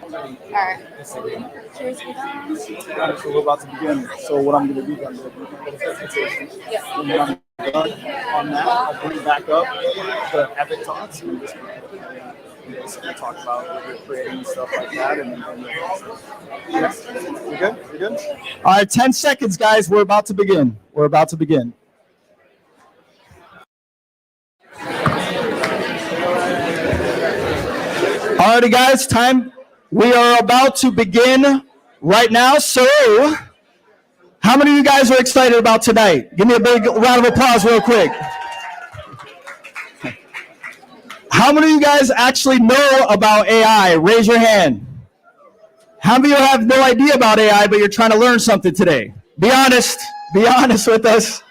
Alright. Cheers, Alright, so we're about to begin. So what I'm going to do is I'm going to do the presentation. Yeah. And when I'm done on that, I'll bring back up the epic talks and just basically talk about what we're creating and stuff like that. And yes, we good? We good? All right, 10 seconds, guys. We're about to begin. We're about to begin. Alrighty, guys, time. We are about to begin right now. So, how many of you guys are excited about tonight? Give me a big round of applause real quick. How many of you guys actually know about AI? Raise your hand. How many of you have no idea about AI, but you're trying to learn something today? Be honest. Be honest with us.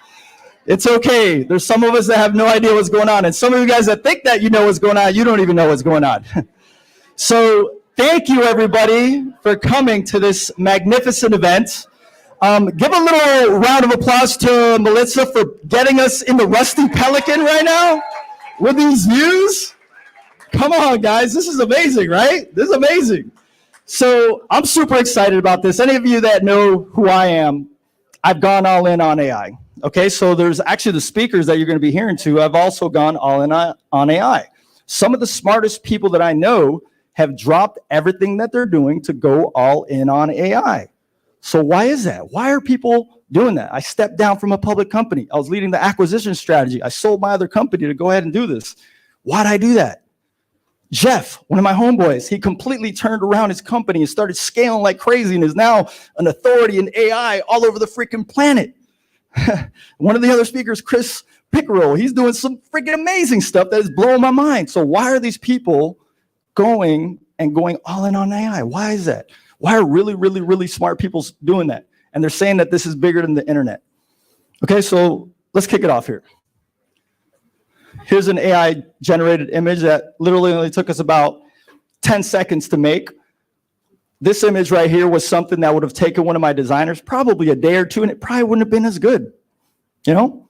It's okay. There's some of us that have no idea what's going on. And some of you guys that think that you know what's going on, you don't even know what's going on. So thank you, everybody, for coming to this magnificent event. Give a little round of applause to Melissa for getting us in the Rusty Pelican right now with these views. Come on, guys. This is amazing, right? This is amazing. So I'm super excited about this. Any of you that know who I am, I've gone all in on AI. Okay, so there's actually the speakers that you're going to be hearing to. I've also gone all in on AI. Some of the smartest people that I know have dropped everything that they're doing to go all in on AI. So why is that? Why are people doing that? I stepped down from a public company. I was leading the acquisition strategy. I sold my other company to go ahead and do this. Why'd I do that? Jeff, one of my homeboys, he completely turned around his company and started scaling like crazy and is now an authority in AI all over the freaking planet. One of the other speakers, Chris Pickerel, he's doing some freaking amazing stuff that is blowing my mind. So why are these people going all in on AI? Why is that? Why are really, really, really smart people doing that? And they're saying that this is bigger than the internet. Okay, so let's kick it off here. Here's an AI generated image that literally only took us about 10 seconds to make. This image right here was something that would have taken one of my designers probably a day or two, and it probably wouldn't have been as good, you know?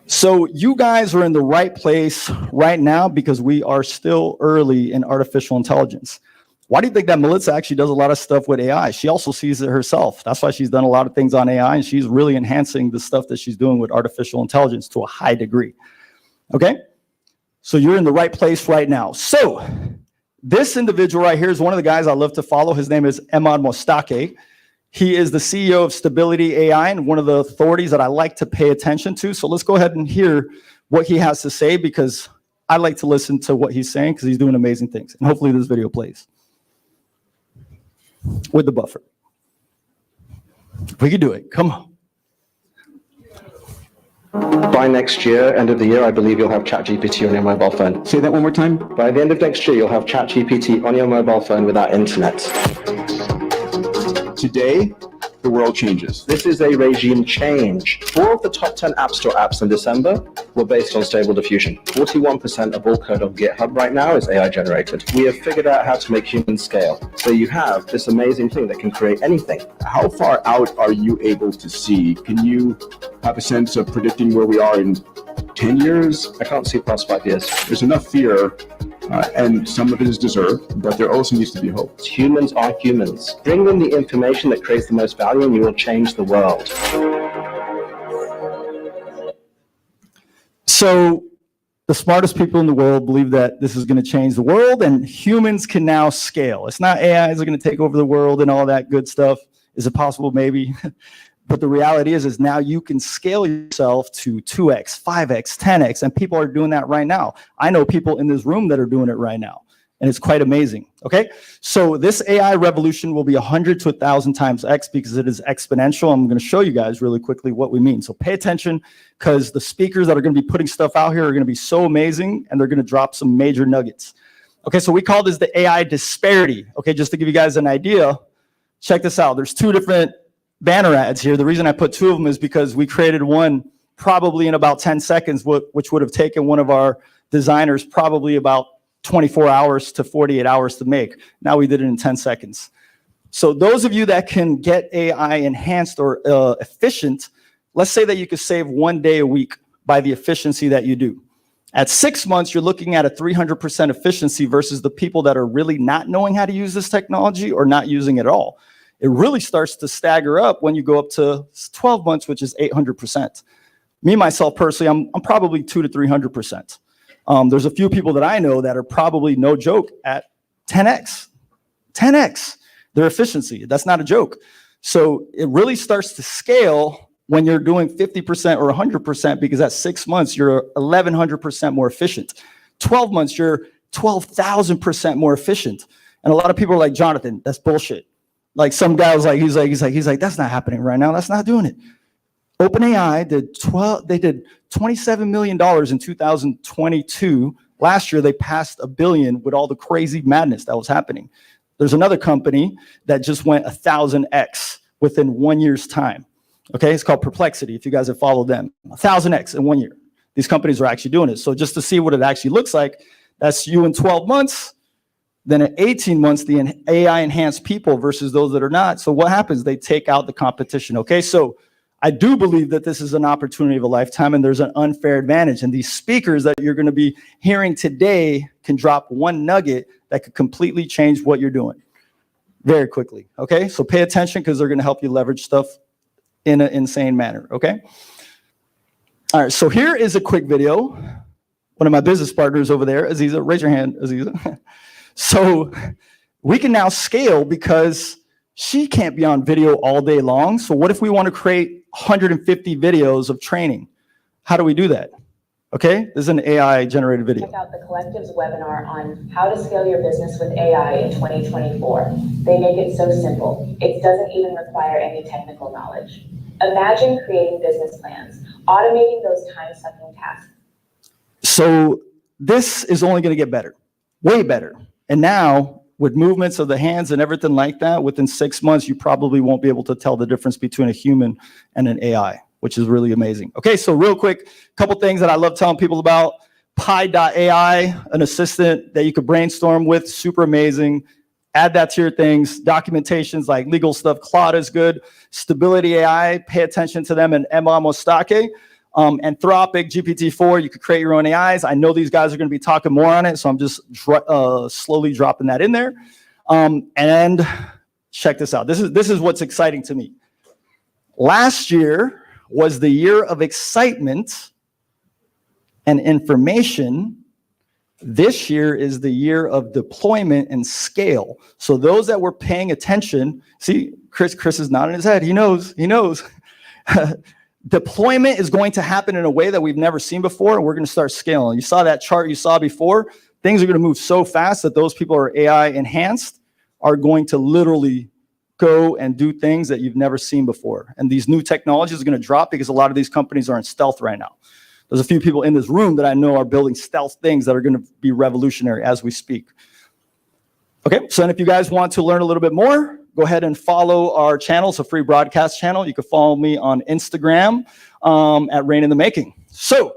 So you guys are in the right place right now because we are still early in artificial intelligence. Why do you think that Melissa actually does a lot of stuff with AI? She also sees it herself. That's why she's done a lot of things on AI, and she's really enhancing the stuff that she's doing with artificial intelligence to a high degree. Okay? So you're in the right place right now. So this individual right here is one of the guys I love to follow. His name is Emad Mostaque. He is the CEO of Stability AI and one of the authorities that I like to pay attention to. So let's go ahead and hear what he has to say because I like to listen to what he's saying because he's doing amazing things. And hopefully this video plays with the buffer. We can do it. Come on. By next year, end of the year, I believe you'll have ChatGPT on your mobile phone. Say that one more time. By the end of next year, you'll have ChatGPT on your mobile phone without internet. Today, the world changes. This is a regime change. 4 of the top 10 App Store apps in December were based on Stable Diffusion. 41% of all code on GitHub right now is AI generated. We have figured out how to make humans scale. So you have this amazing thing that can create anything. How far out are you able to see? Can you have a sense of predicting where we are in 10 years? I can't see past 5 years. There's enough fear, and some of it is deserved, but there also needs to be hope. Humans are humans. Bring them the information that creates the most value and you will change the world. So the smartest people in the world believe that this is going to change the world and humans can now scale. It's not AI is going to take over the world and all that good stuff. Is it possible? Maybe. But the reality is now you can scale yourself to 2x, 5x, 10x, and people are doing that right now. I know people in this room that are doing it right now, and it's quite amazing, okay? So this AI revolution will be 100 to 1,000 times X because it is exponential. I'm gonna show you guys really quickly what we mean. So pay attention because the speakers that are gonna be putting stuff out here are gonna be so amazing, and they're gonna drop some major nuggets. Okay, so we call this the AI disparity. Okay, just to give you guys an idea, check this out. There's 2 different banner ads here. The reason I put 2 of them is because we created one probably in about 10 seconds, which would have taken one of our designers probably about 24 hours to 48 hours to make. Now we did it in 10 seconds. So those of you that can get AI enhanced or efficient, let's say that you could save 1 day a week by the efficiency that you do. At 6 months, you're looking at a 300% efficiency versus the people that are really not knowing how to use this technology or not using it at all. It really starts to stagger up when you go up to 12 months, which is 800%. Me, myself, personally, I'm probably 200 to 300%. There's a few people that I know that are probably, no joke, at 10x their efficiency. That's not a joke. So it really starts to scale when you're doing 50% or 100%, because at 6 months, you're 1,100% more efficient. 12 months, you're 12,000% more efficient. And a lot of people are like, Jonathan, that's bullshit. Like some guy was like, he's like, that's not happening right now. That's not doing it. OpenAI did $27 million in 2022. Last year, they passed $1 billion with all the crazy madness that was happening. There's another company that just went 1,000x within 1 year's time. Okay, it's called Perplexity, if you guys have followed them. 1,000x in 1 year. These companies are actually doing it. So just to see what it actually looks like, that's you in 12 months. Then at 18 months, the AI enhanced people versus those that are not. So what happens? They take out the competition. Okay, so I do believe that this is an opportunity of a lifetime, and there's an unfair advantage. And these speakers that you're going to be hearing today can drop one nugget that could completely change what you're doing very quickly. Okay, so pay attention, because they're going to help you leverage stuff in an insane manner. Okay. All right, so here is a quick video. One of my business partners over there, Aziza, raise your hand, Aziza. So we can now scale because she can't be on video all day long. So what if we want to create 150 videos of training? How do we do that? Okay, this is an AI generated video. Check out the Collective's webinar on how to scale your business with AI in 2024. They make it so simple. It doesn't even require any technical knowledge. Imagine creating business plans, automating those time-sucking tasks. So this is only going to get better, way better. And now with movements of the hands and everything like that, within 6 months, you probably won't be able to tell the difference between a human and an AI, which is really amazing. Okay, so real quick, a couple things that I love telling people about. Pi.ai, an assistant that you could brainstorm with, super amazing. Add that to your things. Documentations like legal stuff, Claude is good. Stability AI, pay attention to them, and Emma Mostake. Anthropic, GPT-4, you could create your own AIs. I know these guys are going to be talking more on it, so I'm just slowly dropping that in there. And check this out. This is what's exciting to me. Last year was the year of excitement and information. This year is the year of deployment and scale. So those that were paying attention, see, Chris is nodding his head. He knows. Deployment is going to happen in a way that we've never seen before, and we're going to start scaling. You saw that chart you saw before. Things are going to move so fast that those people who are AI enhanced are going to literally go and do things that you've never seen before. And these new technologies are going to drop because a lot of these companies are in stealth right now. There's a few people in this room that I know are building stealth things that are going to be revolutionary as we speak. Okay, so then if you guys want to learn a little bit more, go ahead and follow our channel. It's a free broadcast channel. You can follow me on Instagram at Rain in the Making. So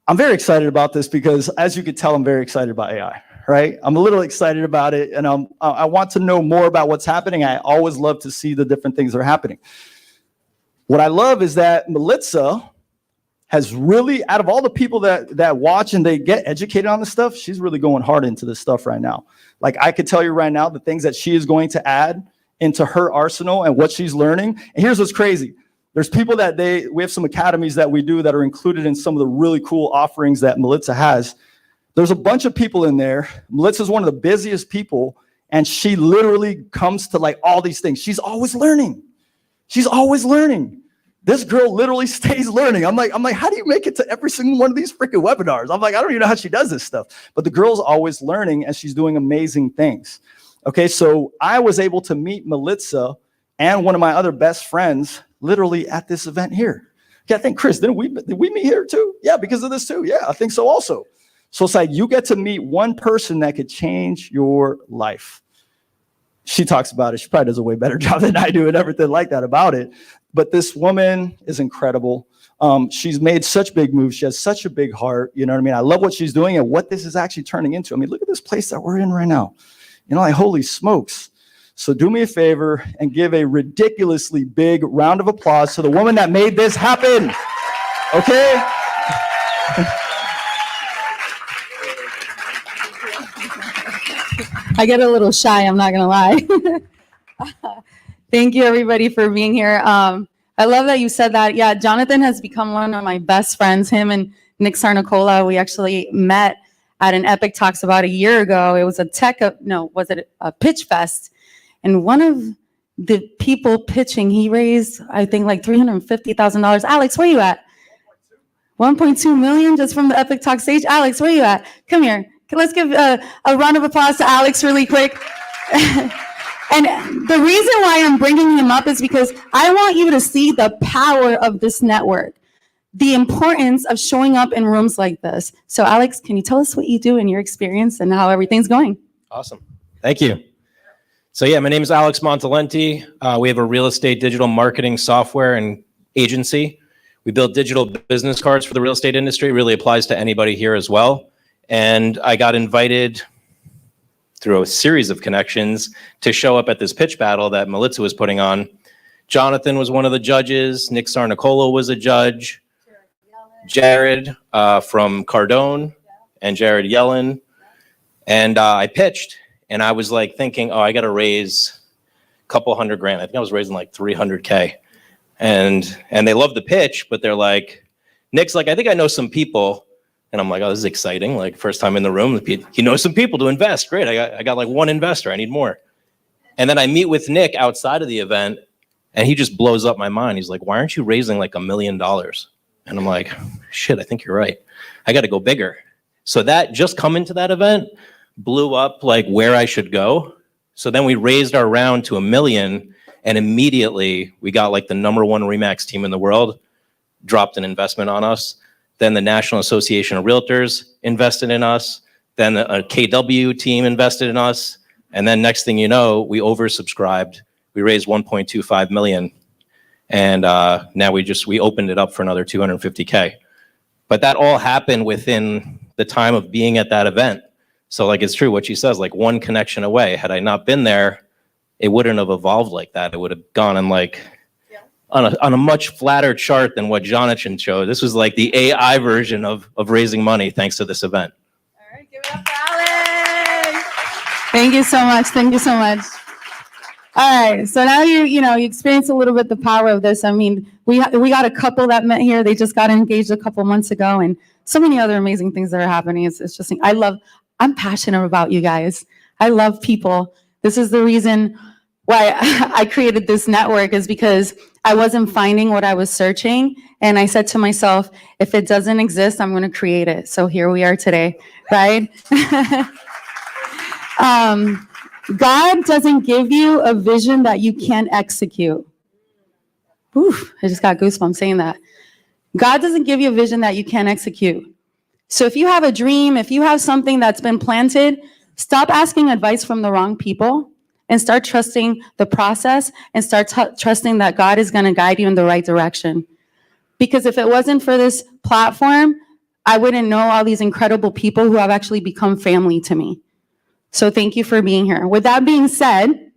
I'm very excited about this because, as you could tell, I'm very excited about AI, right? I'm a little excited about it, and I want to know more about what's happening. I always love to see the different things that are happening. What I love is that Melissa has really, out of all the people that watch and they get educated on this stuff, she's really going hard into this stuff right now. Like, I could tell you right now the things that she is going to add into her arsenal and what she's learning. And here's what's crazy. There's people that we have some academies that we do that are included in some of the really cool offerings that Melissa has. There's a bunch of people in there. Melissa's one of the busiest people, and she literally comes to like all these things. She's always learning. She's always learning. This girl literally stays learning. I'm like, how do you make it to every single one of these freaking webinars? I'm like, I don't even know how she does this stuff. But the girl's always learning, and she's doing amazing things. Okay, so I was able to meet Melissa and one of my other best friends literally at this event here. Okay, I think, Chris, did we meet here too? Yeah, because of this too. Yeah, I think so also. So it's like you get to meet one person that could change your life. She talks about it. She probably does a way better job than I do and everything like that about it. But this woman is incredible. She's made such big moves. She has such a big heart. You know what I mean? I love what she's doing and what this is actually turning into. I mean, look at this place that we're in right now. You know, like, holy smokes. So do me a favor and give a ridiculously big round of applause to the woman that made this happen. Okay? I get a little shy, I'm not gonna lie. Thank you everybody for being here. I love that you said that. Yeah, Jonathan has become one of my best friends. Him and Nick Sarnicola, we actually met at an Epic Talks about a year ago. It was a pitch fest. And one of the people pitching, he raised, I think, like $350,000. Alex, where you at? 1.2 million just from the Epic Talk stage. Alex, where you at? Come here. Let's give a round of applause to Alex really quick. And the reason why I'm bringing him up is because I want you to see the power of this network, the importance of showing up in rooms like this. So Alex, can you tell us what you do in your experience and how everything's going? Awesome. Thank you. So yeah, my name is Alex Montalenti. We have a real estate digital marketing software and agency. We build digital business cards for the real estate industry. It really applies to anybody here as well. And I got invited through a series of connections to show up at this pitch battle that Melitza was putting on. Jonathan was one of the judges. Nick Sarnicola was a judge. Jared from Cardone and Jared Yellen. And I pitched, and I was like thinking, oh, I got to raise a couple $100,000. I think I was raising like $300K. And they loved the pitch, but they're like, Nick's like, I think I know some people. And I'm like, oh, this is exciting. Like, first time in the room, he knows some people to invest. Great. I got like one investor. I need more. And then I meet with Nick outside of the event, and he just blows up my mind. He's like, why aren't you raising like $1 million? And I'm like, shit, I think you're right. I got to go bigger. So that just coming to that event blew up like where I should go. So then we raised our round to $1 million, and immediately we got like the #1 RE/MAX team in the world, dropped an investment on us. Then the National Association of Realtors invested in us. Then a KW team invested in us. And then next thing you know, we oversubscribed. We raised 1.25 million. And now we opened it up for another 250K. But that all happened within the time of being at that event. So like, it's true what she says, like one connection away. Had I not been there, it wouldn't have evolved like that. It would have gone in like, on a much flatter chart than what Jonathan showed. This was like the AI version of raising money thanks to this event. All right, give it up for Alex. Thank you so much. Thank you so much. All right, so now you experience a little bit the power of this. I mean, we got a couple that met here. They just got engaged a couple months ago, and so many other amazing things that are happening. It's just, I'm passionate about you guys. I love people. This is the reason why I created this network, is because I wasn't finding what I was searching. And I said to myself, if it doesn't exist, I'm going to create it. So here we are today, right? God doesn't give you a vision that you can't execute. Oof, I just got goosebumps saying that. God doesn't give you a vision that you can't execute. So if you have a dream, if you have something that's been planted, stop asking advice from the wrong people and start trusting the process and start trusting that God is going to guide you in the right direction. Because if it wasn't for this platform, I wouldn't know all these incredible people who have actually become family to me. So thank you for being here. With that being said,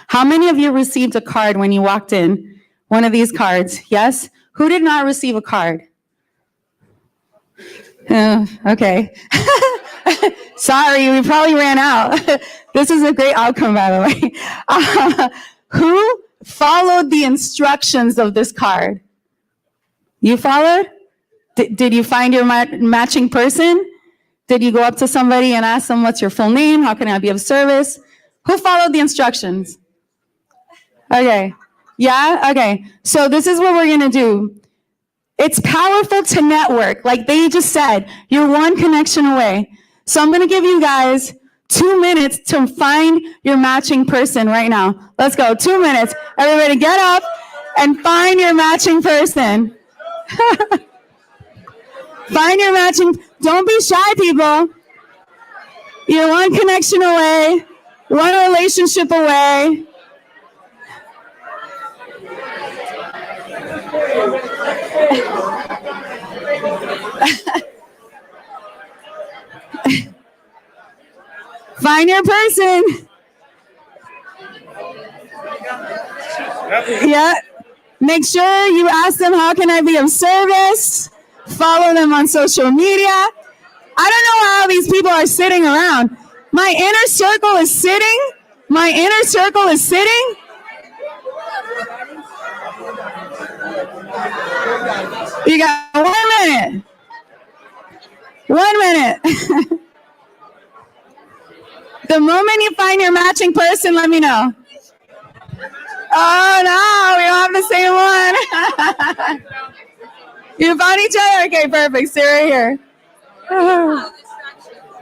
how many of you received a card when you walked in? One of these cards, yes? Who did not receive a card? Okay. Sorry, we probably ran out. This is a great outcome, by the way. Who followed the instructions of this card? You followed? Did you find your matching person? Did you go up to somebody and ask them, what's your full name? How can I be of service? Who followed the instructions? Okay. Yeah? Okay. So this is what we're going to do. It's powerful to network. Like they just said, you're one connection away. So I'm going to give you guys 2 minutes to find your matching person right now. Let's go. 2 minutes. Everybody get up and find your matching person. Find your matching. Don't be shy, people. You're one connection away, one relationship away. Find your person. Yeah. Make sure you ask them, how can I be of service? Follow them on social media. I don't know how these people are sitting around. My inner circle is sitting. My inner circle is sitting. You got 1 minute. 1 minute. The moment you find your matching person, let me know. Oh no, we don't have the same one. You found each other? Okay, perfect. Stay right here.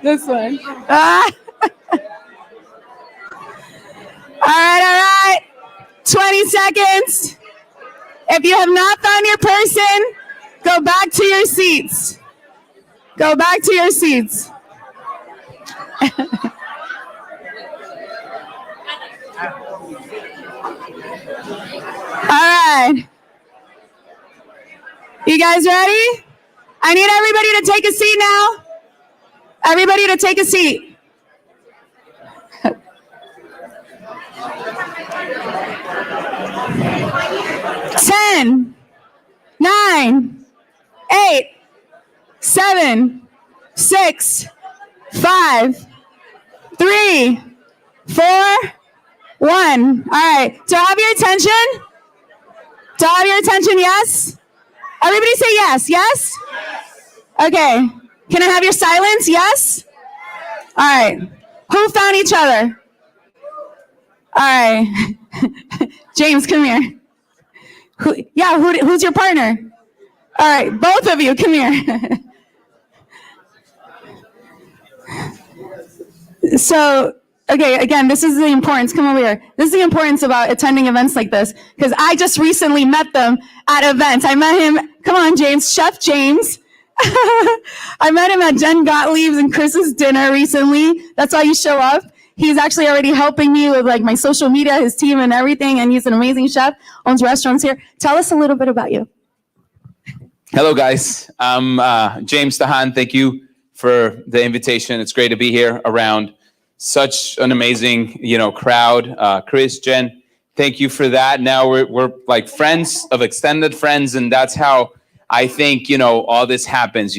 This one. All right. 20 seconds. If you have not found your person, go back to your seats. Go back to your seats. All right. You guys ready? I need everybody to take a seat now. Everybody to take a seat. 10, 9, 8, 7, 6, 5, 3, 4, 1. All right. Do I have your attention? Do I have your attention? Yes? Everybody say yes. Yes? Okay. Can I have your silence? Yes? All right. Who found each other? All right. James, come here. Who's your partner? All right. Both of you, come here. So, okay, again, this is the importance. Come over here. This is the importance about attending events like this, because I just recently met them at events. I met him, come on, James, Chef James. I met him at Jen Gottlieb's and Chris's dinner recently. That's why you show up. He's actually already helping me with like my social media, his team and everything, and he's an amazing chef, owns restaurants here. Tell us a little bit about you. Hello, guys. I'm James Tahan. Thank you for the invitation. It's great to be here around such an amazing, crowd. Chris, Jen, thank you for that. Now we're like friends of extended friends, and that's how I think, all this happens.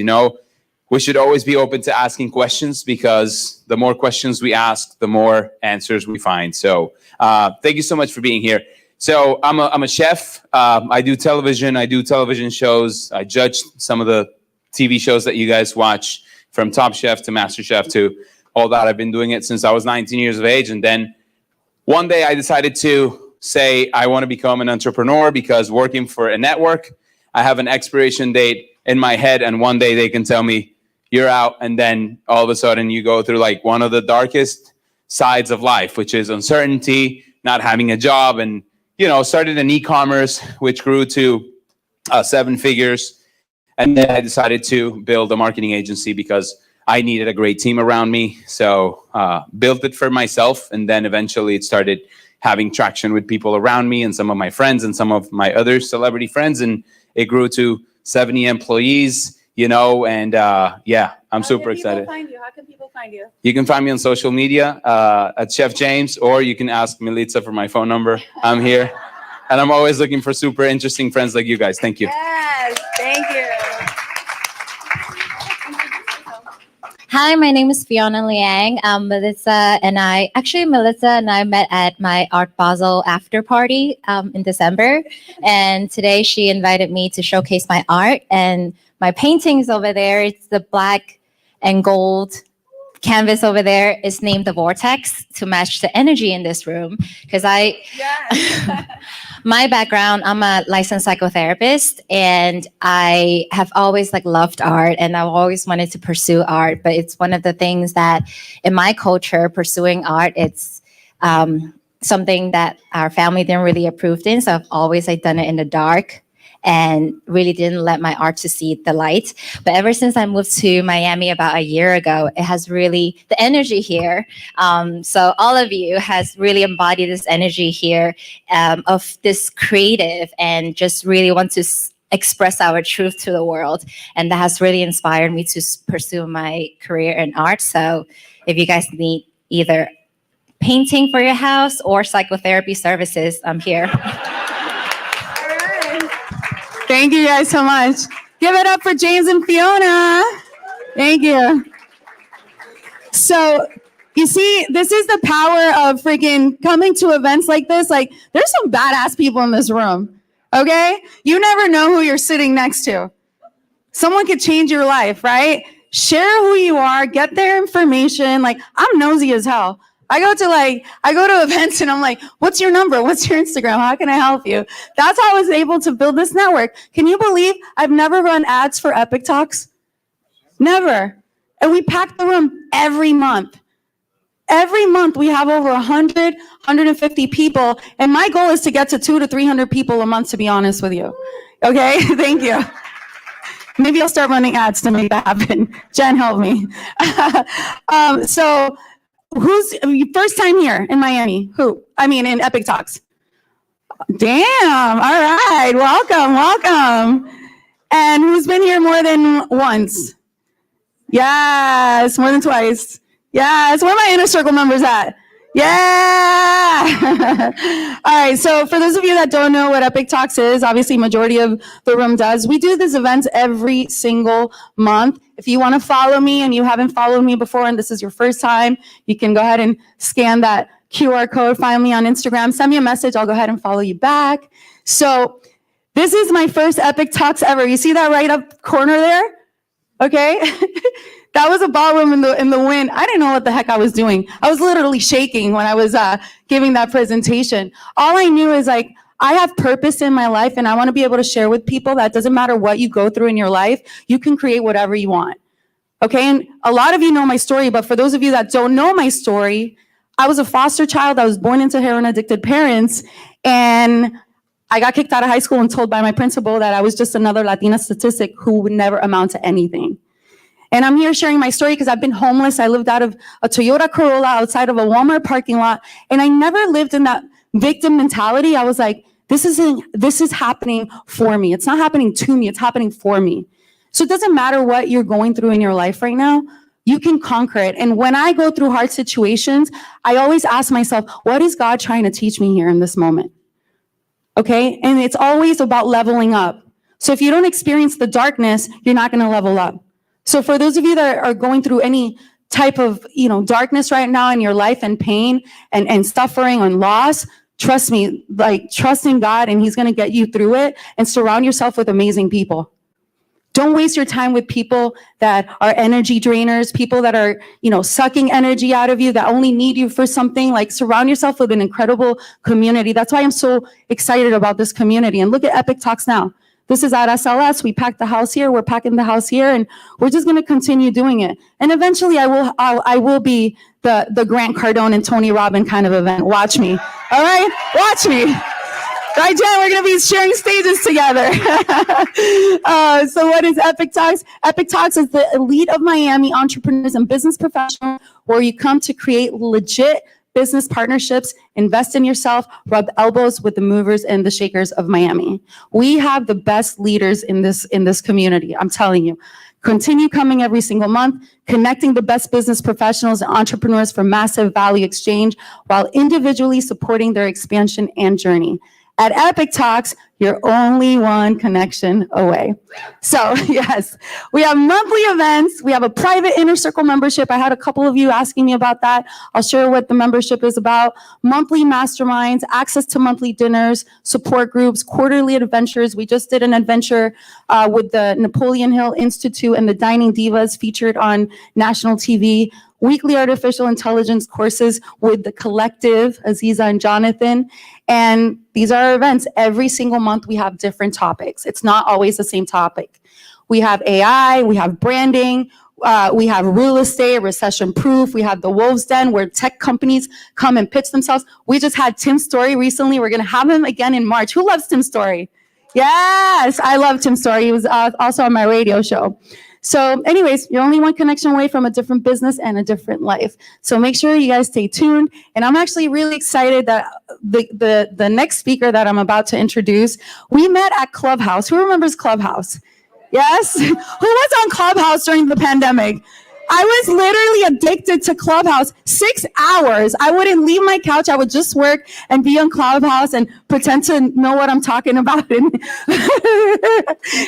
We should always be open to asking questions, because the more questions we ask, the more answers we find. So thank you so much for being here. So I'm a chef. I do television shows. I judge some of the TV shows that you guys watch, from Top Chef to Master Chef to all that. I've been doing it since I was 19 years of age. And then one day I decided to say I want to become an entrepreneur, because working for a network, I have an expiration date in my head, and one day they can tell me you're out, and then all of a sudden you go through like one of the darkest sides of life, which is uncertainty, not having a job, and started an e-commerce which grew to 7 figures. And then I decided to build a marketing agency because I needed a great team around me. So built it for myself, and then eventually it started having traction with people around me and some of my friends and some of my other celebrity friends, and it grew to 70 employees, and I'm super excited. How can people find you? You can find me on social media at Chef James, or you can ask Milica for my phone number. I'm here, and I'm always looking for super interesting friends like you guys. Thank you. Yes, thank you. Hi, my name is Fiona Liang. Melissa and I met at my Art Basel after party in December. And today she invited me to showcase my art, and my paintings over there. It's the black and gold canvas over there is named the Vortex to match the energy in this room. Because my background, I'm a licensed psychotherapist, and I have always loved art, and I've always wanted to pursue art. But it's one of the things that in my culture, pursuing art, it's something that our family didn't really approve in. So I've always done it in the dark, and really didn't let my art to see the light. But ever since I moved to Miami about a year ago, it has really, the energy here, so all of you has really embodied this energy here of this creative, and just really want to express our truth to the world. And that has really inspired me to pursue my career in art. So if you guys need either painting for your house or psychotherapy services, I'm here. Thank you guys so much. Give it up for James and Fiona. Thank you. So You see, this is the power of freaking coming to events like this. Like, there's some badass people in this room, okay? You never know who you're sitting next to. Someone could change your life, right? Share who you are, get their information. Like, I'm nosy as hell. I go to events and I'm like, what's your number? What's your Instagram? How can I help you? That's how I was able to build this network. Can you believe I've never run ads for Epic Talks? Never. And we pack the room every month. Every month we have over 100, 150 people. And my goal is to get to 200 to 300 people a month, to be honest with you. Okay, thank you. Maybe I'll start running ads to make that happen. Jen, help me. So who's first time here in Miami? In Epic Talks. Damn, all right, welcome. And who's been here more than once? Yes, more than twice. Yes, where are my inner circle members at? Yeah. All right. So for those of you that don't know what Epic Talks is, obviously majority of the room does. We do these events every single month. If you want to follow me and you haven't followed me before and this is your first time, you can go ahead and scan that QR code, find me on Instagram, send me a message. I'll go ahead and follow you back. So this is my first Epic Talks ever. You see that right up corner there? Okay. That was a ballroom in the wind. I didn't know what the heck I was doing. I was literally shaking when I was giving that presentation. All I knew is like, I have purpose in my life and I want to be able to share with people that doesn't matter what you go through in your life, you can create whatever you want. Okay, and a lot of you know my story, but for those of you that don't know my story, I was a foster child. I was born into heroin addicted parents, and I got kicked out of high school and told by my principal that I was just another Latina statistic who would never amount to anything. And I'm here sharing my story because I've been homeless. I lived out of a Toyota Corolla outside of a Walmart parking lot. And I never lived in that victim mentality. I was like, this is happening for me. It's not happening to me. It's happening for me. So it doesn't matter what you're going through in your life right now. You can conquer it. And when I go through hard situations, I always ask myself, what is God trying to teach me here in this moment? Okay. And it's always about leveling up. So if you don't experience the darkness, you're not going to level up. So for those of you that are going through any type of, darkness right now in your life and pain and suffering and loss, trust me, trust in God and he's going to get you through it, and surround yourself with amazing people. Don't waste your time with people that are energy drainers, people that are, sucking energy out of you, that only need you for something. Like, surround yourself with an incredible community. That's why I'm so excited about this community. And look at Epic Talks now. This is at SLS. We packed the house here. We're packing the house here, and we're just going to continue doing it. And eventually, I will be the Grant Cardone and Tony Robbins kind of event. Watch me. All right, watch me. Right, Jen? We're going to be sharing stages together. So what is Epic Talks? Epic Talks is the elite of Miami entrepreneurs and business professionals, where you come to create legit business partnerships, invest in yourself, rub elbows with the movers and the shakers of Miami. We have the best leaders in this community. I'm telling you. Continue coming every single month, connecting the best business professionals and entrepreneurs for massive value exchange, while individually supporting their expansion and journey. At Epic Talks, you're only one connection away. So yes, we have monthly events. We have a private inner circle membership. I had a couple of you asking me about that. I'll share what the membership is about. Monthly masterminds, access to monthly dinners, support groups, quarterly adventures. We just did an adventure with the Napoleon Hill Institute and the Dining Divas, featured on national TV. Weekly artificial intelligence courses with the collective, Aziza and Jonathan. And these are our events. Every single month we have different topics. It's not always the same topic. We have AI, we have branding, we have real estate, recession proof. We have the Wolves Den, where tech companies come and pitch themselves. We just had Tim Story recently. We're going to have him again in March. Who loves Tim Story? Yes, I love Tim Story. He was also on my radio show. So anyways, you're only one connection away from a different business and a different life. So make sure you guys stay tuned. And I'm actually really excited that the next speaker that I'm about to introduce, we met at Clubhouse. Who remembers Clubhouse? Yes? Who was on Clubhouse during the pandemic? I was literally addicted to Clubhouse. 6 hours. I wouldn't leave my couch. I would just work and be on Clubhouse and pretend to know what I'm talking about. And,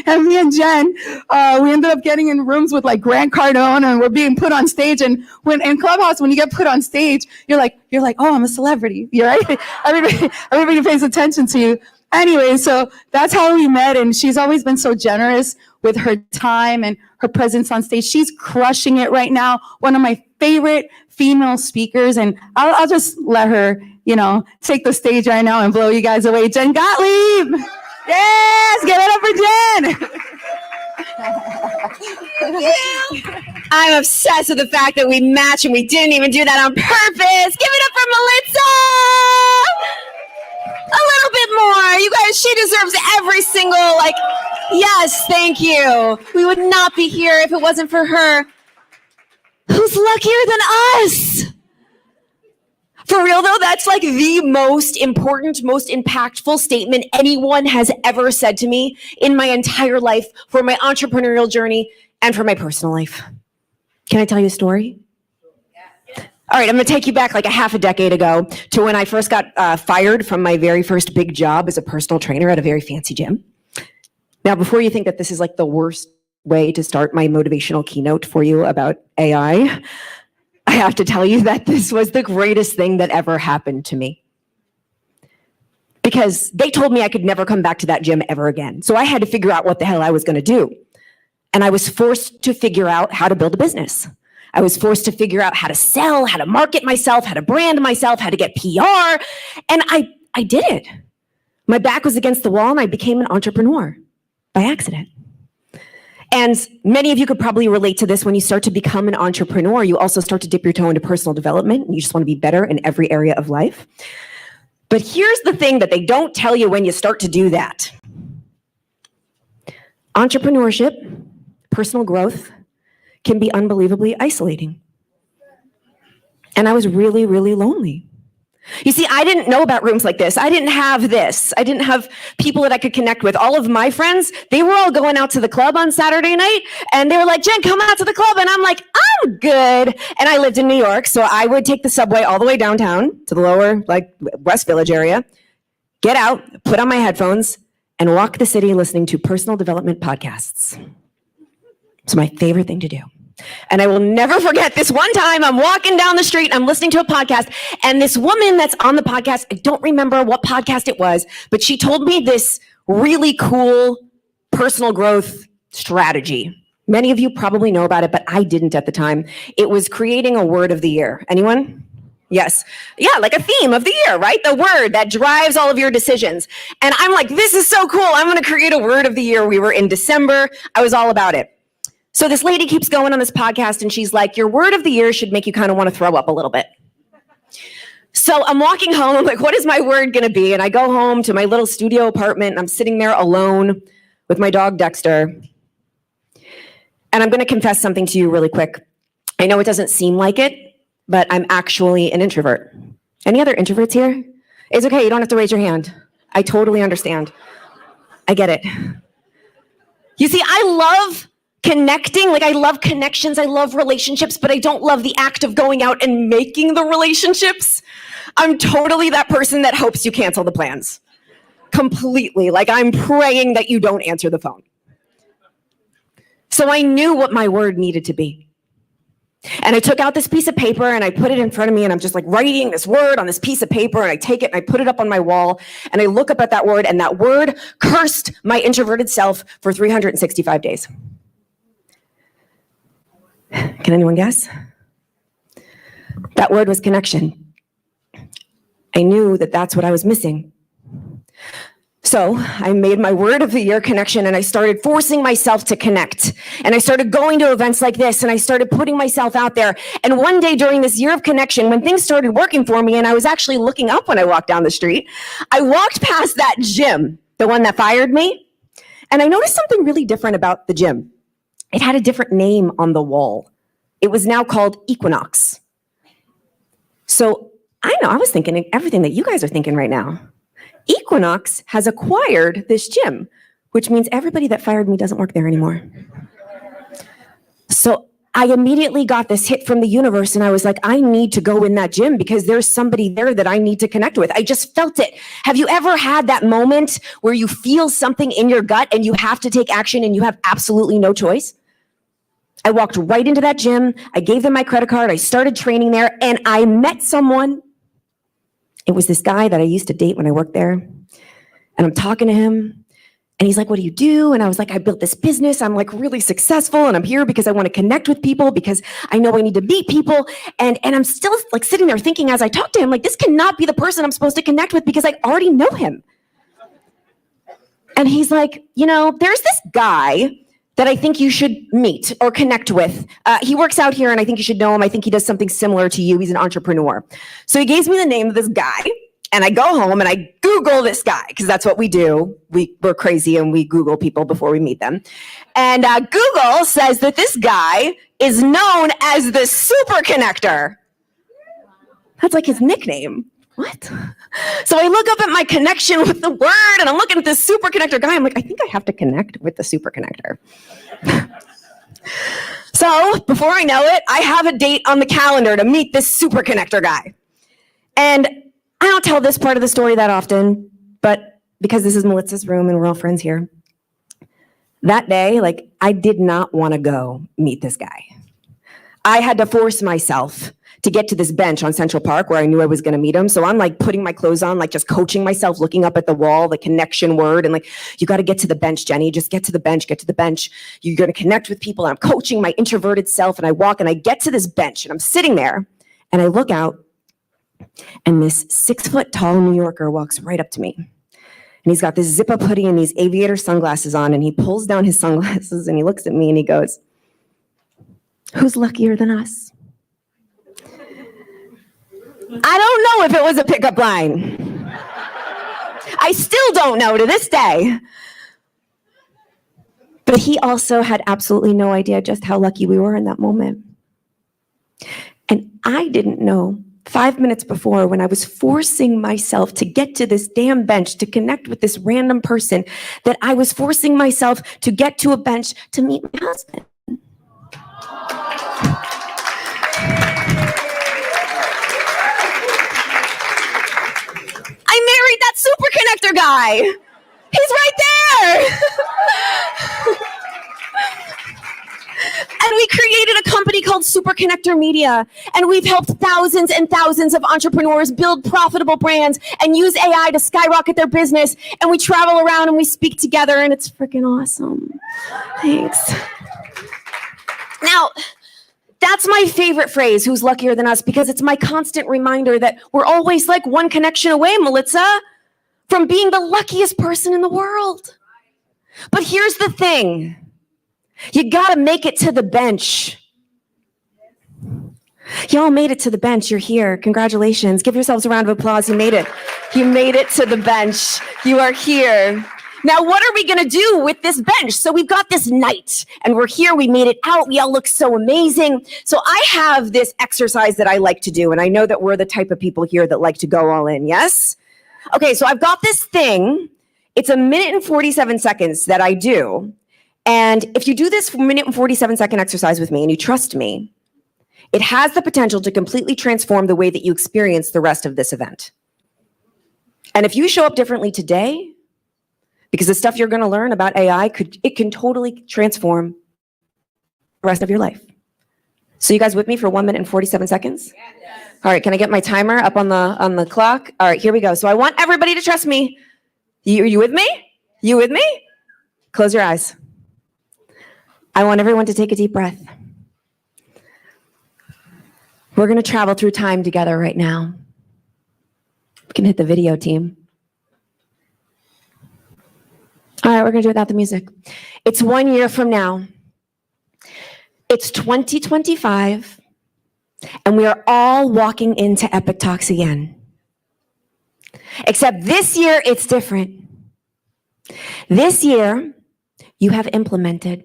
and me and Jen, we ended up getting in rooms with like Grant Cardone, and we're being put on stage. And when in Clubhouse, when you get put on stage, you're like, oh, I'm a celebrity. You're right. Everybody pays attention to you. Anyway, so that's how we met, and she's always been so generous with her time and her presence on stage. She's crushing it right now. One of my favorite female speakers, and I'll just let her, take the stage right now and blow you guys away. Jen Gottlieb! Yes, give it up for Jen! I'm obsessed with the fact that we match and we didn't even do that on purpose. Give it up for Melissa! A little bit more. You guys, she deserves every single, yes, thank you. We would not be here if it wasn't for her. Who's luckier than us? For real though, that's like the most important, most impactful statement anyone has ever said to me in my entire life, for my entrepreneurial journey and for my personal life. Can I tell you a story? All right, I'm gonna take you back like a half a decade ago to when I first got fired from my very first big job as a personal trainer at a very fancy gym. Now, before you think that this is like the worst way to start my motivational keynote for you about AI, I have to tell you that this was the greatest thing that ever happened to me. Because they told me I could never come back to that gym ever again. So I had to figure out what the hell I was gonna do. And I was forced to figure out how to build a business. I was forced to figure out how to sell, how to market myself, how to brand myself, how to get PR. And I did it. My back was against the wall and I became an entrepreneur by accident. And many of you could probably relate to this. When you start to become an entrepreneur, you also start to dip your toe into personal development and you just want to be better in every area of life. But here's the thing that they don't tell you when you start to do that. Entrepreneurship, personal growth, can be unbelievably isolating. And I was really, really lonely. You see, I didn't know about rooms like this. I didn't have this. I didn't have people that I could connect with. All of my friends, they were all going out to the club on Saturday night, and they were like, Jen, come out to the club. And I'm like, I'm good. And I lived in New York, so I would take the subway all the way downtown to the lower, West Village area, get out, put on my headphones, and walk the city listening to personal development podcasts. It's my favorite thing to do. And I will never forget this one time I'm walking down the street, I'm listening to a podcast, and this woman that's on the podcast, I don't remember what podcast it was, but she told me this really cool personal growth strategy. Many of you probably know about it, but I didn't at the time. It was creating a word of the year. Anyone? Yes. Yeah, like a theme of the year, right? The word that drives all of your decisions. And I'm like, this is so cool. I'm going to create a word of the year. We were in December. I was all about it. So this lady keeps going on this podcast and she's like, your word of the year should make you kind of want to throw up a little bit. So I'm walking home. I'm like, what is my word going to be? And I go home to my little studio apartment and I'm sitting there alone with my dog, Dexter. And I'm going to confess something to you really quick. I know it doesn't seem like it, but I'm actually an introvert. Any other introverts here? It's okay. You don't have to raise your hand. I totally understand. I get it. You see, I love connecting, I love connections, I love relationships, but I don't love the act of going out and making the relationships. I'm totally that person that hopes you cancel the plans. Completely. I'm praying that you don't answer the phone. So I knew what my word needed to be. And I took out this piece of paper and I put it in front of me and I'm just writing this word on this piece of paper and I take it and I put it up on my wall and I look up at that word and that word cursed my introverted self for 365 days. Can anyone guess? That word was connection. I knew that that's what I was missing. So I made my word of the year connection and I started forcing myself to connect. And I started going to events like this and I started putting myself out there. And one day during this year of connection, when things started working for me and I was actually looking up when I walked down the street, I walked past that gym, the one that fired me, and I noticed something really different about the gym. It had a different name on the wall. It was now called Equinox. So I was thinking everything that you guys are thinking right now. Equinox has acquired this gym, which means everybody that fired me doesn't work there anymore. So I immediately got this hit from the universe and I was like, I need to go in that gym because there's somebody there that I need to connect with. I just felt it. Have you ever had that moment where you feel something in your gut and you have to take action and you have absolutely no choice? I walked right into that gym. I gave them my credit card. I started training there and I met someone. It was this guy that I used to date when I worked there. And I'm talking to him. And he's like, what do you do? And I was like, I built this business. I'm like really successful. And I'm here because I want to connect with people because I know I need to meet people. And I'm still like sitting there thinking as I talk to him, like, this cannot be the person I'm supposed to connect with because I already know him. And he's like, there's this guy that I think you should meet or connect with. He works out here and I think you should know him. I think he does something similar to you. He's an entrepreneur. So he gives me the name of this guy. And I go home and I Google this guy because that's what we do. We're crazy and we Google people before we meet them. And Google says that this guy is known as the Super Connector. That's like his nickname. What? So I look up at my connection with the word and I'm looking at this Super Connector guy. I'm like, I think I have to connect with the Super Connector. So before I know it, I have a date on the calendar to meet this Super Connector guy. And I don't tell this part of the story that often, but because this is Melissa's room and we're all friends here, that day, I did not want to go meet this guy. I had to force myself to get to this bench on Central Park where I knew I was going to meet him. So I'm putting my clothes on, just coaching myself, looking up at the wall, the connection word. And you got to get to the bench, Jenny, just get to the bench, get to the bench. You're going to connect with people. And I'm coaching my introverted self and I walk and I get to this bench and I'm sitting there and I look out. And this 6-foot tall New Yorker walks right up to me. And he's got this zip-up hoodie and these aviator sunglasses on. And he pulls down his sunglasses and he looks at me and he goes, who's luckier than us? I don't know if it was a pickup line. I still don't know to this day. But he also had absolutely no idea just how lucky we were in that moment. And I didn't know 5 minutes before, when I was forcing myself to get to this damn bench to connect with this random person, that I was forcing myself to get to a bench to meet my husband. I married that Super Connector guy. He's right there. And we created a company called Super Connector Media. And we've helped thousands and thousands of entrepreneurs build profitable brands and use AI to skyrocket their business. And we travel around and we speak together and it's freaking awesome. Thanks. Now, that's my favorite phrase, who's luckier than us, because it's my constant reminder that we're always one connection away, Melissa, from being the luckiest person in the world. But here's the thing. You gotta make it to the bench. Y'all made it to the bench. You're here. Congratulations. Give yourselves a round of applause. You made it. You made it to the bench. You are here. Now, what are we going to do with this bench? So we've got this night and we're here. We made it out. We all look so amazing. So I have this exercise that I like to do. And I know that we're the type of people here that like to go all in. Yes? Okay. So I've got this thing. It's 1 minute and 47 seconds that I do. And if you do this 1 minute and 47-second exercise with me and you trust me, it has the potential to completely transform the way that you experience the rest of this event. And if you show up differently today, because the stuff you're going to learn about AI, it can totally transform the rest of your life. So you guys with me for 1 minute and 47 seconds? Yes. All right, can I get my timer up on the clock? All right, here we go. So I want everybody to trust me. Are you with me? You with me? Close your eyes. I want everyone to take a deep breath. We're going to travel through time together right now. We can hit the video, team. All right, we're going to do it without the music. It's 1 year from now. It's 2025, and we are all walking into Epic Talks again. Except this year, it's different. This year, you have implemented.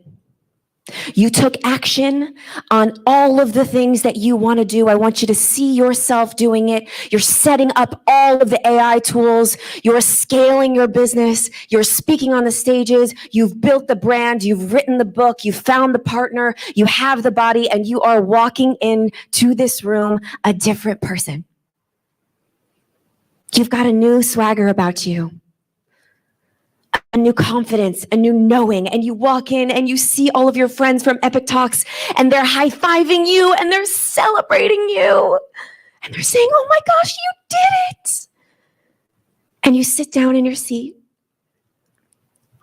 You took action on all of the things that you want to do. I want you to see yourself doing it. You're setting up all of the AI tools. You're scaling your business. You're speaking on the stages. You've built the brand. You've written the book. You found the partner. You have the body, and you are walking into this room a different person. You've got a new swagger about you. A new confidence, a new knowing, and you walk in and you see all of your friends from Epic Talks and they're high-fiving you and they're celebrating you and they're saying, oh my gosh, you did it. And you sit down in your seat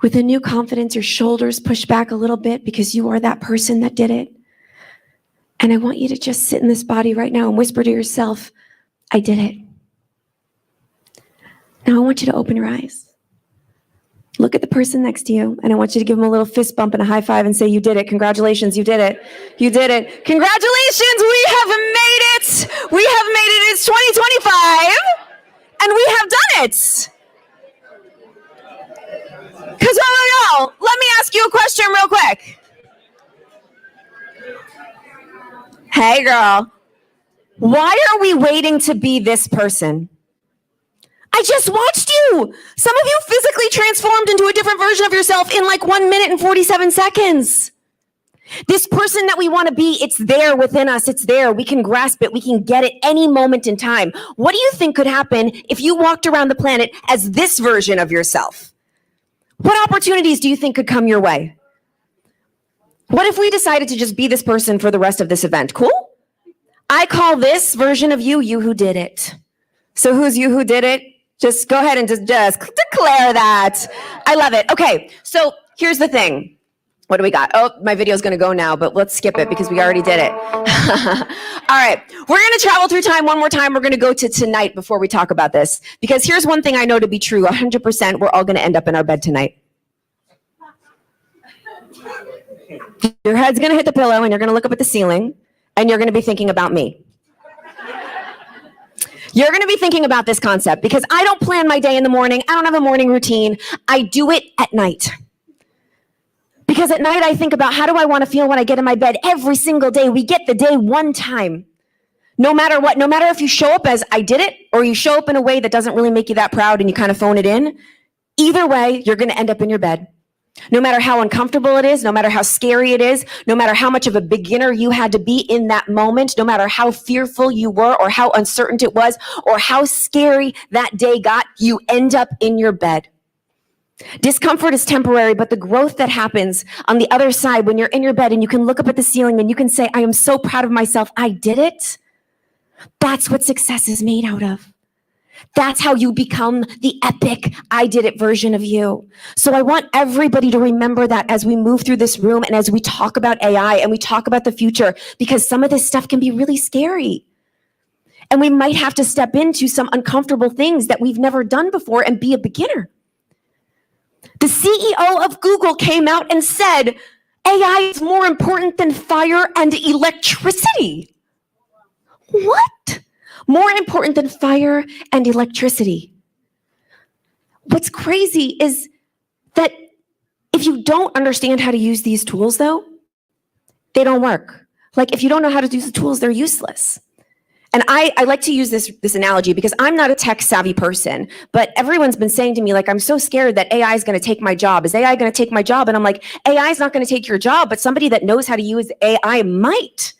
with a new confidence, your shoulders push back a little bit because you are that person that did it. And I want you to just sit in this body right now and whisper to yourself, I did it. Now I want you to open your eyes. Look at the person next to you, and I want you to give them a little fist bump and a high five and say, you did it. Congratulations, you did it. You did it. Congratulations, we have made it. We have made it. It's 2025, and we have done it. Because, oh, let me ask you a question real quick. Hey, girl, why are we waiting to be this person? I just watched you. Some of you physically transformed into a different version of yourself in like 1 minute and 47 seconds. This person that we want to be, it's there within us. It's there. We can grasp it. We can get it any moment in time. What do you think could happen if you walked around the planet as this version of yourself? What opportunities do you think could come your way? What if we decided to just be this person for the rest of this event? Cool? I call this version of you, you who did it. So who's you who did it? Just go ahead and just declare that. I love it. Okay, so here's the thing. What do we got? Oh, my video's gonna go now, but let's skip it because we already did it. All right, we're gonna travel through time one more time. We're gonna go to tonight before we talk about this. Because here's one thing I know to be true, 100%, we're all gonna end up in our bed tonight. Your head's gonna hit the pillow and you're gonna look up at the ceiling and you're gonna be thinking about me. You're going to be thinking about this concept because I don't plan my day in the morning. I don't have a morning routine. I do it at night. Because at night I think about how do I want to feel when I get in my bed every single day. We get the day one time. No matter what, no matter if you show up as I did it or you show up in a way that doesn't really make you that proud and you kind of phone it in, either way, you're going to end up in your bed. No matter how uncomfortable it is, no matter how scary it is, no matter how much of a beginner you had to be in that moment, no matter how fearful you were or how uncertain it was or how scary that day got, you end up in your bed. Discomfort is temporary, but the growth that happens on the other side when you're in your bed and you can look up at the ceiling and you can say, I am so proud of myself, I did it. That's what success is made out of. That's how you become the epic I did it version of you. So I want everybody to remember that as we move through this room and as we talk about AI and we talk about the future, because some of this stuff can be really scary. And we might have to step into some uncomfortable things that we've never done before and be a beginner. The CEO of Google came out and said, AI is more important than fire and electricity. What? More important than fire and electricity. What's crazy is that if you don't understand how to use these tools, though, they don't work. Like if you don't know how to use the tools, they're useless. And I like to use this analogy because I'm not a tech savvy person, but everyone's been saying to me, like, I'm so scared that AI is going to take my job. Is AI going to take my job? And I'm like, AI is not going to take your job, but somebody that knows how to use AI might.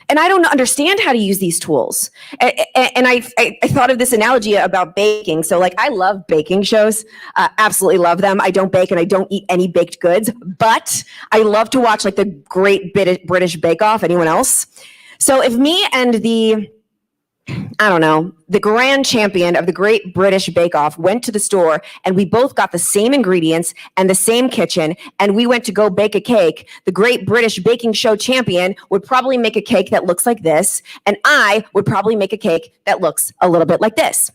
And I don't understand how to use these tools. And I thought of this analogy about baking. So like, I love baking shows, absolutely love them. I don't bake and I don't eat any baked goods, but I love to watch like the Great British Bake Off. Anyone else? So if me and the grand champion of the Great British Bake Off went to the store and we both got the same ingredients and the same kitchen and we went to go bake a cake, the Great British Baking Show champion would probably make a cake that looks like this, and I would probably make a cake that looks a little bit like this.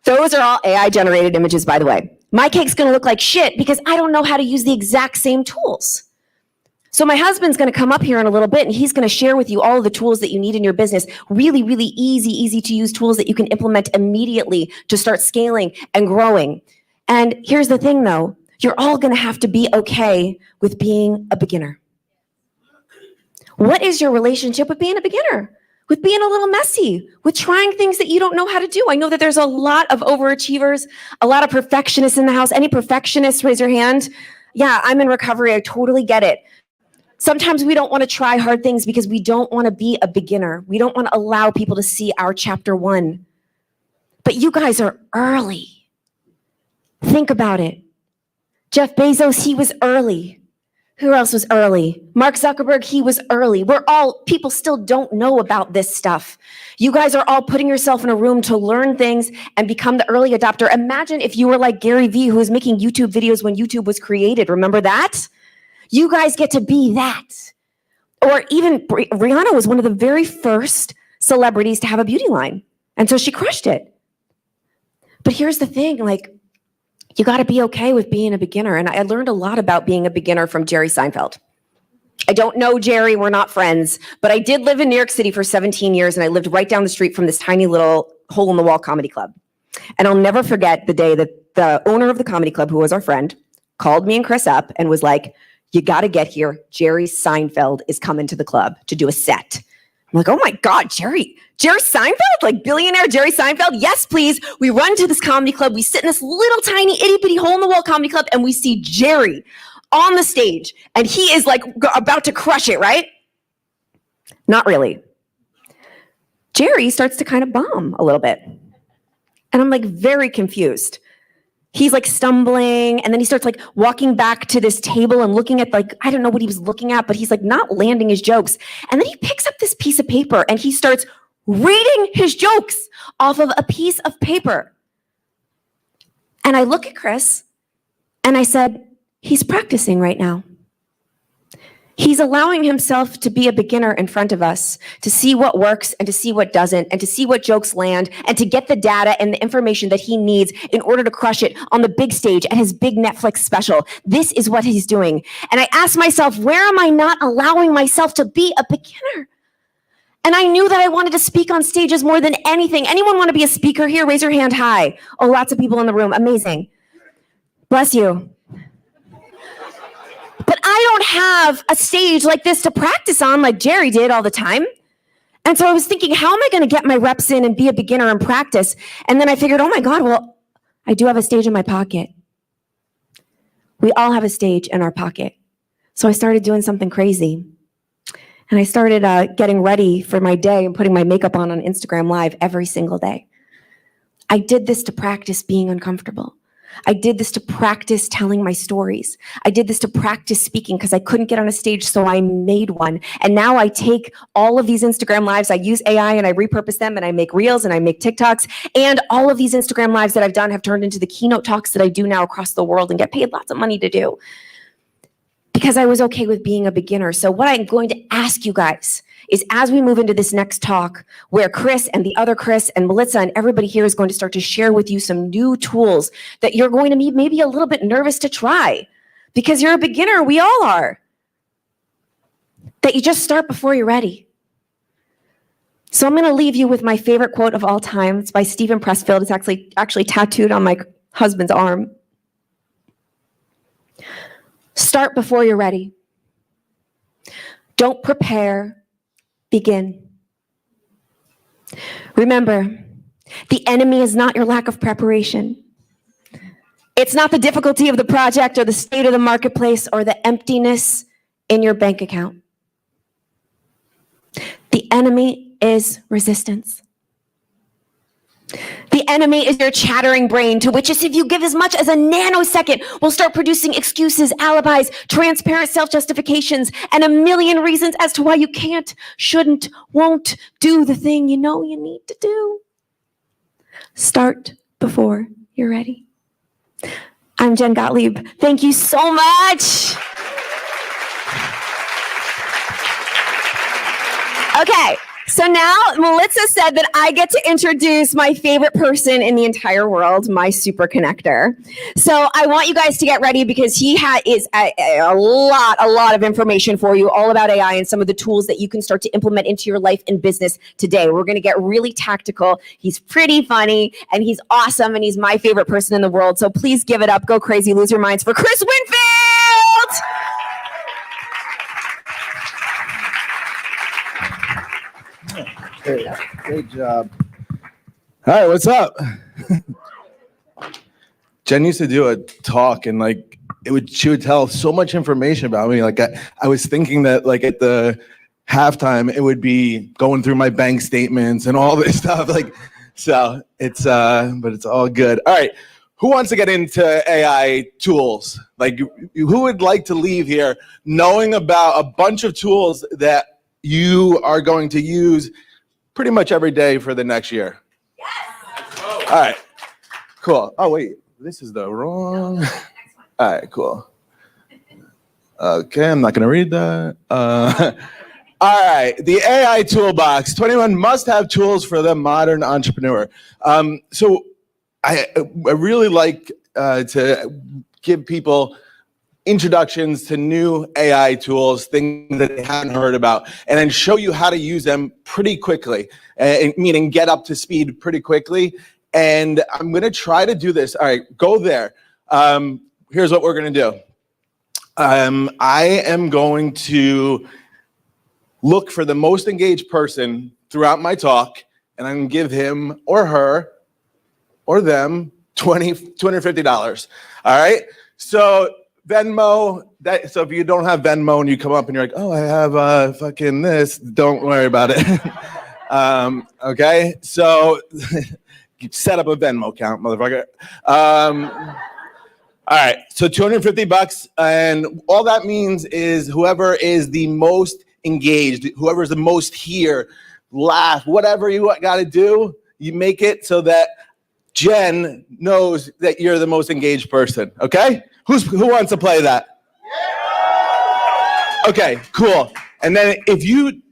Those are all AI generated images, by the way. My cake's gonna look like shit because I don't know how to use the exact same tools. So my husband's going to come up here in a little bit and he's going to share with you all of the tools that you need in your business. Really, really easy to use tools that you can implement immediately to start scaling and growing. And here's the thing though, you're all going to have to be okay with being a beginner. What is your relationship with being a beginner? With being a little messy, with trying things that you don't know how to do? I know that there's a lot of overachievers, a lot of perfectionists in the house. Any perfectionists, raise your hand. Yeah, I'm in recovery. I totally get it. Sometimes we don't want to try hard things because we don't want to be a beginner. We don't want to allow people to see our chapter 1. But you guys are early. Think about it. Jeff Bezos, he was early. Who else was early? Mark Zuckerberg, he was early. People still don't know about this stuff. You guys are all putting yourself in a room to learn things and become the early adopter. Imagine if you were like Gary Vee, who was making YouTube videos when YouTube was created. Remember that? You guys get to be that. Or even Rihanna was one of the very first celebrities to have a beauty line. And so she crushed it. But here's the thing, like, you got to be okay with being a beginner. And I learned a lot about being a beginner from Jerry Seinfeld. I don't know Jerry, we're not friends, but I did live in New York City for 17 years, and I lived right down the street from this tiny little hole-in-the-wall comedy club. And I'll never forget the day that the owner of the comedy club, who was our friend, called me and Chris up and was like, you got to get here. Jerry Seinfeld is coming to the club to do a set. I'm like, oh my God, Jerry Seinfeld? Like billionaire Jerry Seinfeld? Yes, please. We run to this comedy club. We sit in this little tiny itty bitty hole in the wall comedy club, and we see Jerry on the stage, and he is like about to crush it, right? Not really. Jerry starts to kind of bomb a little bit. And I'm like very confused. He's like stumbling, and then he starts like walking back to this table and looking at like, I don't know what he was looking at, but he's like not landing his jokes. And then he picks up this piece of paper and he starts reading his jokes off of a piece of paper. And I look at Chris and I said, he's practicing right now. He's allowing himself to be a beginner in front of us, to see what works and to see what doesn't, and to see what jokes land, and to get the data and the information that he needs in order to crush it on the big stage at his big Netflix special. This is what he's doing. And I asked myself, where am I not allowing myself to be a beginner? And I knew that I wanted to speak on stages more than anything. Anyone want to be a speaker here? Raise your hand high. Oh, lots of people in the room. Amazing. Bless you. But I don't have a stage like this to practice on like Jerry did all the time. And so I was thinking, how am I going to get my reps in and be a beginner and practice? And then I figured, oh my God, well, I do have a stage in my pocket. We all have a stage in our pocket. So I started doing something crazy. And I started getting ready for my day and putting my makeup on Instagram Live every single day. I did this to practice being uncomfortable. I did this to practice telling my stories. I did this to practice speaking because I couldn't get on a stage, so I made one. And now I take all of these Instagram Lives, I use AI and I repurpose them, and I make Reels and I make TikToks. And all of these Instagram Lives that I've done have turned into the keynote talks that I do now across the world and get paid lots of money to do. Because I was okay with being a beginner. So what I'm going to ask you guys is, as we move into this next talk, where Chris and the other Chris and Melissa and everybody here is going to start to share with you some new tools that you're going to be maybe a little bit nervous to try, because you're a beginner, we all are, that you just start before you're ready. So I'm going to leave you with my favorite quote of all time. It's by Stephen Pressfield. It's actually tattooed on my husband's arm. Start before you're ready. Don't prepare. Begin. Remember, the enemy is not your lack of preparation. It's not the difficulty of the project or the state of the marketplace or the emptiness in your bank account. The enemy is resistance. The enemy is your chattering brain, to which, if you give as much as a nanosecond, will start producing excuses, alibis, transparent self-justifications, and a million reasons as to why you can't, shouldn't, won't do the thing you know you need to do. Start before you're ready. I'm Jen Gottlieb. Thank you so much. Okay. So now Melissa said that I get to introduce my favorite person in the entire world, my super connector. So I want you guys to get ready, because he is a lot of information for you all about AI and some of the tools that you can start to implement into your life and business today. We're going to get really tactical. He's pretty funny and he's awesome, and he's my favorite person in the world. So please give it up. Go crazy. Lose your minds for Chris Winfield. Great job. All right, what's up? Jen used to do a talk, and like she would tell so much information about me. Like I was thinking that like at the halftime it would be going through my bank statements and all this stuff. Like, so it's but it's all good. All right, who wants to get into AI tools? Like, who would like to leave here knowing about a bunch of tools that you are going to use pretty much every day for the next year? Yes. All right, cool. Oh wait, this is the wrong. All right, cool. Okay, I'm not going to read that. All right, the AI toolbox. 21 must-have tools for the modern entrepreneur. So I really like to give people introductions to new AI tools, things that they haven't heard about, and then show you how to use them pretty quickly, meaning get up to speed pretty quickly. And I'm going to try to do this. All right, go there. Here's what we're going to do. I am going to look for the most engaged person throughout my talk, and I'm going to give him or her or them $250. All right? So Venmo, so if you don't have Venmo and you come up and you're like, oh, I have fucking this, don't worry about it. Okay? So set up a Venmo account, motherfucker. All right, so $250, and all that means is whoever is the most engaged, whoever's the most here, laugh, whatever you got to do, you make it so that Jen knows that you're the most engaged person. Okay, who wants to play that? Okay, cool. And then if you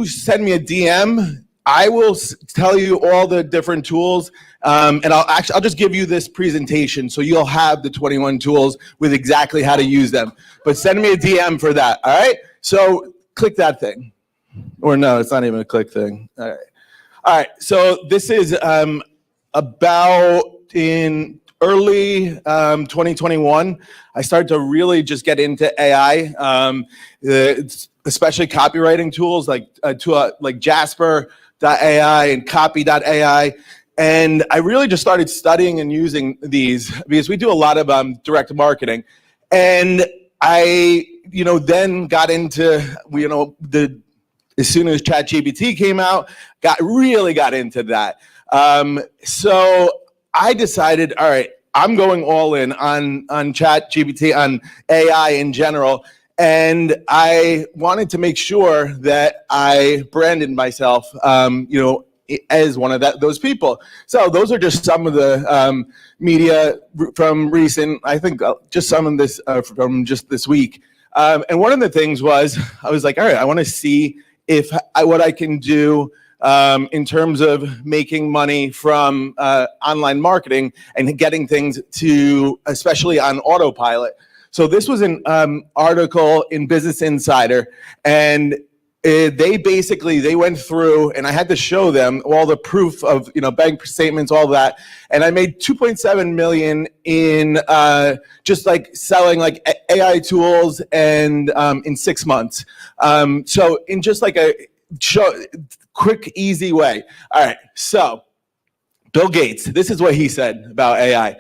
send me a DM, I will tell you all the different tools, and I'll just give you this presentation so you'll have the 21 tools with exactly how to use them. But send me a DM for that. All right. So click that thing, or no, it's not even a click thing. All right. All right. So this is about in early 2021. I started to really just get into AI, especially copywriting tools like Jasper.ai and Copy.ai. And I really just started studying and using these because we do a lot of direct marketing. And I, then got into, as soon as ChatGPT came out, really got into that. So I decided, all right, I'm going all in on ChatGPT, on AI in general. And I wanted to make sure that I branded myself, as one of those people. So those are just some of the media from recent, I think just some of this from just this week. And one of the things was, I was like, all right, I want to see what I can do in terms of making money from online marketing and getting things to, especially on autopilot. So this was an article in Business Insider, and they went through, and I had to show them all the proof of, bank statements, all that. And I made 2.7 million in just like selling like AI tools and in 6 months. So in just like a quick, easy way. All right. So Bill Gates, this is what he said about AI.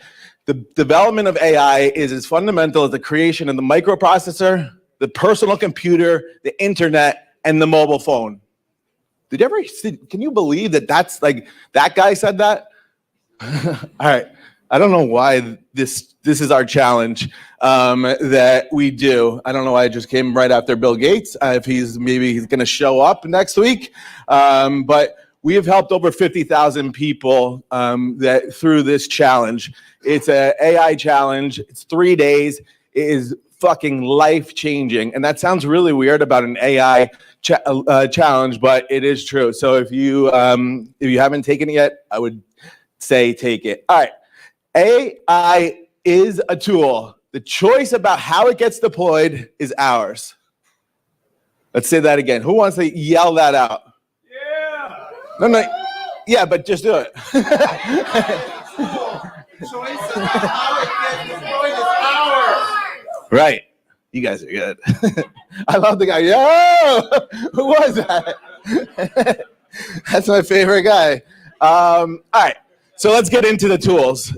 The development of AI is as fundamental as the creation of the microprocessor, the personal computer, the internet, and the mobile phone. Did you ever see, can you believe that's like, that guy said that? All right, I don't know why this is our challenge that we do. I don't know why it just came right after Bill Gates, if he's gonna show up next week. But we have helped over 50,000 people through this challenge. It's an AI challenge, it's 3 days, it is fucking life-changing. And that sounds really weird about an AI challenge, but it is true. So if you haven't taken it yet, I would say take it. All right, AI is a tool. The choice about how it gets deployed is ours. Let's say that again. Who wants to yell that out? Yeah. No. Yeah, but just do it. Choice about how it gets deployed is ours. Right. You guys are good. I love the guy. Yo! Who was that? That's my favorite guy. All right, so let's get into the tools.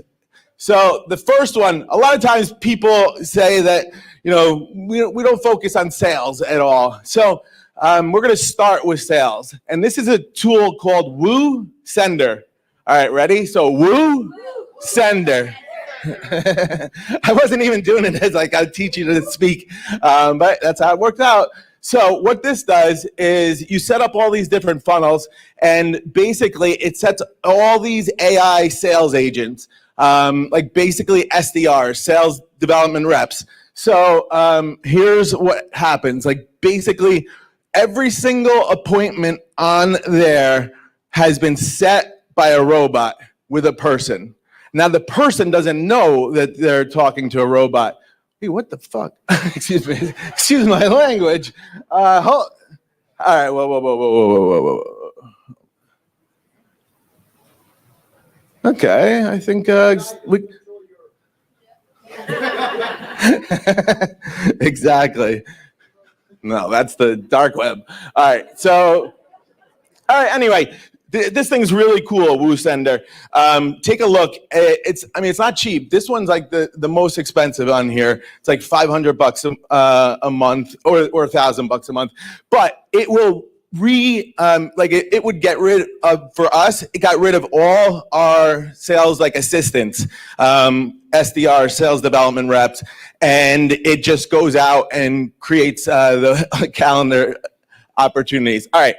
So the first one, a lot of times people say that, we don't focus on sales at all. So we're going to start with sales. And this is a tool called Woo Sender. All right, ready? So Woo Sender. I wasn't even doing it as like I teach you to speak, but that's how it worked out. So what this does is you set up all these different funnels, and basically it sets all these AI sales agents, like basically SDRs, sales development reps. So here's what happens. Like basically every single appointment on there has been set by a robot with a person. Now the person doesn't know that they're talking to a robot. Hey, what the fuck? Excuse me. Excuse my language. All right. Whoa. Okay. I think we. Exactly. No, that's the dark web. All right. So, all right. Anyway. This thing's really cool, Woo Sender. Take a look. It's not cheap. This one's like the most expensive on here. It's like $500 a month or $1,000 a month. But it will it would get rid of, for us, it got rid of all our sales assistants, SDR, sales development reps, and it just goes out and creates the calendar opportunities. All right.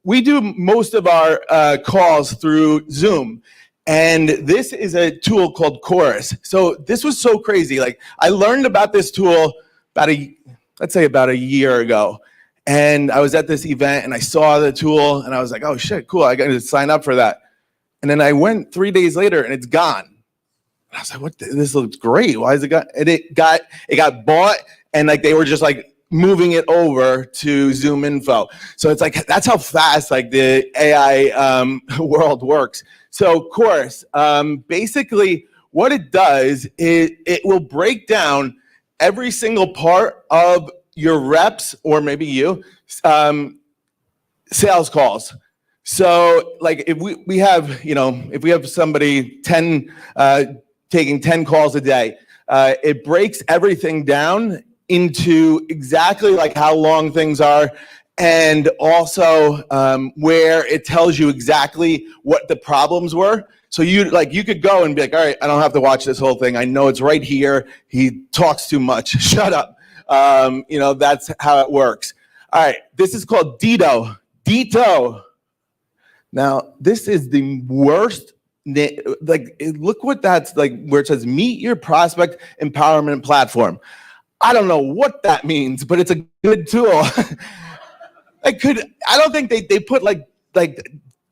We do most of our calls through Zoom, and this is a tool called Chorus. So this was so crazy. Like I learned about this tool about a year ago, and I was at this event and I saw the tool and I was like, oh shit, cool. I got to sign up for that. And then I went 3 days later and it's gone. And I was like, what? This looks great. Why is it gone? And it got bought, and they were just moving it over to Zoom Info. So it's that's how fast the AI world works. So Chorus, basically what it does is it will break down every single part of your reps, or maybe you, sales calls. So if we have somebody taking 10 calls a day, it breaks everything down into exactly how long things are, and also where it tells you exactly what the problems were. So you could go and be like, all right, I don't have to watch this whole thing. I know it's right here. He talks too much. Shut up. That's how it works. All right, this is called Dito. Now, this is the worst. Look what that's where it says meet your prospect empowerment platform. I don't know what that means, but it's a good tool. I don't think they put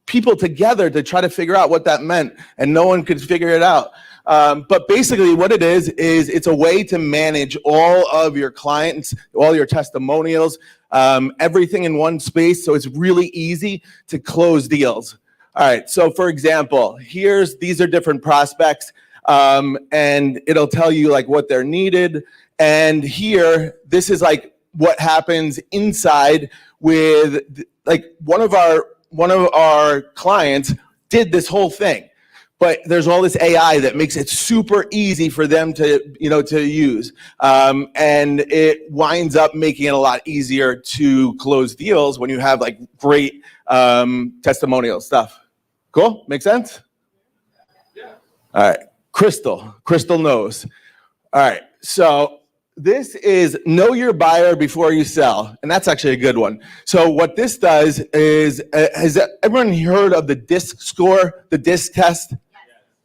people together to try to figure out what that meant, and no one could figure it out. But basically what it is it's a way to manage all of your clients, all your testimonials, everything in one space. So it's really easy to close deals. All right. So for example, these are different prospects, and it'll tell you what they're needed. And here, this is what happens inside with one of our clients did this whole thing, but there's all this AI that makes it super easy for them to use, and it winds up making it a lot easier to close deals when you have great testimonial stuff. Cool? Make sense? Yeah. All right. Crystal knows. All right. So this is know your buyer before you sell, and that's actually a good one. So what this does is, has everyone heard of the DISC score, the DISC test? Yes.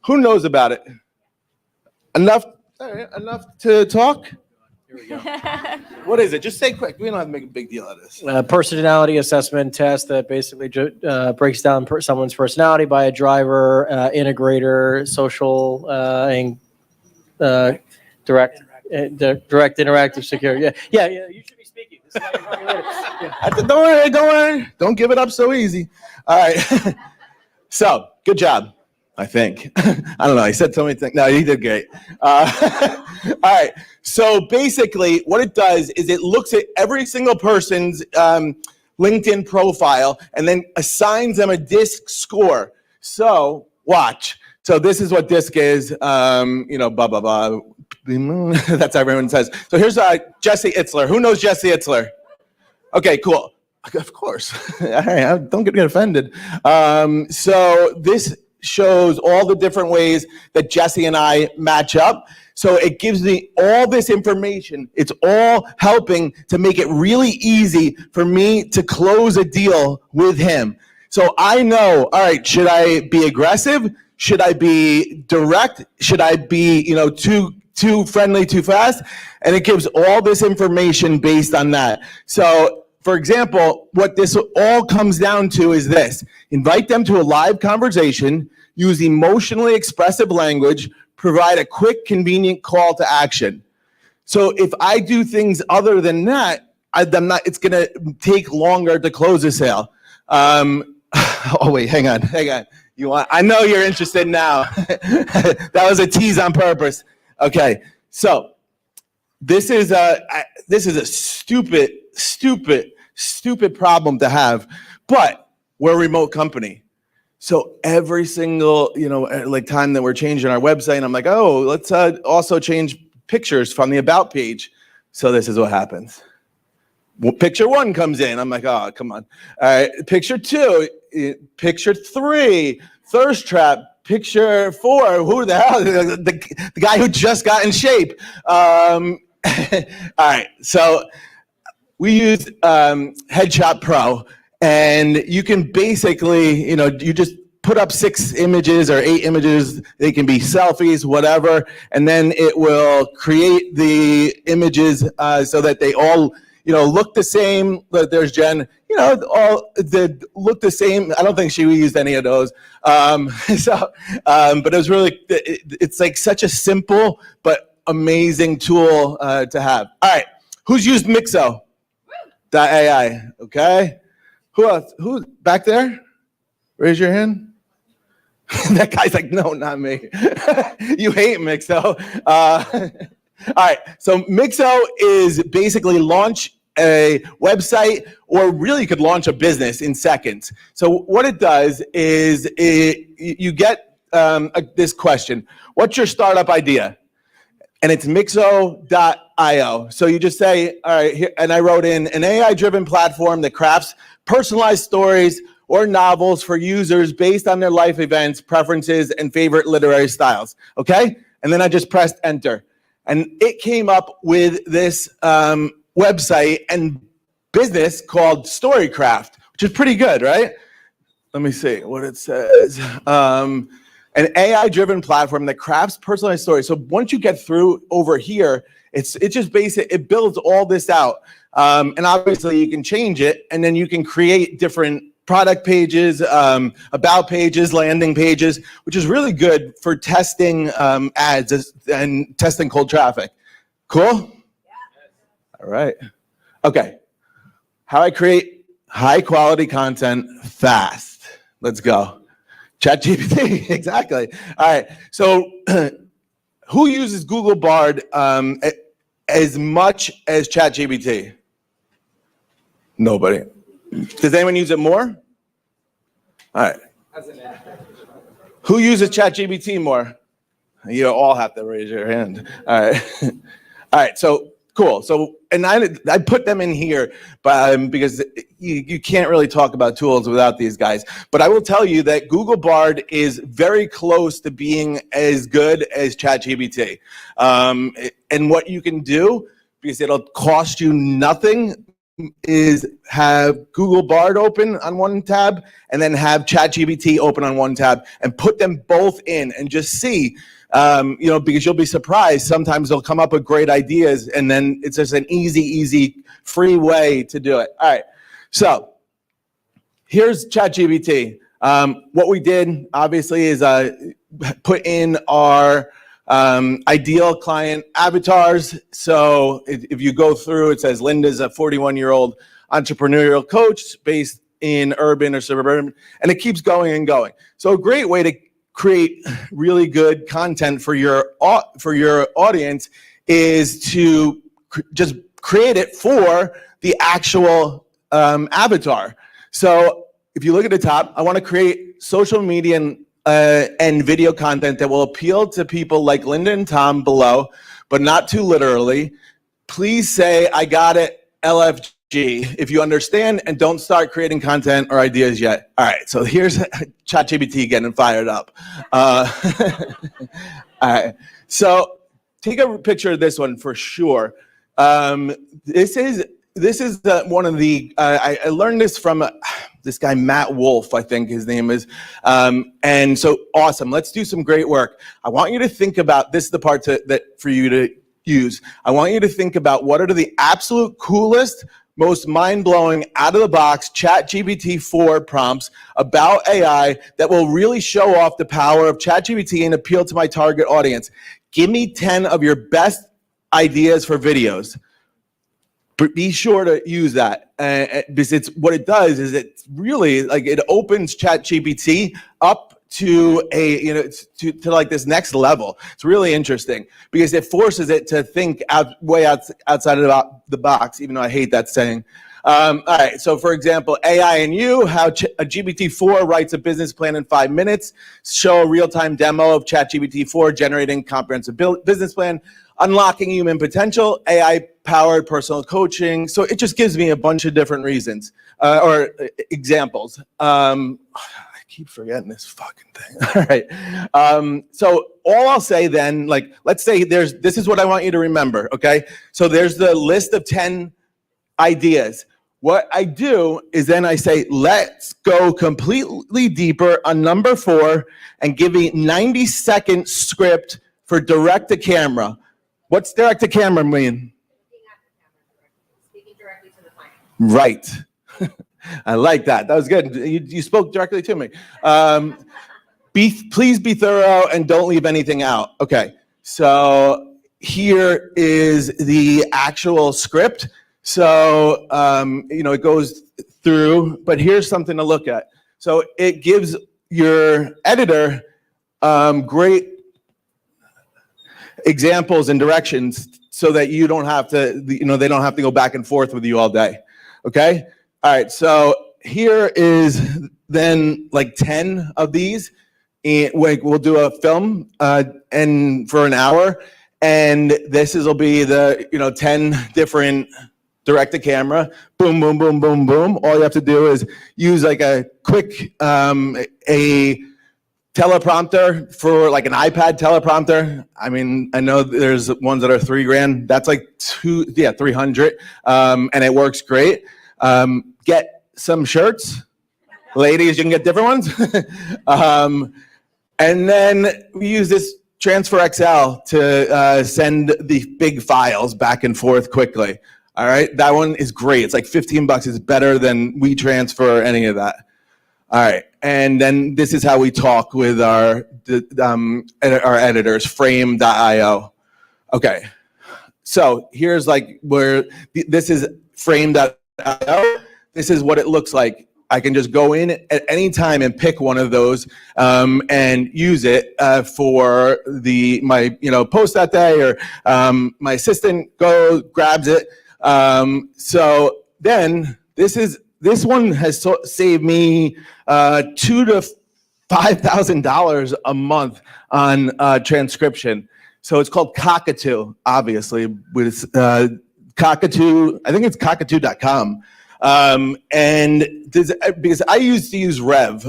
Who knows about it? Enough to talk? Here we go. What is it? Just say quick. We don't have to make a big deal out of this. Personality assessment test that basically breaks down someone's personality by a driver, integrator, social, and direct interactive security. Yeah. You should be speaking. This is why you're talking later. Yeah. Don't worry. Don't give it up so easy. All right. So good job. I think. I don't know. He said so many things. No, he did great. All right. So basically what it does is it looks at every single person's LinkedIn profile and then assigns them a DISC score. So watch. So this is what DISC is, blah, blah, blah. That's how everyone says. So here's Jesse Itzler. Who knows Jesse Itzler? Okay, cool. Of course. Don't get offended. So this shows all the different ways that Jesse and I match up. So it gives me all this information. It's all helping to make it really easy for me to close a deal with him. So I know, all right, should I be aggressive? Should I be direct? Should I be, too friendly, too fast? And it gives all this information based on that. So, for example, what this all comes down to is this. Invite them to a live conversation, use emotionally expressive language, provide a quick, convenient call to action. So if I do things other than that, it's going to take longer to close a sale. Oh, wait, hang on. I know you're interested now. That was a tease on purpose. Okay, so this is a stupid problem to have, but we're a remote company. So every single, time that we're changing our website, I'm like, oh, let's also change pictures from the about page. So this is what happens. Well, picture 1 comes in. I'm like, oh, come on. All right, picture 2, picture 3, thirst trap, picture 4. Who the hell? The guy who just got in shape. All right, so we use Headshot Pro, and you can basically, you just put up 6 images or 8 images. They can be selfies, whatever, and then it will create the images so that they all, look the same. There's Jen, all look the same. I don't think she used any of those. But it was really, it's like such a simple but amazing tool to have. All right, who's used Mixo.ai? Okay. Who else? Who's back there? Raise your hand. That guy's like, no, not me. You hate Mixo. All right. So Mixo is basically launch a website, or really you could launch a business in seconds. So what it does is you get this question: what's your startup idea? And it's Mixo.io. So you just say, all right, here, and I wrote in an AI-driven platform that crafts personalized stories or novels for users based on their life events, preferences, and favorite literary styles. Okay? And then I just pressed enter. And it came up with this website and business called Storycraft, which is pretty good, right? Let me see what it says. An AI-driven platform that crafts personalized stories. So once you get through over here, it's just basic. It builds all this out. And obviously you can change it, and then you can create different product pages, about pages, landing pages, which is really good for testing ads and testing cold traffic. Cool? Yeah. All right. Okay. How I create high quality content fast. Let's go. ChatGPT, exactly. All right. So who uses Google Bard as much as ChatGPT? Nobody. Does anyone use it more? All right. Who uses ChatGPT more? You all have to raise your hand. All right. All right. So cool. So, and I put them in here, but because you can't really talk about tools without these guys. But I will tell you that Google Bard is very close to being as good as ChatGPT. And what you can do, because it'll cost you nothing, is have Google Bard open on one tab and then have ChatGPT open on one tab and put them both in and just see, because you'll be surprised. Sometimes they'll come up with great ideas, and then it's just an easy, free way to do it. All right. So here's ChatGPT. What we did, obviously, is put in our ideal client avatars. So if you go through, it says Linda's a 41-year-old entrepreneurial coach based in urban or suburban, and it keeps going and going. So a great way to create really good content for your audience is to just create it for the actual avatar. So if you look at the top, I want to create social media and video content that will appeal to people like Linda and Tom below, but not too literally. Please say, I got it, LFG, if you understand, and don't start creating content or ideas yet. All right, so here's ChatGPT getting fired up. All right, so take a picture of this one for sure. This is one of the, I learned this from this guy, Matt Wolf, I think his name is. And so awesome, let's do some great work. I want you to think about, this is the part that for you to use. I want you to think about what are the absolute coolest, most mind-blowing, out-of-the-box ChatGPT 4 prompts about AI that will really show off the power of ChatGPT and appeal to my target audience. Give me 10 of your best ideas for videos. But be sure to use that, because it's what it does is it's really like it opens ChatGPT up to a to like this next level. It's really interesting because it forces it to think outside of the box. Even though I hate that saying. All right. So for example, AI and you, how a GPT-4 writes a business plan in 5 minutes. Show a real-time demo of ChatGPT-4 generating comprehensive business plan. Unlocking human potential, AI-powered personal coaching. So it just gives me a bunch of different reasons or examples. I keep forgetting this fucking thing. All right. So all I'll say then, like, let's say this is what I want you to remember, okay? So there's the list of 10 ideas. What I do is then I say, let's go completely deeper on number 4 and give me 90-second script for direct to camera. What's direct to camera mean? Speaking directly to the client. Right. I like that. That was good. You spoke directly to me. Please be thorough and don't leave anything out. Okay. So here is the actual script. So, it goes through, but here's something to look at. So it gives your editor great examples and directions so that you don't have to, they don't have to go back and forth with you all day. Okay? All right. So here is then like 10 of these. And we'll do a film and for an hour. And this will be the, 10 different direct to camera, boom, boom, boom, boom, boom. All you have to do is use like a quick, a teleprompter for like an iPad teleprompter. I mean, I know there's ones that are $3,000. That's like 300. And it works great. Get some shirts. Ladies, you can get different ones. And then we use this Transfer XL to send the big files back and forth quickly. All right, that one is great. It's like $15. It's better than WeTransfer or any of that. All right, and then this is how we talk with our editors, Frame.io. Okay, so here's like where this is Frame.io. This is what it looks like. I can just go in at any time and pick one of those and use it for my post that day, or my assistant grabs it. So then this one has saved me $2,000 to $5,000 a month on transcription. So it's called Cockatoo, obviously, with Cockatoo. I think it's cockatoo.com. Because I used to use Rev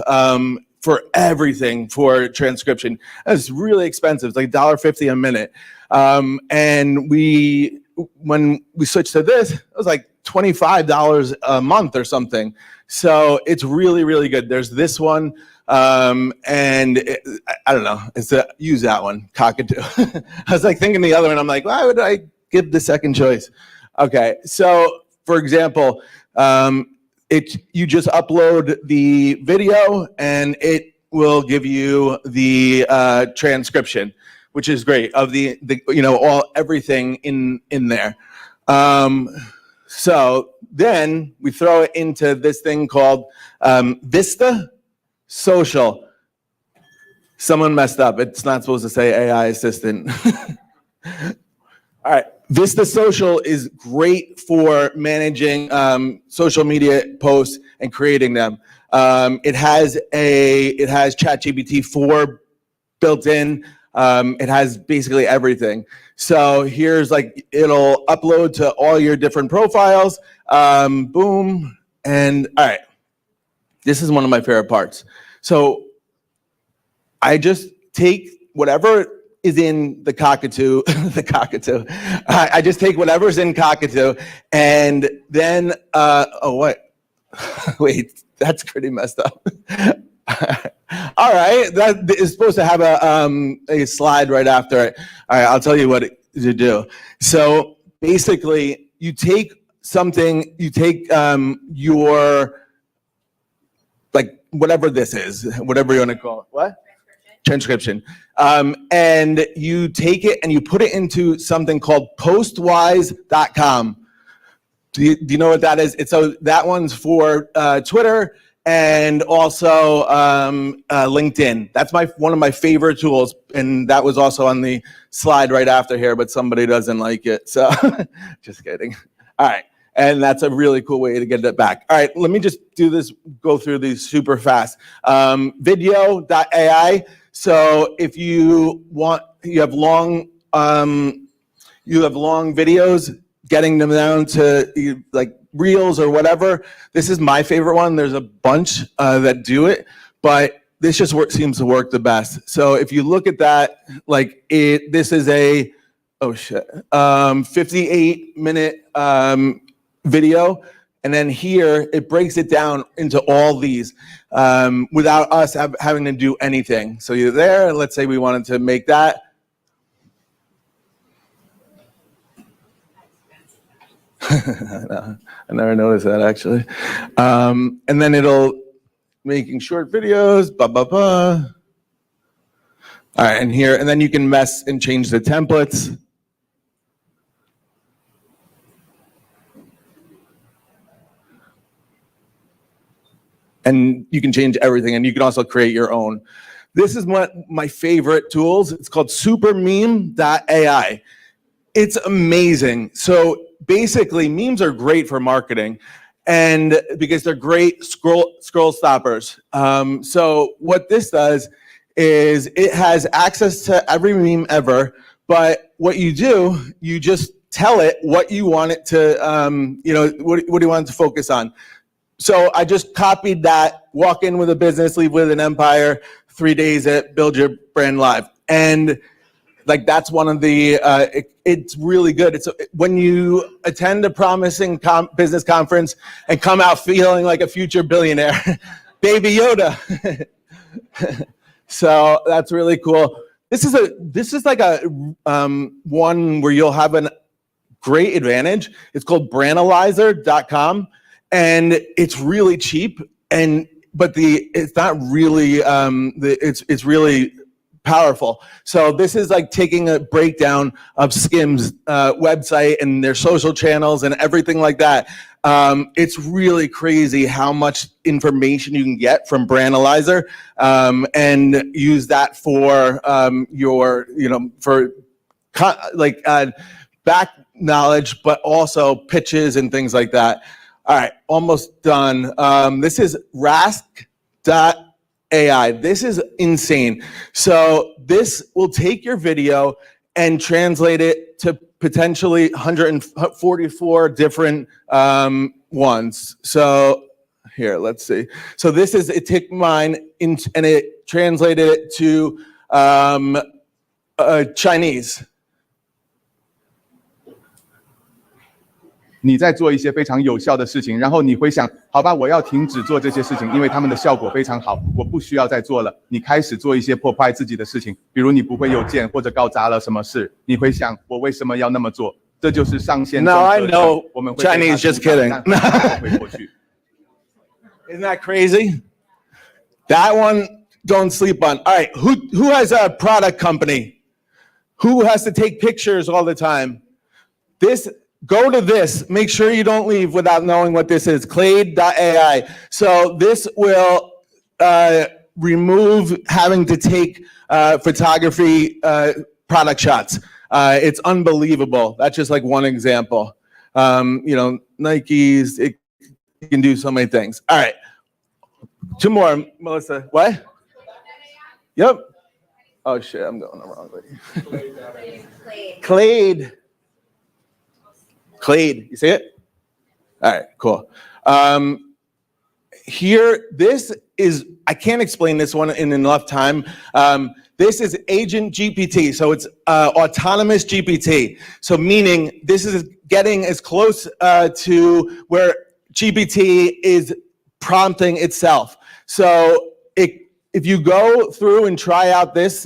for everything for transcription. It's really expensive. It's like $1.50 a minute. And when we switched to this, it was like $25 a month or something. So it's really, really good. There's this one, and I don't know. Use that one, Cockatoo. I was like thinking the other one. I'm like, why would I give the second choice? Okay, so for example, you just upload the video and it will give you the transcription, which is great, of the everything in there. So then we throw it into this thing called Vista Social. Someone messed up. It's not supposed to say AI assistant. All right. Vista Social is great for managing social media posts and creating them. It has ChatGPT 4 built in. It has basically everything. So here's like, it'll upload to all your different profiles. Boom. And all right, this is one of my favorite parts. So I just take whatever is in the Cockatoo, I just take whatever's in Cockatoo, and then, oh, what? Wait, that's pretty messed up. All right, that is supposed to have a slide right after it. All right, I'll tell you what to do. So basically, you take something, you take your, like, whatever this is, whatever you want to call it. What? Transcription. And you take it and you put it into something called postwise.com. Do you know what that is? So that one's for Twitter and also LinkedIn. That's one of my favorite tools. And that was also on the slide right after here, but somebody doesn't like it. So just kidding. All right. And that's a really cool way to get it back. All right, let me just go through these super fast. Video.ai. So if you have long videos, getting them down to like reels or whatever. This is my favorite one. There's a bunch that do it, but this just seems to work the best. So if you look at that, like this is a 58-minute video. And then here, it breaks it down into all these without us having to do anything. So you're there, and let's say we wanted to make that. I never noticed that, actually. And then it'll making short videos, blah, blah, blah. All right, and here, and then you can mess and change the templates. And you can change everything, and you can also create your own. This is one of my favorite tools. It's called supermeme.ai. It's amazing. So basically, memes are great for marketing, and because they're great scroll stoppers. So what this does is it has access to every meme ever, but what you do, you just tell it what you want it to, what do you want it to focus on? So I just copied that, walk in with a business, leave with an empire, 3 days at Build Your Brand Live. And like, that's one of the, it's really good. It's when you attend a promising business conference and come out feeling like a future billionaire, Baby Yoda. So that's really cool. This is like a one where you'll have a great advantage. It's called Brandalizer.com. And it's really cheap, but it's not really it's really powerful. So this is like taking a breakdown of Skims website and their social channels and everything like that. It's really crazy how much information you can get from Brandalizer, and use that for back knowledge, but also pitches and things like that. All right, almost done. This is Rask.ai. This is insane. So this will take your video and translate it to potentially 144 different ones. So here, let's see. So it took mine and it translated it to Chinese. 你在做一些非常有效的事情，然后你会想，好吧，我要停止做这些事情，因为他们的效果非常好，我不需要再做了。你开始做一些破坏自己的事情，比如你不会邮件或者搞砸了什么事，你会想，我为什么要那么做？这就是上线。No, I know Chinese. Just kidding. Isn't that crazy? That one, don't sleep on. All right, who has a product company? Who has to take pictures all the time? Go to this. Make sure you don't leave without knowing what this is. Clade.ai. So this will remove having to take photography product shots. It's unbelievable. That's just like one example. Nikes, it can do so many things. All right. Two more, Melissa. What? Yep. Oh shit, I'm going the wrong way. Clade. You see it? All right, cool. Here, this is, I can't explain this one in enough time. This is Agent GPT, so it's autonomous GPT. So meaning this is getting as close to where GPT is prompting itself. So if you go through and try out this,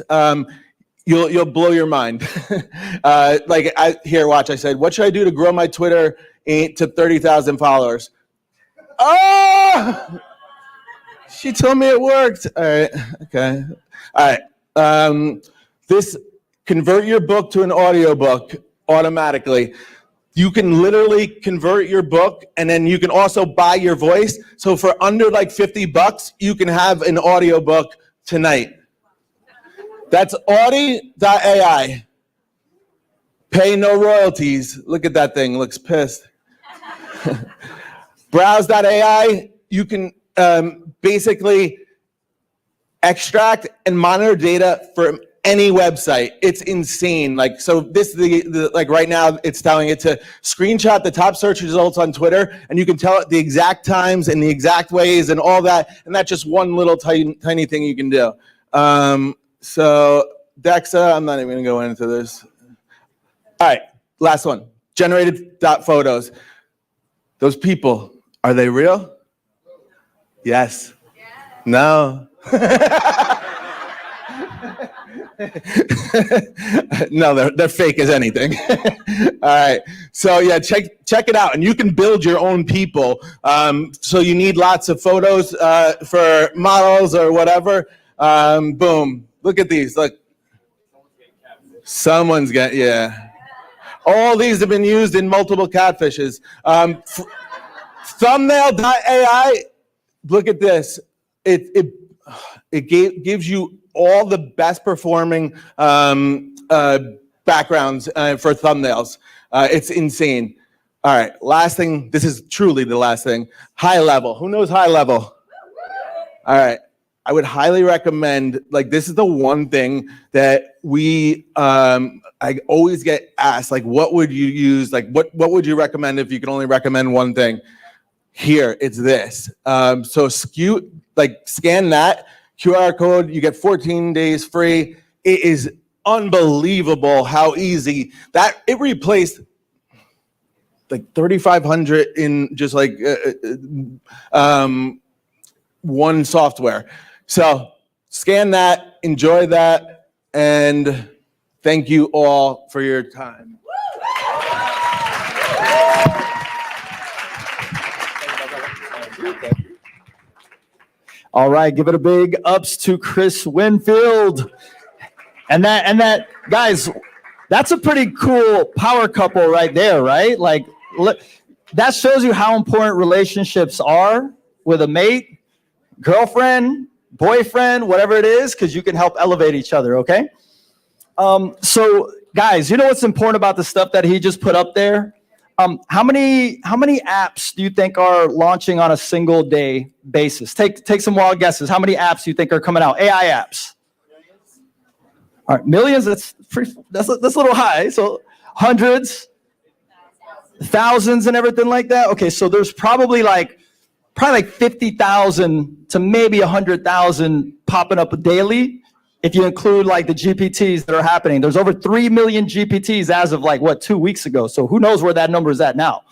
you'll blow your mind. Here, watch. I said, what should I do to grow my Twitter to 30,000 followers? Oh, she told me it worked. All right, okay. All right. This convert your book to an audiobook automatically. You can literally convert your book, and then you can also buy your voice. So for under like $50, you can have an audiobook tonight. That's Audi.ai. Pay no royalties. Look at that thing, looks pissed. Browse.ai, you can basically extract and monitor data from any website. It's insane. Like, so this is like right now it's telling it to screenshot the top search results on Twitter, and you can tell it the exact times and the exact ways and all that. And that's just one little tiny thing you can do. So Dexa, I'm not even gonna go into this. All right, last one. Generated photos. Those people, are they real? Yes. No. No, they're fake as anything. All right. So yeah, check it out, and you can build your own people. So you need lots of photos for models or whatever. Boom. Look at these. Look. Someone's got, yeah. All these have been used in multiple catfishes. Thumbnail.ai. Look at this. It gives you all the best performing backgrounds for thumbnails. It's insane. All right, last thing. This is truly the last thing. High Level. Who knows High Level? All right. I would highly recommend, like, this is the one thing that I always get asked, like, what would you use? Like, what would you recommend if you could only recommend one thing? Here, it's this. So scan that QR code, you get 14 days free. It is unbelievable how easy that it replaced like 3,500 in just like one software. So scan that, enjoy that, and thank you all for your time. All right, give it a big ups to Chris Winfield. And that, guys, that's a pretty cool power couple right there, right? Like, look, that shows you how important relationships are with a mate, girlfriend, boyfriend, whatever it is, because you can help elevate each other, okay? So, guys, you know what's important about the stuff that he just put up there? How many apps do you think are launching on a single day basis? Take some wild guesses. How many apps do you think are coming out? AI apps. All right, millions. That's a little high. So hundreds, thousands, and everything like that. Okay, so there's probably like 50,000 to maybe 100,000 popping up daily. If you include like the GPTs that are happening, there's over 3 million GPTs as of like 2 weeks ago. So who knows where that number is at now?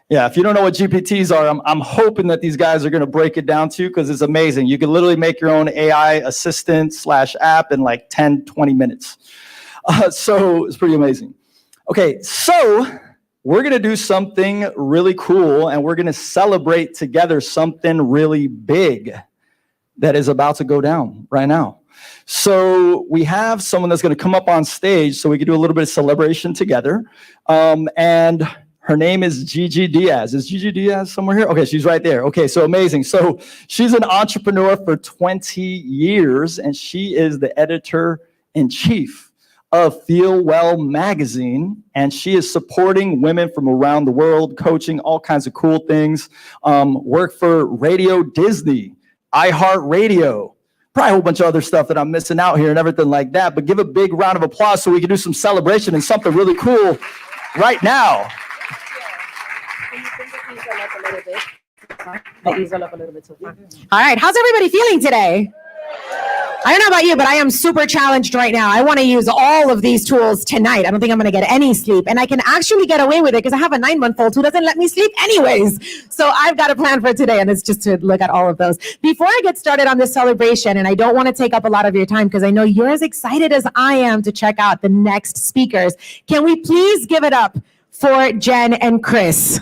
Yeah, if you don't know what GPTs are, I'm hoping that these guys are going to break it down to you, because it's amazing. You can literally make your own AI assistant / app in like 10, 20 minutes. So it's pretty amazing. Okay, so we're going to do something really cool, and we're going to celebrate together something really big that is about to go down right now. So we have someone that's going to come up on stage so we can do a little bit of celebration together. And her name is Gigi Diaz. Is Gigi Diaz somewhere here? Okay, she's right there. Okay, so amazing. So she's an entrepreneur for 20 years, and she is the editor-in-chief of Feel Well magazine, and she is supporting women from around the world, coaching all kinds of cool things. Work for Radio Disney, iHeartRadio, probably a whole bunch of other stuff that I'm missing out here and everything like that. But give a big round of applause so we can do some celebration and something really cool right now. All right, how's everybody feeling today? I don't know about you, but I am super challenged right now. I want to use all of these tools tonight. I don't think I'm going to get any sleep, and I can actually get away with it because I have a 9-month-old who doesn't let me sleep anyways. So I've got a plan for today, and it's just to look at all of those. Before I get started on this celebration, and I don't want to take up a lot of your time because I know you're as excited as I am to check out the next speakers, can we please give it up for Jen and Chris?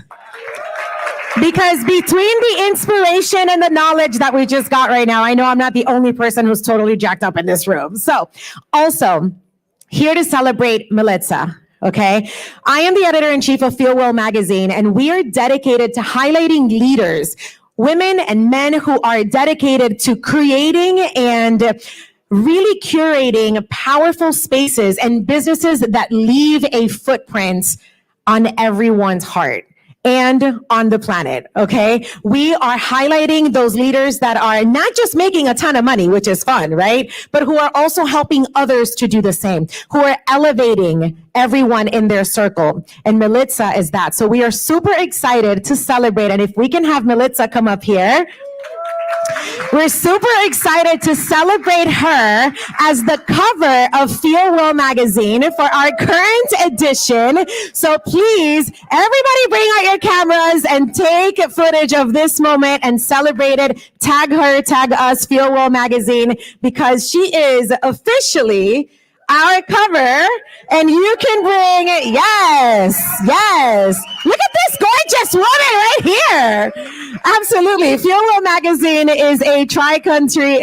Because between the inspiration and the knowledge that we just got right now, I know I'm not the only person who's totally jacked up in this room. So also here to celebrate Milica, okay? I am the editor-in-chief of Feel Well magazine, and we are dedicated to highlighting leaders, women and men who are dedicated to creating and really curating powerful spaces and businesses that leave a footprint on everyone's heart and on the planet, okay? We are highlighting those leaders that are not just making a ton of money, which is fun, right? But who are also helping others to do the same, who are elevating everyone in their circle. And Milica is that. So we are super excited to celebrate. And if we can have Milica come up here, we're super excited to celebrate her as the cover of Feel Well magazine for our current edition. So please, everybody bring out your cameras and take footage of this moment and celebrate it. Tag her, tag us, Feel Well magazine, because she is officially our cover, and you can bring, yes. Look at this gorgeous woman right here. Absolutely. Feel Well magazine is a tri-county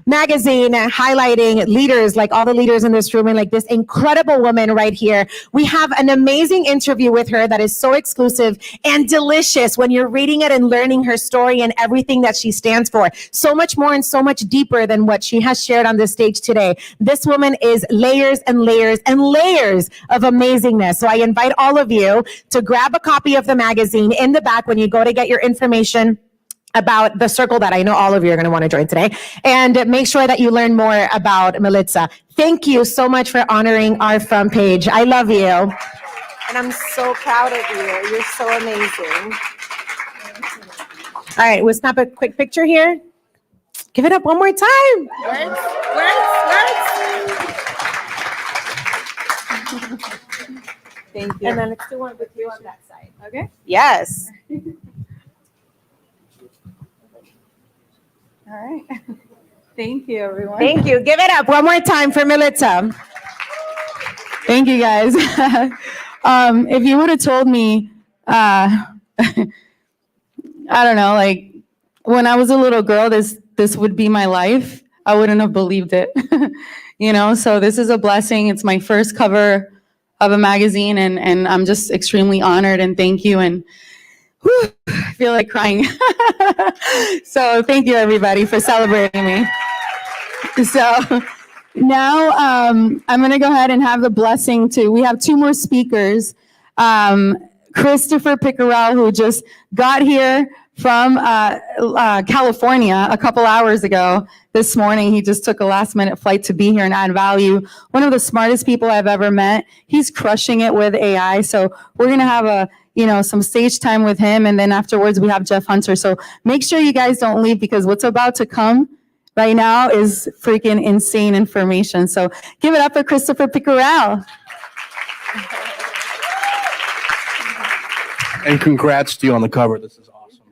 magazine highlighting leaders, like all the leaders in this room, and like this incredible woman right here. We have an amazing interview with her that is so exclusive and delicious when you're reading it and learning her story and everything that she stands for. So much more and so much deeper than what she has shared on this stage today. This woman is layers and layers and layers of amazingness. So I invite all of you to grab a copy of the magazine in the back when you go to get your information about the circle that I know all of you are going to want to join today, and make sure that you learn more about Milica. Thank you so much for honoring our front page. I love you. And I'm so proud of you. You're so amazing. All right, we'll snap a quick picture here. Give it up one more time. Words. Thank you. And then let's do one with you on that side. Okay? Yes. All right. Thank you, everyone. Thank you. Give it up one more time for Milica. Thank you, guys. If you would have told me, I don't know, like when I was a little girl, this would be my life, I wouldn't have believed it. So this is a blessing. It's my first cover of a magazine, and I'm just extremely honored, and thank you. And whew, I feel like crying. So thank you, everybody, for celebrating me. So now I'm going to go ahead and have the blessing we have two more speakers. Christopher Pickerel, who just got here from California a couple hours ago. This morning, he just took a last-minute flight to be here and add value. One of the smartest people I've ever met. He's crushing it with AI. So we're going to have some stage time with him, and then afterwards we have Jeff Hunter. So make sure you guys don't leave, because what's about to come right now is freaking insane information. So give it up for Christopher Pickerel. And congrats to you on the cover. This is awesome.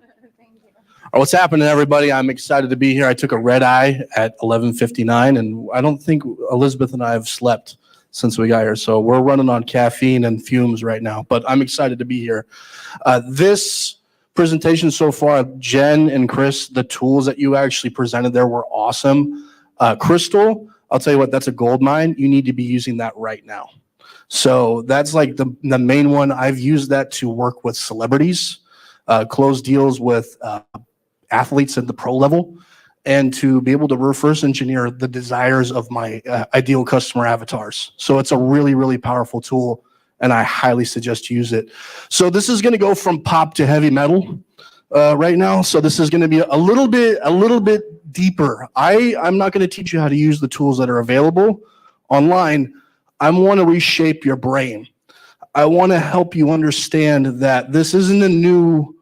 What's happening, everybody? I'm excited to be here. I took a red eye at 11:59, and I don't think Elizabeth and I have slept since we got here. So we're running on caffeine and fumes right now, but I'm excited to be here. This presentation so far, Jen and Chris, the tools that you actually presented there were awesome. Crystal, I'll tell you what, that's a gold mine. You need to be using that right now. So that's like the main one. I've used that to work with celebrities, close deals with athletes at the pro level. and to be able to reverse engineer the desires of my ideal customer avatars. So it's a really, really powerful tool, and I highly suggest you use it. So this is going to go from pop to heavy metal right now. So this is going to be a little bit deeper. I'm not going to teach you how to use the tools that are available online. I want to reshape your brain. I want to help you understand that this isn't a new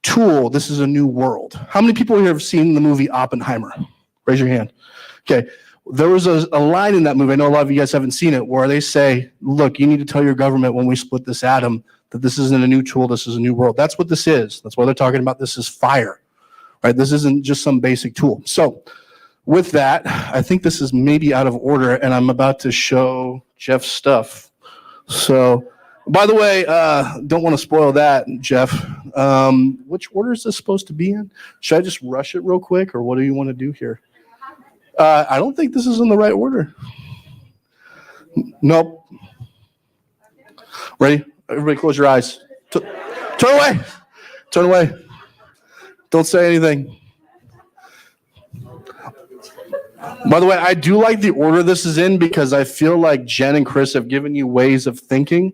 tool. This is a new world. How many people here have seen the movie Oppenheimer? Raise your hand. Okay. There was a line in that movie, I know a lot of you guys haven't seen it, where they say, look, you need to tell your government when we split this atom that this isn't a new tool, this is a new world. That's what this is. That's why they're talking about this is fire, right? This isn't just some basic tool. So with that, I think this is maybe out of order, and I'm about to show Jeff's stuff. So, by the way, don't want to spoil that, Jeff. Which order is this supposed to be in? Should I just rush it real quick, or what do you want to do here? I don't think this is in the right order. Nope. Ready? Everybody close your eyes. Turn away. Turn away. Don't say anything. By the way, I do like the order this is in because I feel like Jen and Chris have given you ways of thinking.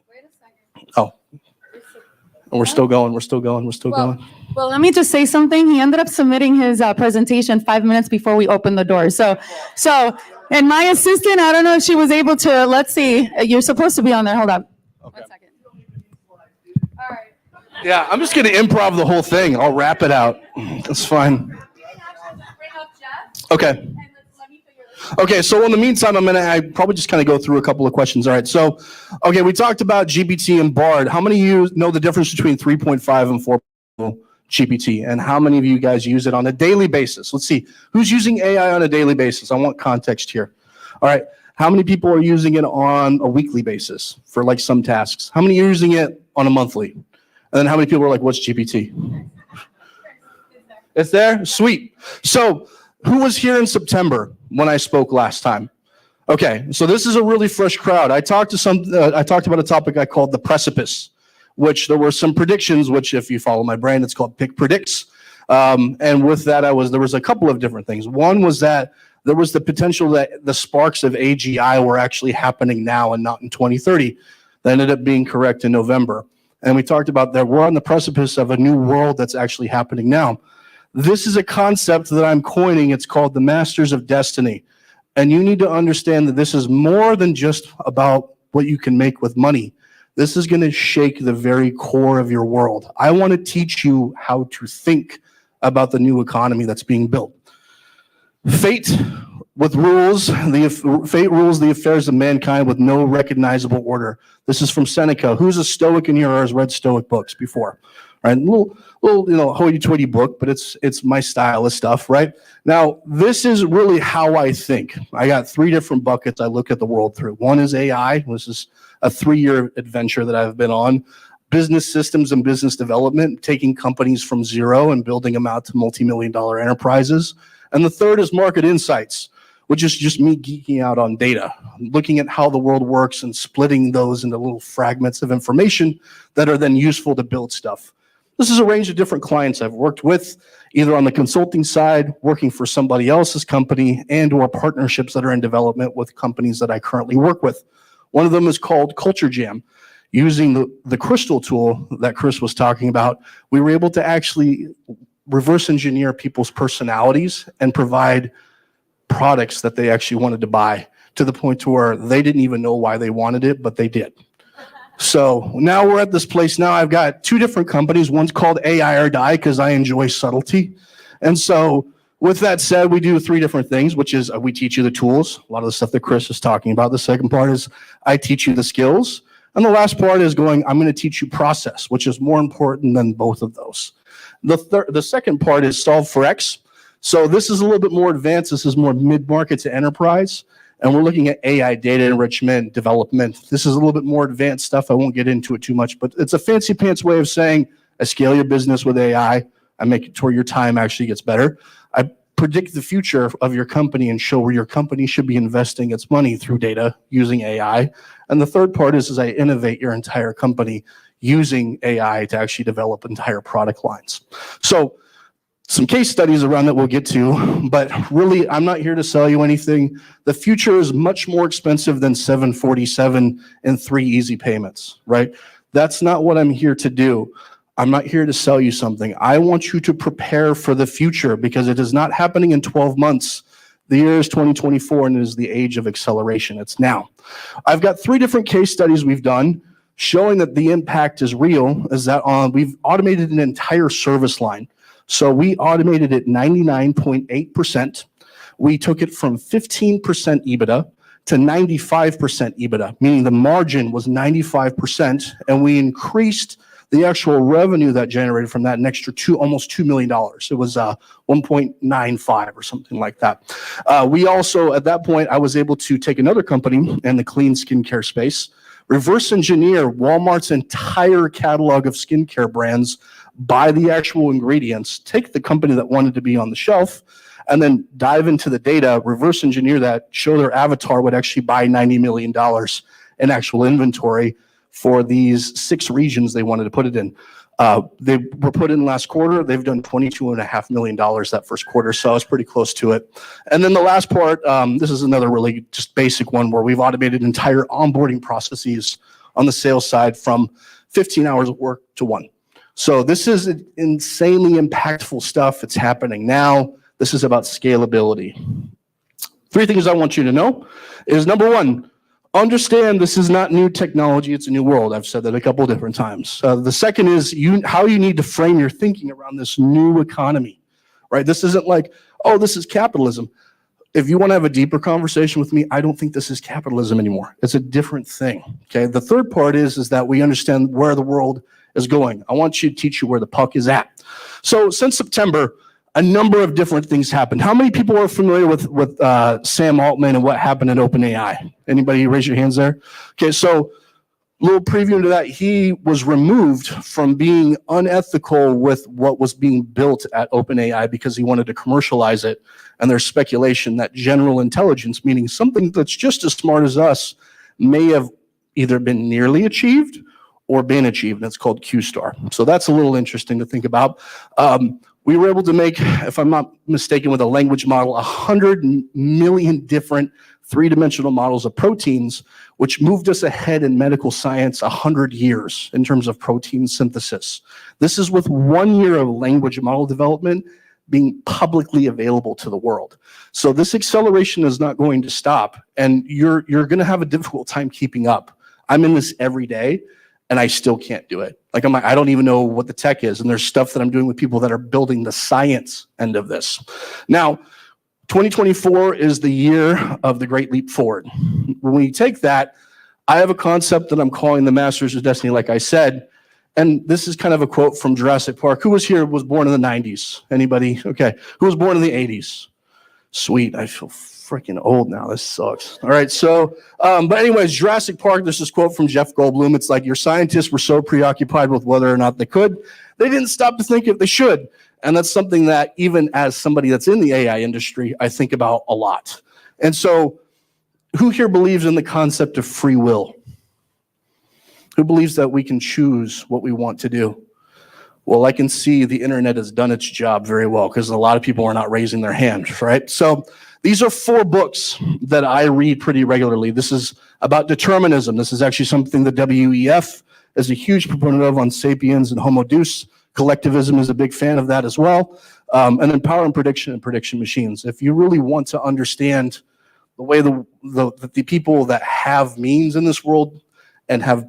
Wait a second. Oh. And we're still going. We're still going. We're still going. Well, let me just say something. He ended up submitting his presentation 5 minutes before we opened the door. So, and my assistant, I don't know if she was able to, let's see, you're supposed to be on there. Hold up. Okay. 1 second. All right. Yeah, I'm just going to improv the whole thing. I'll wrap it out. That's fine. Okay. Okay, so in the meantime, I probably just kind of go through a couple of questions. All right, so, okay, we talked about GPT and Bard. How many of you know the difference between 3.5 and 4 GPT? And how many of you guys use it on a daily basis? Let's see. Who's using AI on a daily basis? I want context here. All right, how many people are using it on a weekly basis for like some tasks? How many are using it on a monthly? And then how many people are like, what's GPT? It's there? Sweet. So, who was here in September when I spoke last time? Okay, so this is a really fresh crowd. I talked about a topic I called the precipice, which there were some predictions, which if you follow my brain, it's called Pick Predicts. And with that, there was a couple of different things. One was that there was the potential that the sparks of AGI were actually happening now and not in 2030. That ended up being correct in November. And we talked about that we're on the precipice of a new world that's actually happening now. This is a concept that I'm coining. It's called the Masters of Destiny. And you need to understand that this is more than just about what you can make with money. This is going to shake the very core of your world. I want to teach you how to think about the new economy that's being built. Fate with rules, fate rules the affairs of mankind with no recognizable order. This is from Seneca. Who's a Stoic in here or has read Stoic books before? Right, little hoity-toity book, but it's my style of stuff, right? Now, this is really how I think. I got 3 different buckets I look at the world through. One is AI. This is a 3-year adventure that I've been on. Business systems and business development, taking companies from zero and building them out to multi-million-dollar enterprises. And the third is market insights, which is just me geeking out on data, looking at how the world works and splitting those into little fragments of information that are then useful to build stuff. This is a range of different clients I've worked with, either on the consulting side, working for somebody else's company, and or partnerships that are in development with companies that I currently work with. One of them is called Culture Jam. Using the Crystal tool that Chris was talking about, we were able to actually reverse engineer people's personalities and provide products that they actually wanted to buy, to the point to where they didn't even know why they wanted it, but they did. So now we're at this place now. I've got 2 different companies. One's called AI or Die because I enjoy subtlety. And so with that said, we do 3 different things, which is we teach you the tools, a lot of the stuff that Chris is talking about. The second part is I teach you the skills. And the last part is I'm going to teach you process, which is more important than both of those. The second part is solve for X. So this is a little bit more advanced. This is more mid-market to enterprise. And we're looking at AI data enrichment, development. This is a little bit more advanced stuff. I won't get into it too much, but it's a fancy pants way of saying I scale your business with AI. I make it to where your time actually gets better. I predict the future of your company and show where your company should be investing its money through data using AI. And the third part is I innovate your entire company using AI to actually develop entire product lines. So some case studies around that we'll get to, but really, I'm not here to sell you anything. The future is much more expensive than 747 and 3 easy payments, right? That's not what I'm here to do. I'm not here to sell you something. I want you to prepare for the future because it is not happening in 12 months. The year is 2024 and it is the age of acceleration. It's now. I've got 3 different case studies we've done showing that the impact is real, is that we've automated an entire service line. So we automated it 99.8%. We took it from 15% EBITDA to 95% EBITDA, meaning the margin was 95%, and we increased the actual revenue that generated from that an extra almost $2 million. It was 1.95 or something like that. We also, at that point, I was able to take another company in the clean skincare space, reverse engineer Walmart's entire catalog of skincare brands, buy the actual ingredients, take the company that wanted to be on the shelf, and then dive into the data, reverse engineer that, show their avatar would actually buy $90 million in actual inventory for these 6 regions they wanted to put it in. They were put in last quarter. They've done $22.5 million that first quarter, so I was pretty close to it. And then the last part, this is another really just basic one where we've automated entire onboarding processes on the sales side from 15 hours of work to 1. So this is insanely impactful stuff. It's happening now. This is about scalability. 3 things I want you to know is, number 1, understand this is not new technology. It's a new world. I've said that a couple of different times. The second is how you need to frame your thinking around this new economy, right? This isn't like, oh, this is capitalism. If you want to have a deeper conversation with me, I don't think this is capitalism anymore. It's a different thing, okay? The third part is that we understand where the world is going. I want you to teach you where the puck is at. So since September, a number of different things happened. How many people are familiar with Sam Altman and what happened at OpenAI? Anybody raise your hands there? Okay, so a little preview into that. He was removed from being unethical with what was being built at OpenAI because he wanted to commercialize it. And there's speculation that general intelligence, meaning something that's just as smart as us, may have either been nearly achieved or been achieved, and it's called Q-Star. So that's a little interesting to think about. We were able to make, if I'm not mistaken, with a language model, 100 million different 3-dimensional models of proteins, which moved us ahead in medical science 100 years in terms of protein synthesis. This is with 1 year of language model development being publicly available to the world. So this acceleration is not going to stop, and you're going to have a difficult time keeping up. I'm in this every day, and I still can't do it. Like, I don't even know what the tech is, and there's stuff that I'm doing with people that are building the science end of this. Now, 2024 is the year of the Great Leap Forward. When we take that, I have a concept that I'm calling the Masters of Destiny, like I said, and this is kind of a quote from Jurassic Park. Who was here, was born in the 90s? Anybody? Okay. Who was born in the 80s? Sweet, I feel freaking old now. This sucks. All right, so, but anyways, Jurassic Park, there's this quote from Jeff Goldblum. It's like, your scientists were so preoccupied with whether or not they could, they didn't stop to think if they should. And that's something that even as somebody that's in the AI industry, I think about a lot. And so who here believes in the concept of free will? Who believes that we can choose what we want to do? Well, I can see the internet has done its job very well because a lot of people are not raising their hands, right? So these are 4 books that I read pretty regularly. This is about determinism. This is actually something the WEF is a huge proponent of on Sapiens and Homo Deus. Collectivism is a big fan of that as well. And then Power and Prediction Machines. If you really want to understand the way the people that have means in this world and have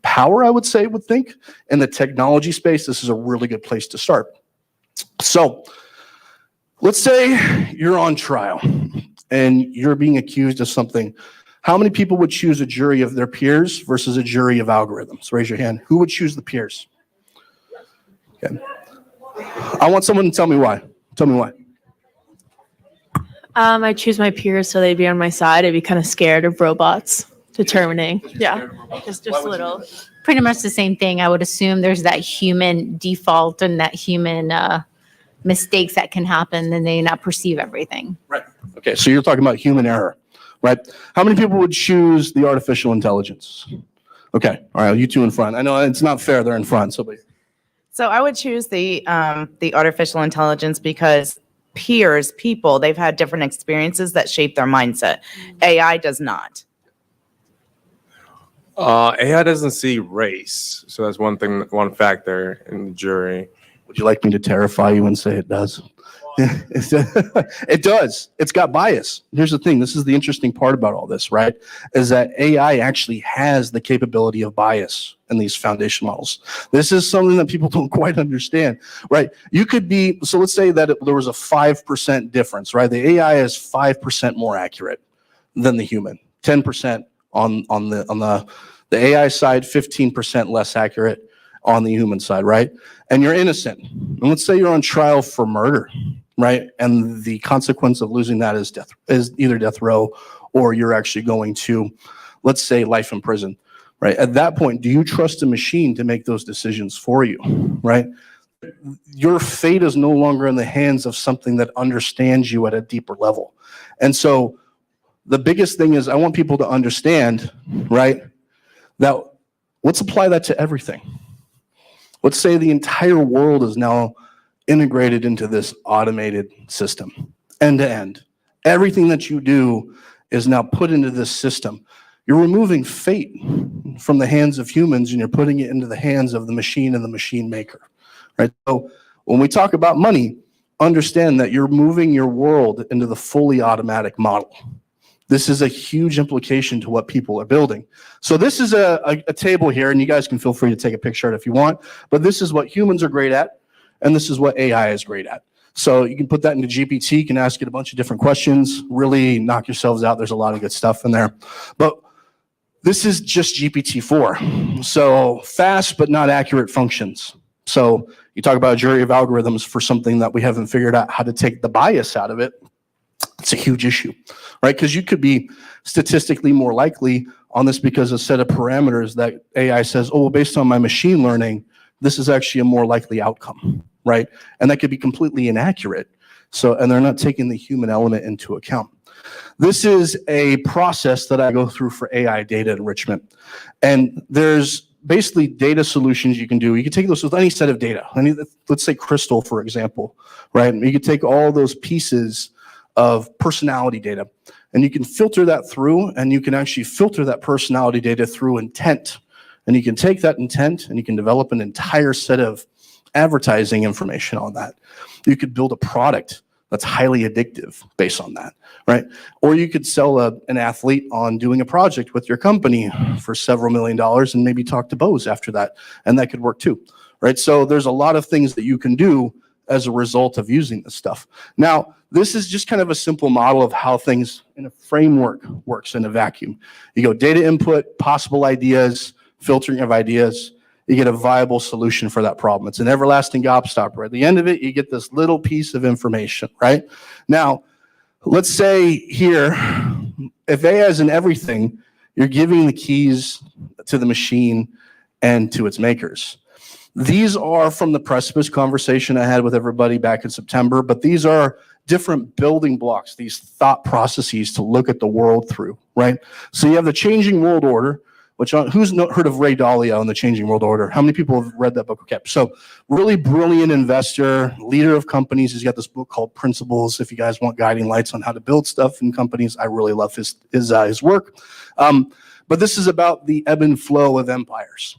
power, I would think, in the technology space, this is a really good place to start. So let's say you're on trial and you're being accused of something. How many people would choose a jury of their peers versus a jury of algorithms? Raise your hand. Who would choose the peers? Okay. I want someone to tell me why. Tell me why. I choose my peers so they'd be on my side. I'd be kind of scared of robots determining. Yeah, just a little. Pretty much the same thing. I would assume there's that human default and that human mistakes that can happen, and they not perceive everything. Right. Okay, so you're talking about human error, right? How many people would choose the artificial intelligence? Okay, all right, you two in front. I know it's not fair they're in front, so. So I would choose the artificial intelligence because people, they've had different experiences that shape their mindset. AI does not. AI doesn't see race, so that's one factor in the jury. Would you like me to terrify you and say it does? It does. It's got bias. Here's the thing. This is the interesting part about all this, right? Is that AI actually has the capability of bias in these foundation models. This is something that people don't quite understand, right? You could be, so let's say that there was a 5% difference, right? The AI is 5% more accurate than the human, 10% on the AI side, 15% less accurate on the human side, right? And you're innocent. And let's say you're on trial for murder, right? And the consequence of losing that is either death row or you're actually going to, let's say, life in prison, right? At that point, do you trust a machine to make those decisions for you, right? Your fate is no longer in the hands of something that understands you at a deeper level. And so the biggest thing is I want people to understand, right, that let's apply that to everything. Let's say the entire world is now integrated into this automated system, end to end. Everything that you do is now put into this system. You're removing fate from the hands of humans and you're putting it into the hands of the machine and the machine maker, right? So when we talk about money, understand that you're moving your world into the fully automatic model. This is a huge implication to what people are building. So this is a table here, and you guys can feel free to take a picture of it if you want, but this is what humans are great at, and this is what AI is great at. So you can put that into GPT, you can ask it a bunch of different questions, really knock yourselves out. There's a lot of good stuff in there. But this is just GPT-4. So fast but not accurate functions. So you talk about a jury of algorithms for something that we haven't figured out how to take the bias out of it. It's a huge issue, right? Because you could be statistically more likely on this because a set of parameters that AI says, oh, well, based on my machine learning, this is actually a more likely outcome, right? And that could be completely inaccurate. So, and they're not taking the human element into account. This is a process that I go through for AI data enrichment. And there's basically data solutions you can do. You can take those with any set of data. Let's say Crystal, for example, right? You can take all those pieces of personality data, and you can filter that through, and you can actually filter that personality data through intent. And you can take that intent and you can develop an entire set of advertising information on that. You could build a product that's highly addictive based on that, right? Or you could sell an athlete on doing a project with your company for several $1 million and maybe talk to Bose after that, and that could work too, right? So there's a lot of things that you can do as a result of using this stuff. Now, this is just kind of a simple model of how things in a framework works in a vacuum. You go data input, possible ideas, filtering of ideas, you get a viable solution for that problem. It's an everlasting gobstopper. At the end of it, you get this little piece of information, right? Now, let's say here, if AI is in everything, you're giving the keys to the machine and to its makers. These are from the Precipice conversation I had with everybody back in September, but these are different building blocks, these thought processes to look at the world through, right? So you have the changing world order, which who's heard of Ray Dalio and the Changing World Order? How many people have read that book? Okay, so really brilliant investor, leader of companies. He's got this book called Principles. If you guys want guiding lights on how to build stuff in companies, I really love his work. But this is about the ebb and flow of empires.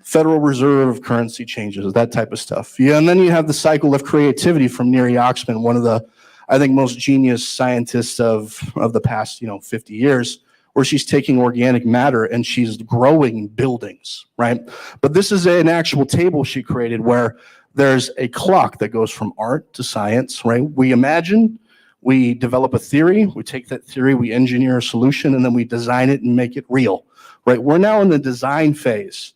Federal Reserve currency changes, that type of stuff. Yeah, and then you have the cycle of creativity from Neri Oxman, one of the, I think, most genius scientists of the past, 50 years, where she's taking organic matter and she's growing buildings, right? But this is an actual table she created where there's a clock that goes from art to science, right? We imagine, we develop a theory, we take that theory, we engineer a solution, and then we design it and make it real, right? We're now in the design phase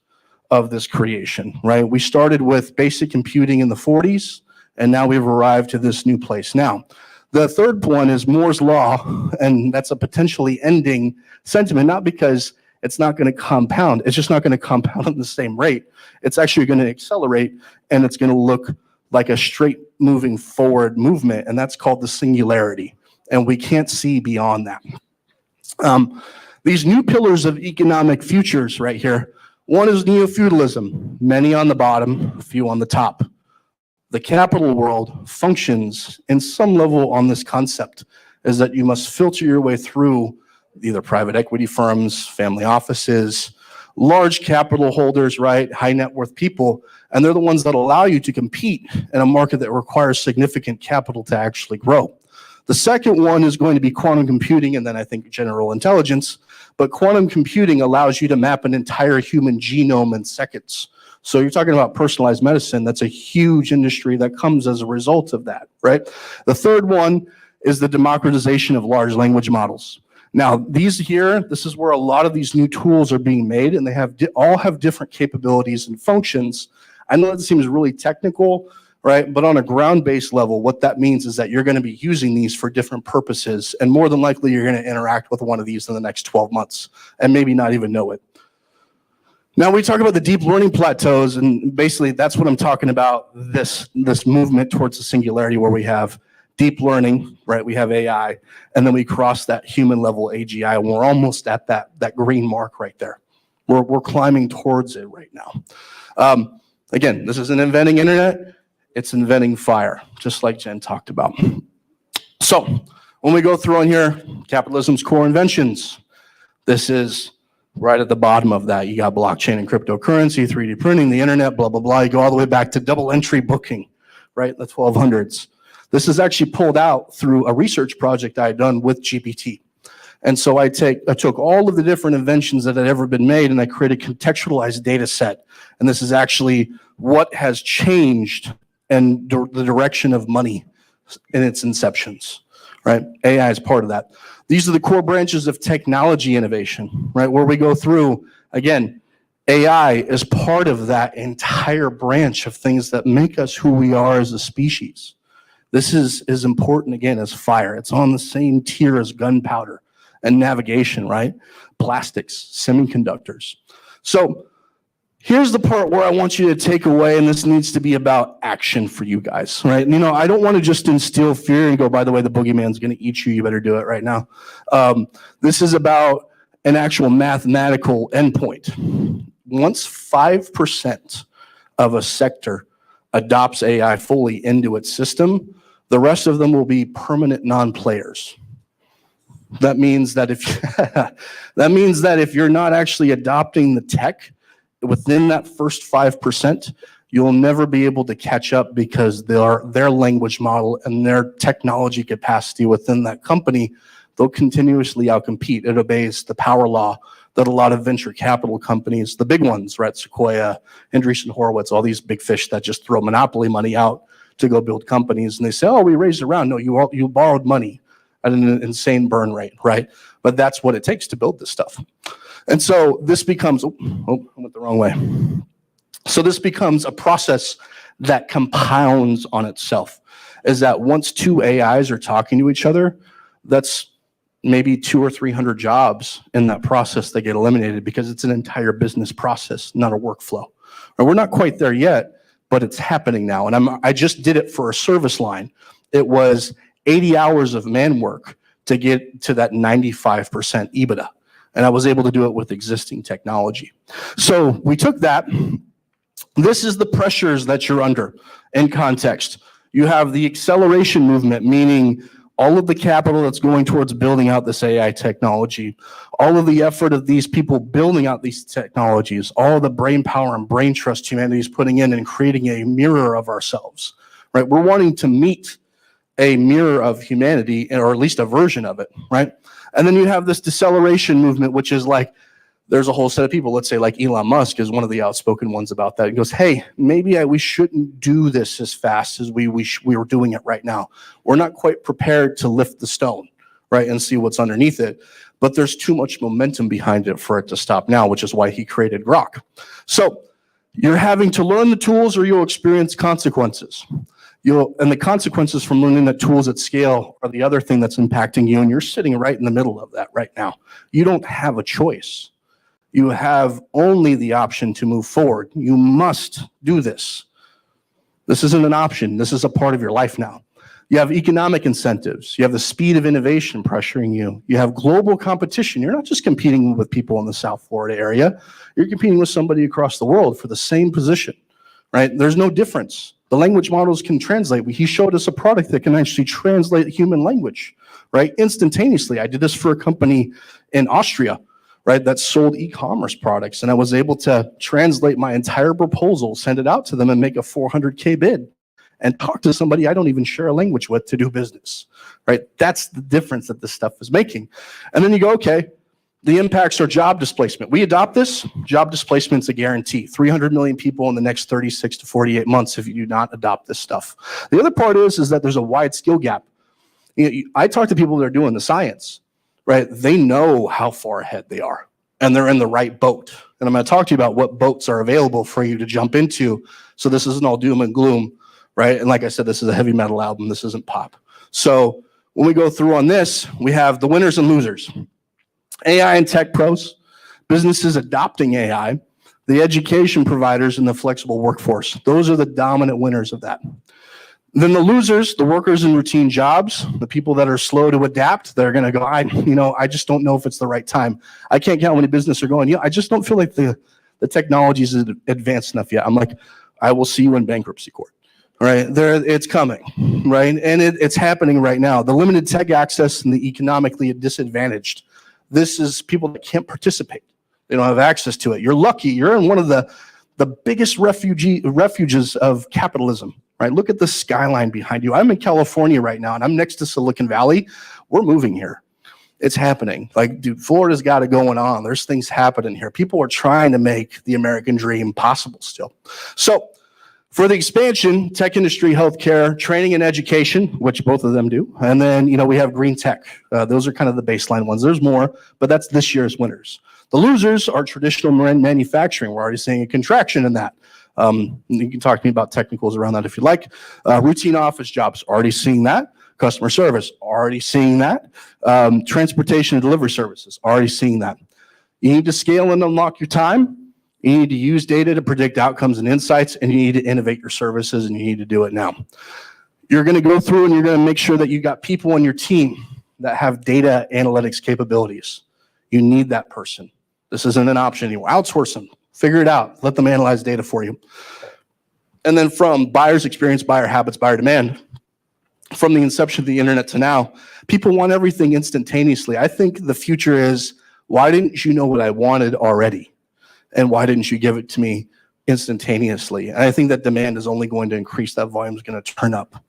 of this creation, right? We started with basic computing in the 40s, and now we've arrived to this new place. Now, the third one is Moore's Law, and that's a potentially ending sentiment, not because it's not going to compound. It's just not going to compound at the same rate. It's actually going to accelerate, and it's going to look like a straight moving forward movement, and that's called the singularity, and we can't see beyond that. These new pillars of economic futures right here, One is neo-feudalism, many on the bottom, a few on the top. The capital world functions in some level on this concept, is that you must filter your way through either private equity firms, family offices, large capital holders, right, high net worth people, and they're the ones that allow you to compete in a market that requires significant capital to actually grow. The second one is going to be quantum computing, and then I think general intelligence. But quantum computing allows you to map an entire human genome in seconds. So you're talking about personalized medicine. That's a huge industry that comes as a result of that, right? The third one is the democratization of large language models. Now, these here, this is where a lot of these new tools are being made, and they all have different capabilities and functions. I know that seems really technical, right? But on a ground-based level, what that means is that you're going to be using these for different purposes, and more than likely, you're going to interact with one of these in the next 12 months, and maybe not even know it. Now, we talk about the deep learning plateaus, and basically, that's what I'm talking about, this movement towards the singularity where we have deep learning, right? We have AI, and then we cross that human level AGI, and we're almost at that green mark right there. We're climbing towards it right now. Again, this isn't inventing internet, it's inventing fire, just like Jen talked about. So when we go through on here, capitalism's core inventions, this is right at the bottom of that. You got blockchain and cryptocurrency, 3D printing, the internet, blah, blah, blah. You go all the way back to double entry booking, right? The 1200s. This is actually pulled out through a research project I had done with GPT. And so I took all of the different inventions that had ever been made, and I created a contextualized data set. And this is actually what has changed and the direction of money in its inceptions, right? AI is part of that. These are the core branches of technology innovation, right? Where we go through, again, AI is part of that entire branch of things that make us who we are as a species. This is as important, again, as fire. It's on the same tier as gunpowder and navigation, right? Plastics, semiconductors. So here's the part where I want you to take away, and this needs to be about action for you guys, right? You know, I don't want to just instill fear and go, by the way, the boogeyman's going to eat you. You better do it right now. This is about an actual mathematical endpoint. Once 5% of a sector adopts AI fully into its system, the rest of them will be permanent non-players. That means that if you're not actually adopting the tech within that first 5%, you'll never be able to catch up because their language model and their technology capacity within that company, they'll continuously outcompete. It obeys the power law that a lot of venture capital companies, the big ones, right, Sequoia, Andreessen Horowitz, all these big fish that just throw monopoly money out to go build companies, and they say, oh, we raised a round. No, you borrowed money at an insane burn rate, right? But that's what it takes to build this stuff. And so this becomes, oh, I went the wrong way. So this becomes a process that compounds on itself, is that once two AIs are talking to each other, that's maybe 200 or 300 jobs in that process that get eliminated because it's an entire business process, not a workflow. And we're not quite there yet, but it's happening now. And I just did it for a service line. It was 80 hours of man work to get to that 95% EBITDA. And I was able to do it with existing technology. So we took that. This is the pressures that you're under in context. You have the acceleration movement, meaning all of the capital that's going towards building out this AI technology, all of the effort of these people building out these technologies, all the brain power and brain trust humanity is putting in and creating a mirror of ourselves, right? We're wanting to meet a mirror of humanity, or at least a version of it, right? And then you have this deceleration movement, which is like, there's a whole set of people, let's say like Elon Musk is one of the outspoken ones about that. He goes, hey, maybe we shouldn't do this as fast as we were doing it right now. We're not quite prepared to lift the stone, right, and see what's underneath it. But there's too much momentum behind it for it to stop now, which is why he created Grok. So you're having to learn the tools or you'll experience consequences. And the consequences from learning the tools at scale are the other thing that's impacting you, and you're sitting right in the middle of that right now. You don't have a choice. You have only the option to move forward. You must do this. This isn't an option. This is a part of your life now. You have economic incentives. You have the speed of innovation pressuring you. You have global competition. You're not just competing with people in the South Florida area. You're competing with somebody across the world for the same position, right? There's no difference. The language models can translate. He showed us a product that can actually translate human language, right? Instantaneously. I did this for a company in Austria, right, that sold e-commerce products. And I was able to translate my entire proposal, send it out to them, and make a 400K bid and talk to somebody I don't even share a language with to do business, right? That's the difference that this stuff is making. And then you go, okay, the impacts are job displacement. We adopt this, job displacement's a guarantee. 300 million people in the next 36 to 48 months if you do not adopt this stuff. The other part is that there's a wide skill gap. I talk to people that are doing the science, right? They know how far ahead they are, and they're in the right boat. And I'm going to talk to you about what boats are available for you to jump into, so this isn't all doom and gloom, right? And like I said, this is a heavy metal album. This isn't pop. So when we go through on this, we have the winners and losers. AI and tech pros, businesses adopting AI, the education providers, and the flexible workforce. Those are the dominant winners of that. Then the losers, the workers in routine jobs, the people that are slow to adapt, they're going to go, I just don't know if it's the right time. I can't count how many businesses are going, I just don't feel like the technology is advanced enough yet. I'm like, I will see you in bankruptcy court. Right there, it's coming, right? And it's happening right now. The limited tech access and the economically disadvantaged. This is people that can't participate. They don't have access to it. You're lucky. You're in one of the biggest refuges of capitalism, right? Look at the skyline behind you. I'm in California right now, and I'm next to Silicon Valley. We're moving here. It's happening. Like, dude, Florida's got it going on. There's things happening here. People are trying to make the American dream possible still. So, for the expansion, tech industry, healthcare, training and education, which both of them do. And then, we have green tech. Those are kind of the baseline ones. There's more, but that's this year's winners. The losers are traditional manufacturing. We're already seeing a contraction in that. You can talk to me about technicals around that if you like. Routine office jobs, already seeing that. Customer service, already seeing that. Transportation and delivery services, already seeing that. You need to scale and unlock your time. You need to use data to predict outcomes and insights, and you need to innovate your services, and you need to do it now. You're going to go through and you're going to make sure that you got people on your team that have data analytics capabilities. You need that person. This isn't an option anymore. Outsource them. Figure it out. Let them analyze data for you. And then from buyer's experience, buyer habits, buyer demand, from the inception of the internet to now, people want everything instantaneously. I think the future is, why didn't you know what I wanted already? And why didn't you give it to me instantaneously? And I think that demand is only going to increase. That volume is going to turn up.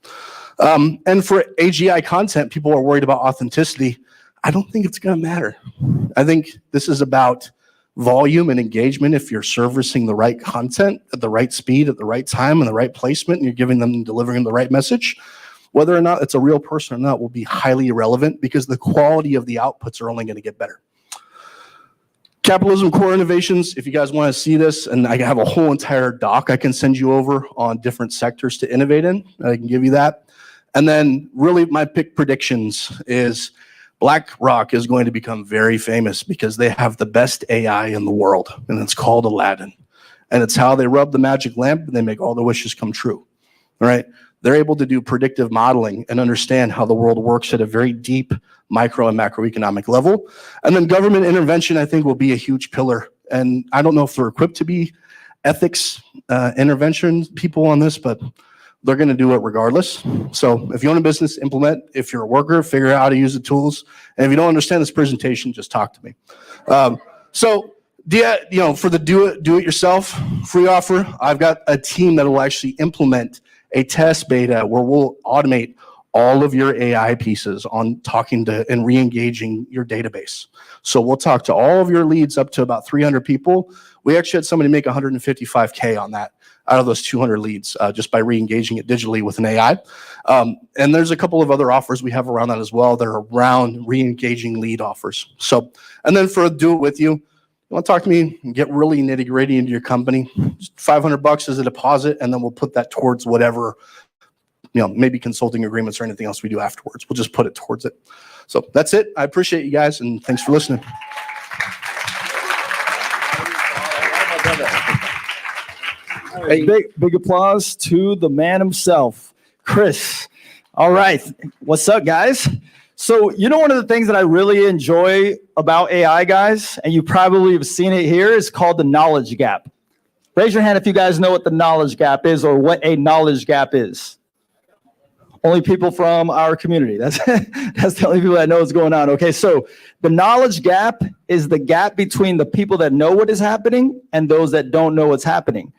And for AGI content, people are worried about authenticity. I don't think it's going to matter. I think this is about volume and engagement. If you're servicing the right content at the right speed, at the right time, and the right placement, and you're giving them and delivering the right message, whether or not it's a real person or not will be highly irrelevant, because the quality of the outputs are only going to get better. Capitalism core innovations, if you guys want to see this, and I have a whole entire doc I can send you over on different sectors to innovate in. I can give you that. And then really my pick predictions is BlackRock is going to become very famous because they have the best AI in the world, and it's called Aladdin. And it's how they rub the magic lamp and they make all the wishes come true, all right? They're able to do predictive modeling and understand how the world works at a very deep micro and macroeconomic level. And then government intervention, I think, will be a huge pillar. And I don't know if they're equipped to be ethics intervention people on this, but they're going to do it regardless. So if you own a business, implement. If you're a worker, figure out how to use the tools. And if you don't understand this presentation, just talk to me. For the do it yourself free offer, I've got a team that will actually implement a test beta where we'll automate all of your AI pieces on talking to and re-engaging your database. So we'll talk to all of your leads up to about 300 people. We actually had somebody make 155K on that out of those 200 leads just by re-engaging it digitally with an AI. And there's a couple of other offers we have around that as well that are around re-engaging lead offers. So, and then for do it with you, you want to talk to me and get really nitty gritty into your company, just $500 as a deposit, and then we'll put that towards whatever, maybe consulting agreements or anything else we do afterwards. We'll just put it towards it. So that's it. I appreciate you guys, and thanks for listening. Hey, big applause to the man himself, Chris. All right. What's up, guys? So, you know, one of the things that I really enjoy about AI, guys, and you probably have seen it here, is called the knowledge gap. Raise your hand if you guys know what the knowledge gap is or what a knowledge gap is. Only people from our community. That's the only people that know what's going on. Okay, so the knowledge gap is the gap between the people that know what is happening and those that don't know what's happening.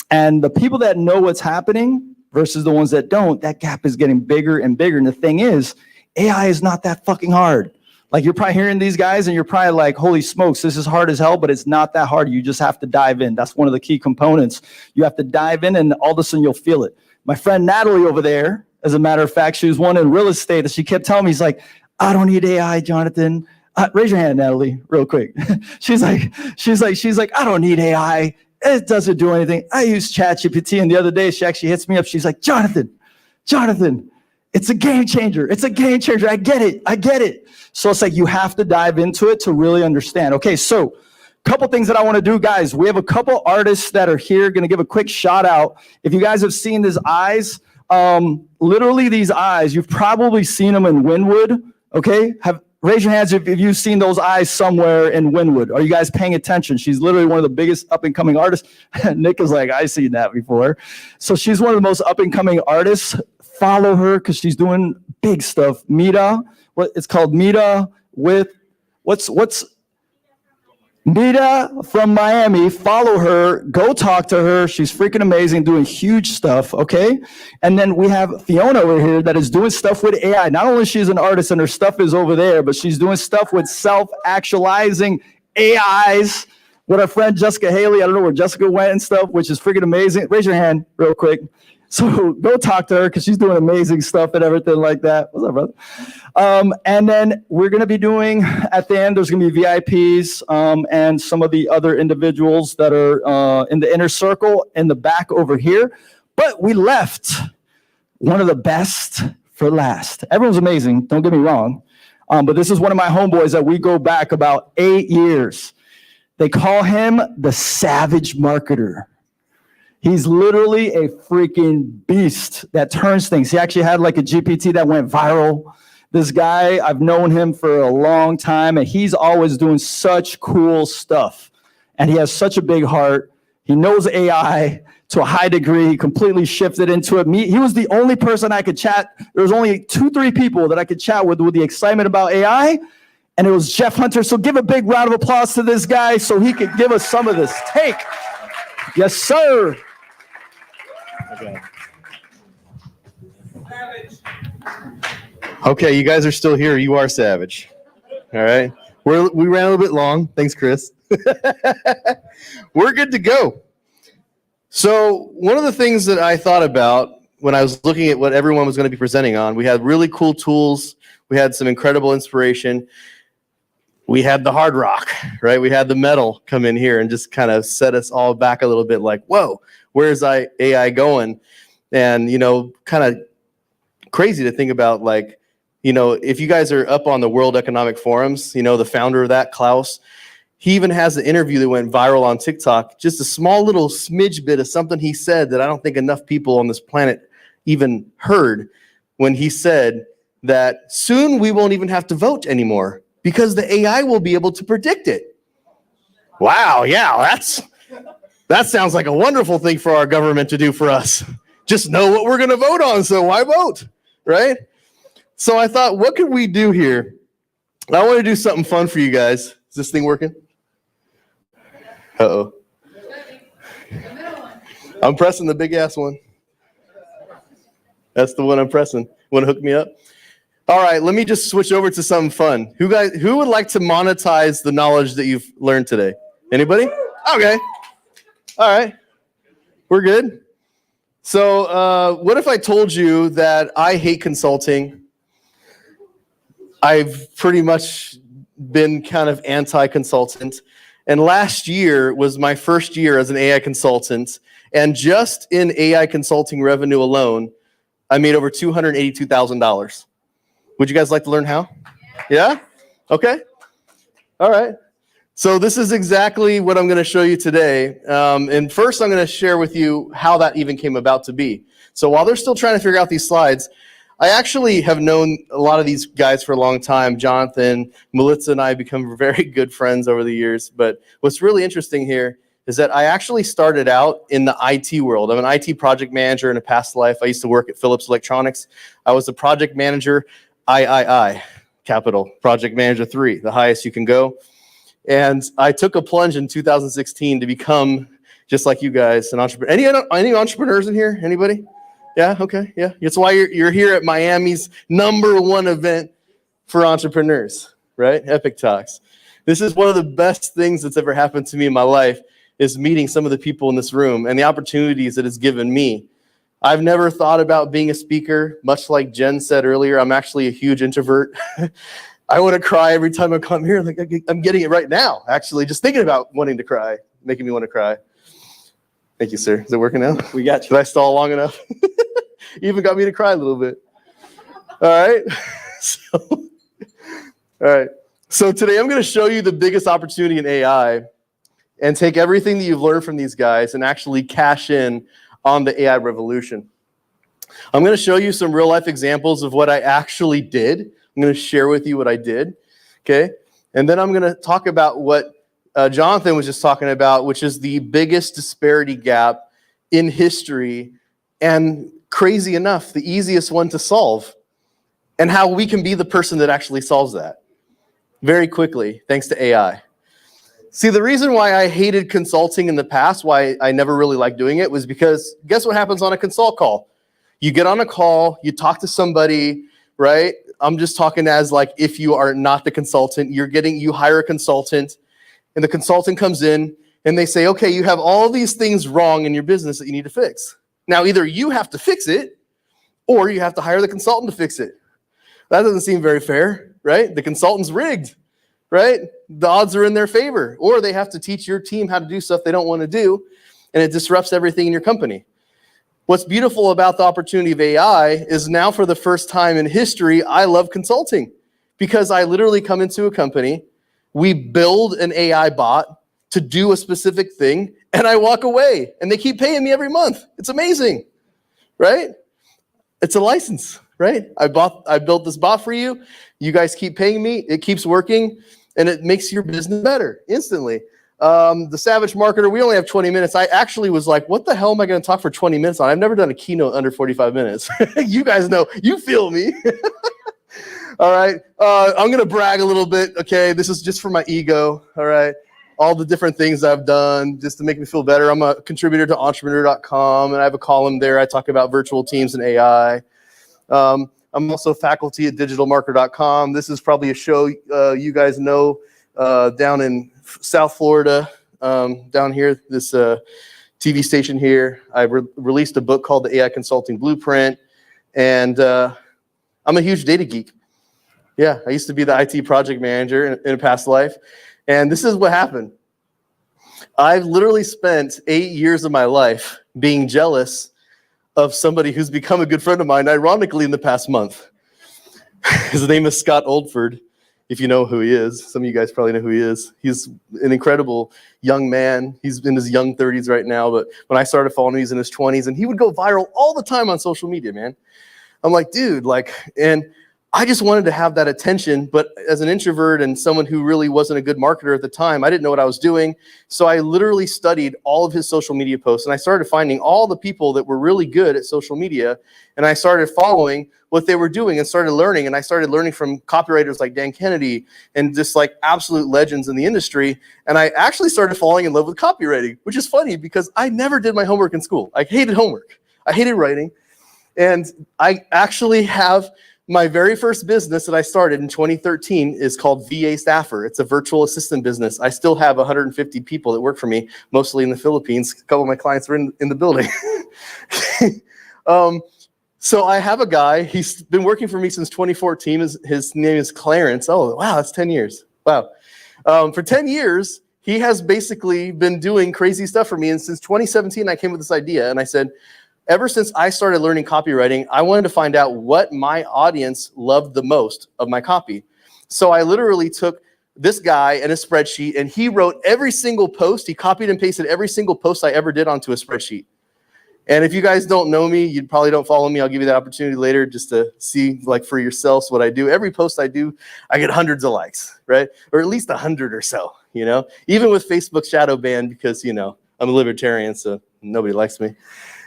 And the people that know what's happening versus the ones that don't, that gap is getting bigger and bigger. And the thing is, AI is not that fucking hard. Like, you're probably hearing these guys and you're probably like, holy smokes, this is hard as hell, but it's not that hard. You just have to dive in. That's one of the key components. You have to dive in and all of a sudden you'll feel it. My friend Natalie over there, as a matter of fact, she was one in real estate that she kept telling me, he's like, I don't need AI, Jonathan. Raise your hand, Natalie, real quick. she's like, I don't need AI. It doesn't do anything. I use ChatGPT. And the other day she actually hits me up. She's like, Jonathan, it's a game changer. It's a game changer. I get it. So it's like, you have to dive into it to really understand. Okay, so couple things that I want to do, guys. We have a couple artists that are here. Going to give a quick shout out. If you guys have seen these eyes, literally these eyes, you've probably seen them in Wynwood. Okay, raise your hands if you've seen those eyes somewhere in Wynwood. Are you guys paying attention? She's literally one of the biggest up and coming artists. Nick is like, I've seen that before. So she's one of the most up and coming artists. Follow her because she's doing big stuff. Mita, it's called Mita with what's Mita from Miami. Follow her, go talk to her. She's freaking amazing, doing huge stuff, okay? And then we have Fiona over here that is doing stuff with AI. Not only she's an artist and her stuff is over there, but she's doing stuff with self-actualizing AIs with our friend Jessica Haley. I don't know where Jessica went and stuff, which is freaking amazing. Raise your hand real quick. So go talk to her because she's doing amazing stuff and everything like that. What's up, brother? And then we're going to be doing, at the end, there's going to be VIPs and some of the other individuals that are in the inner circle in the back over here. But we left one of the best for last. Everyone's amazing, don't get me wrong. But this is one of my homeboys that we go back about 8 years. They call him the Savage Marketer. He's literally a freaking beast that turns things. He actually had like a GPT that went viral. This guy, I've known him for a long time, and he's always doing such cool stuff. And he has such a big heart. He knows AI to a high degree. He completely shifted into it. He was the only person I could chat. There was only 2-3 people that I could chat with the excitement about AI, and it was Jeff Hunter. So give a big round of applause to this guy so he could give us some of this take. Yes, sir. Okay, you guys are still here. You are savage. All right. We ran a little bit long. Thanks, Chris. We're good to go. So one of the things that I thought about when I was looking at what everyone was going to be presenting on, we had really cool tools. We had some incredible inspiration. We had the hard rock, right? We had the metal come in here and just kind of set us all back a little bit like, whoa, where's AI going? And, you know, kind of crazy to think about, like, you know, if you guys are up on the World Economic Forums, you know, the founder of that, Klaus, he even has an interview that went viral on TikTok, just a small little smidge bit of something he said that I don't think enough people on this planet even heard, when he said that soon we won't even have to vote anymore because the AI will be able to predict it. Wow, yeah, that sounds like a wonderful thing for our government to do for us. Just know what we're going to vote on, so why vote, right? So I thought, what could we do here? I want to do something fun for you guys. Is this thing working? Uh-oh. I'm pressing the big-ass one. That's the one I'm pressing. Want to hook me up? All right, let me just switch over to something fun. Who would like to monetize the knowledge that you've learned today? Anybody? Okay. All right. We're good. So what if I told you that I hate consulting? I've pretty much been kind of anti-consultant. And last year was my first year as an AI consultant. And just in AI consulting revenue alone, I made over $282,000. Would you guys like to learn how? Yeah? Okay. All right. So this is exactly what I'm going to show you today. And first, I'm going to share with you how that even came about to be. So while they're still trying to figure out these slides, I actually have known a lot of these guys for a long time. Jonathan, Melissa, and I have become very good friends over the years. But what's really interesting here is that I actually started out in the IT world. I'm an IT project manager in a past life. I used to work at Philips Electronics. I was the project manager, capital, project manager 3, the highest you can go. And I took a plunge in 2016 to become, just like you guys, an entrepreneur. Any entrepreneurs in here? Anybody? Yeah, okay, yeah. That's why you're here at Miami's #1 event for entrepreneurs, right? Epic Talks. This is one of the best things that's ever happened to me in my life, is meeting some of the people in this room and the opportunities that it's given me. I've never thought about being a speaker. Much like Jen said earlier, I'm actually a huge introvert. I want to cry every time I come here. Like, I'm getting it right now, actually. Just thinking about wanting to cry, making me want to cry. Thank you, sir. Is it working now? We got you. Did I stall long enough? You even got me to cry a little bit. All right. All right. So today I'm going to show you the biggest opportunity in AI and take everything that you've learned from these guys and actually cash in on the AI revolution. I'm going to show you some real life examples of what I actually did. I'm going to share with you what I did. Okay. And then I'm going to talk about what Jonathan was just talking about, which is the biggest disparity gap in history, and crazy enough, the easiest one to solve, and how we can be the person that actually solves that very quickly, thanks to AI. See, the reason why I hated consulting in the past, why I never really liked doing it, was because guess what happens on a consult call? You get on a call, you talk to somebody, right? I'm just talking as like, if you are not the consultant, you hire a consultant, and the consultant comes in and they say, okay, you have all these things wrong in your business that you need to fix. Now, either you have to fix it or you have to hire the consultant to fix it. That doesn't seem very fair, right? The consultant's rigged, right? The odds are in their favor. Or they have to teach your team how to do stuff they don't want to do, and it disrupts everything in your company. What's beautiful about the opportunity of AI is now, for the first time in history, I love consulting, because I literally come into a company, we build an AI bot to do a specific thing, and I walk away, and they keep paying me every month. It's amazing, right? It's a license, right? I built this bot for you. You guys keep paying me. It keeps working, and it makes your business better instantly. The Savage Marketer, we only have 20 minutes. I actually was like, what the hell am I going to talk for 20 minutes on? I've never done a keynote under 45 minutes. You guys know, you feel me. All right. I'm going to brag a little bit. Okay. This is just for my ego. All right. All the different things I've done just to make me feel better. I'm a contributor to entrepreneur.com, and I have a column there. I talk about virtual teams and AI. I'm also faculty at digitalmarketer.com. This is probably a show you guys know down in South Florida, down here, this TV station here. I released a book called The AI Consulting Blueprint, and I'm a huge data geek. Yeah, I used to be the IT project manager in a past life, and this is what happened. I've literally spent 8 years of my life being jealous of somebody who's become a good friend of mine, ironically, in the past month. His name is Scott Oldford, if you know who he is. Some of you guys probably know who he is. He's an incredible young man. He's in his young 30s right now, but when I started following him, he was in his 20s, and he would go viral all the time on social media, man. I'm like, dude, and I just wanted to have that attention, but as an introvert and someone who really wasn't a good marketer at the time, I didn't know what I was doing. So I literally studied all of his social media posts, and I started finding all the people that were really good at social media, and I started following what they were doing and started learning. And I started learning from copywriters like Dan Kennedy and just like absolute legends in the industry. And I actually started falling in love with copywriting, which is funny because I never did my homework in school. I hated homework. I hated writing. And I actually have my very first business that I started in 2013 is called VA Staffer. It's a virtual assistant business. I still have 150 people that work for me, mostly in the Philippines. A couple of my clients are in the building. So I have a guy, he's been working for me since 2014. His name is Clarence. Oh, wow, that's 10 years. Wow. For 10 years, he has basically been doing crazy stuff for me. And since 2017, I came with this idea, and I said, ever since I started learning copywriting, I wanted to find out what my audience loved the most of my copy. So I literally took this guy and a spreadsheet, and he wrote every single post. He copied and pasted every single post I ever did onto a spreadsheet. And if you guys don't know me, you probably don't follow me. I'll give you that opportunity later just to see like for yourselves what I do. Every post I do, I get hundreds of likes, right? Or at least 100 or so, you know? Even with Facebook shadow ban because, you know, I'm a libertarian, so nobody likes me.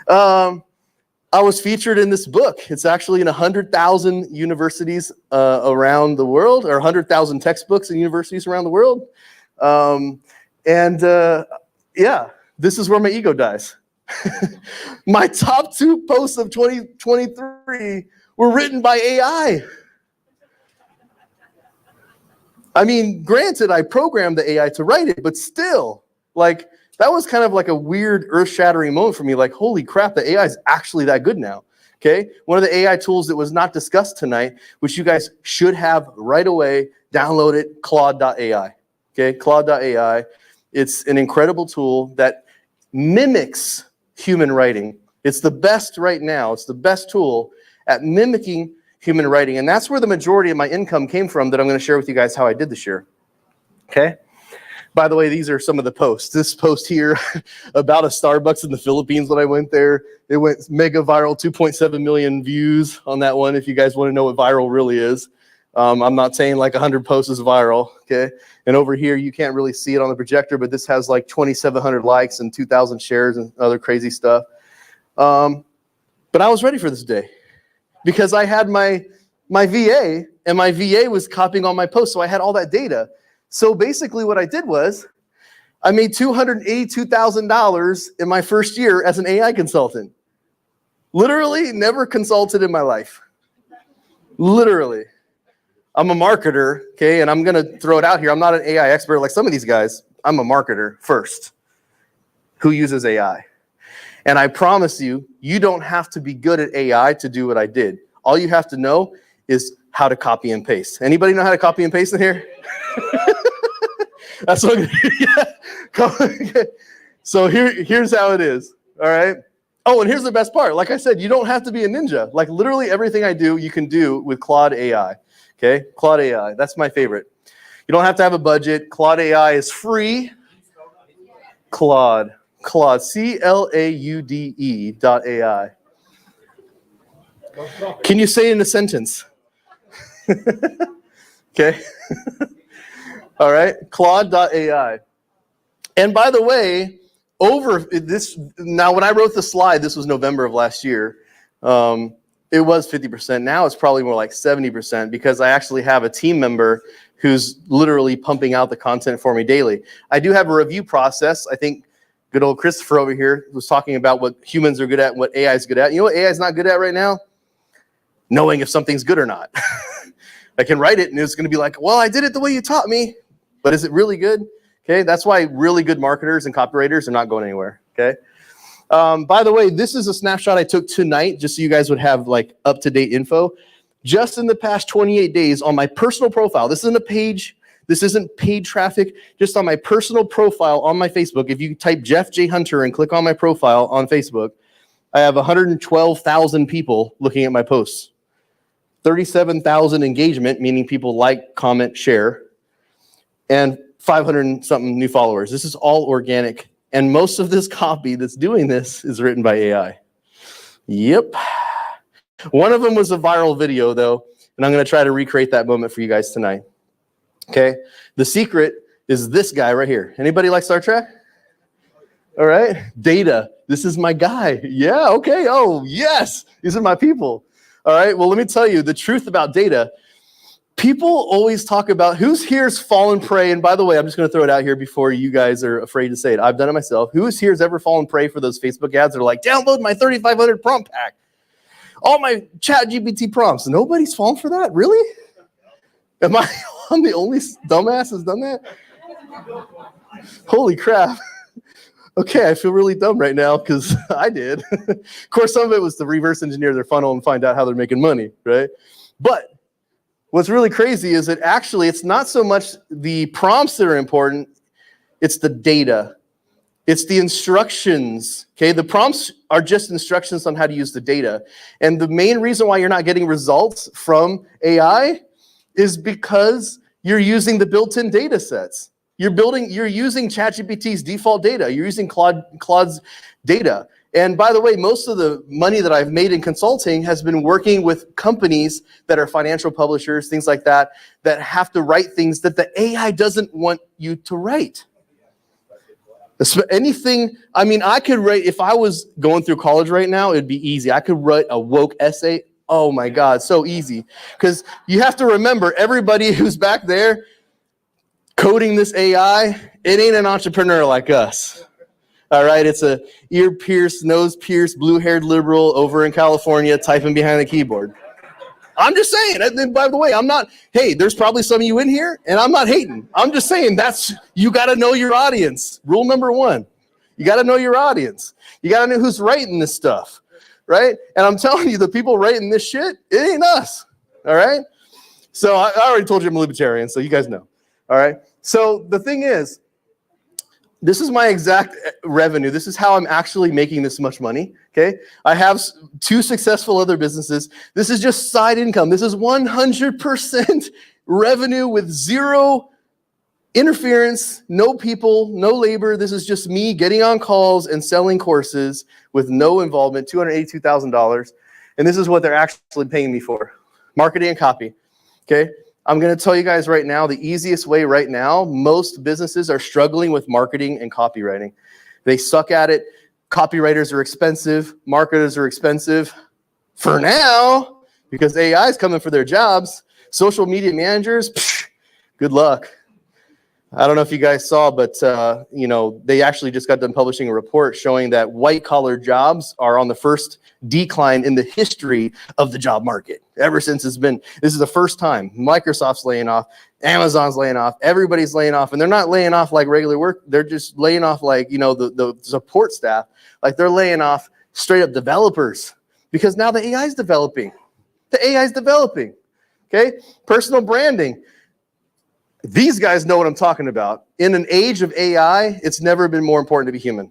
I was featured in this book. It's actually in 100,000 universities around the world, or 100,000 textbooks in universities around the world. Yeah, this is where my ego dies. My top 2 posts of 2023 were written by AI. I mean, granted, I programmed the AI to write it, but still, like, that was kind of like a weird earth-shattering moment for me. Like, holy crap, the AI is actually that good now. Okay? One of the AI tools that was not discussed tonight, which you guys should have right away, download it, Claude.ai. Okay? Claude.ai. It's an incredible tool that mimics human writing. It's the best right now. It's the best tool at mimicking human writing. And that's where the majority of my income came from that I'm going to share with you guys how I did this year. Okay? By the way, these are some of the posts. This post here about a Starbucks in the Philippines when I went there, it went mega viral, 2.7 million views on that one, if you guys want to know what viral really is. I'm not saying like 100 posts is viral, okay? And over here, you can't really see it on the projector, but this has like 2,700 likes and 2,000 shares and other crazy stuff. But I was ready for this day because I had my VA, and my VA was copying all my posts, so I had all that data. So basically what I did was I made $282,000 in my first year as an AI consultant. Literally never consulted in my life. Literally. I'm a marketer, okay, and I'm going to throw it out here. I'm not an AI expert like some of these guys. I'm a marketer first who uses AI. And I promise you, you don't have to be good at AI to do what I did. All you have to know is how to copy and paste. Anybody know how to copy and paste in here? That's what. Yeah. So here's how it is. All right. Oh, and here's the best part. Like I said, you don't have to be a ninja. Like literally everything I do, you can do with Claude AI. Okay, Claude AI. That's my favorite. You don't have to have a budget. Claude AI is free. Claude, CLAUDE.ai. Can you say it in a sentence? Okay. All right, Claude.ai. And by the way, over this, now when I wrote the slide, this was November of last year, it was 50%. Now it's probably more like 70% because I actually have a team member who's literally pumping out the content for me daily. I do have a review process. I think good old Christopher over here was talking about what humans are good at and what AI is good at. You know what AI is not good at right now? Knowing if something's good or not. I can write it and it's going to be like, well, I did it the way you taught me, but is it really good? Okay, that's why really good marketers and copywriters are not going anywhere. Okay. By the way, this is a snapshot I took tonight, just so you guys would have like up-to-date info. Just in the past 28 days on my personal profile, this isn't a page, this isn't paid traffic, just on my personal profile on my Facebook. If you type Jeff J. Hunter and click on my profile on Facebook, I have 112,000 people looking at my posts. 37,000 engagement, meaning people like, comment, share, and 500 something new followers. This is all organic. And most of this copy that's doing this is written by AI. Yep. One of them was a viral video, though, and I'm going to try to recreate that moment for you guys tonight. Okay? The secret is this guy right here. Anybody like Star Trek? All right? Data. This is my guy. Yeah, okay. Oh, yes. These are my people. All right? Well, let me tell you the truth about Data. People always talk about who's here's fallen prey. And by the way, I'm just going to throw it out here before you guys are afraid to say it. I've done it myself. Who's here's ever fallen prey for those Facebook ads that are like, download my 3,500 prompt pack. All my ChatGPT prompts. Nobody's fallen for that? Really? I'm the only dumbass who's done that? Holy crap. Okay, I feel really dumb right now because I did. Of course, some of it was to reverse engineer their funnel and find out how they're making money, right? But what's really crazy is that actually it's not so much the prompts that are important, it's the data. It's the instructions, okay? The prompts are just instructions on how to use the data. And the main reason why you're not getting results from AI is because you're using the built-in data sets. You're using ChatGPT's default data. You're using Claude's data. And by the way, most of the money that I've made in consulting has been working with companies that are financial publishers, things like that, that have to write things that the AI doesn't want you to write. Anything, I mean, I could write, if I was going through college right now, it'd be easy. I could write a woke essay. Oh my God, so easy. Because you have to remember, everybody who's back there coding this AI, it ain't an entrepreneur like us. All right, it's a ear-pierced, nose-pierced, blue-haired liberal over in California typing behind the keyboard. I'm just saying, and by the way, I'm not, hey, there's probably some of you in here, and I'm not hating. I'm just saying you got to know your audience. Rule number one, you got to know your audience. You got to know who's writing this stuff, right? And I'm telling you, the people writing this shit, it ain't us, all right? So I already told you I'm a libertarian, so you guys know, all right? So the thing is, this is my exact revenue. This is how I'm actually making this much money, okay? I have 2 successful other businesses. This is just side income. This is 100% revenue with 0 interference, no people, no labor. This is just me getting on calls and selling courses with no involvement, $282,000. And this is what they're actually paying me for, marketing and copy, okay? I'm going to tell you guys right now, the easiest way right now, most businesses are struggling with marketing and copywriting. They suck at it. Copywriters are expensive. Marketers are expensive for now because AI is coming for their jobs. Social media managers, good luck. I don't know if you guys saw, but they actually just got done publishing a report showing that white-collar jobs are on the first decline in the history of the job market. Ever since this is the first time. Microsoft's laying off, Amazon's laying off, everybody's laying off, and they're not laying off like regular work. They're just laying off like, the support staff. Like they're laying off straight up developers because now the AI is developing. The AI is developing, okay? Personal branding. These guys know what I'm talking about. In an age of AI, it's never been more important to be human.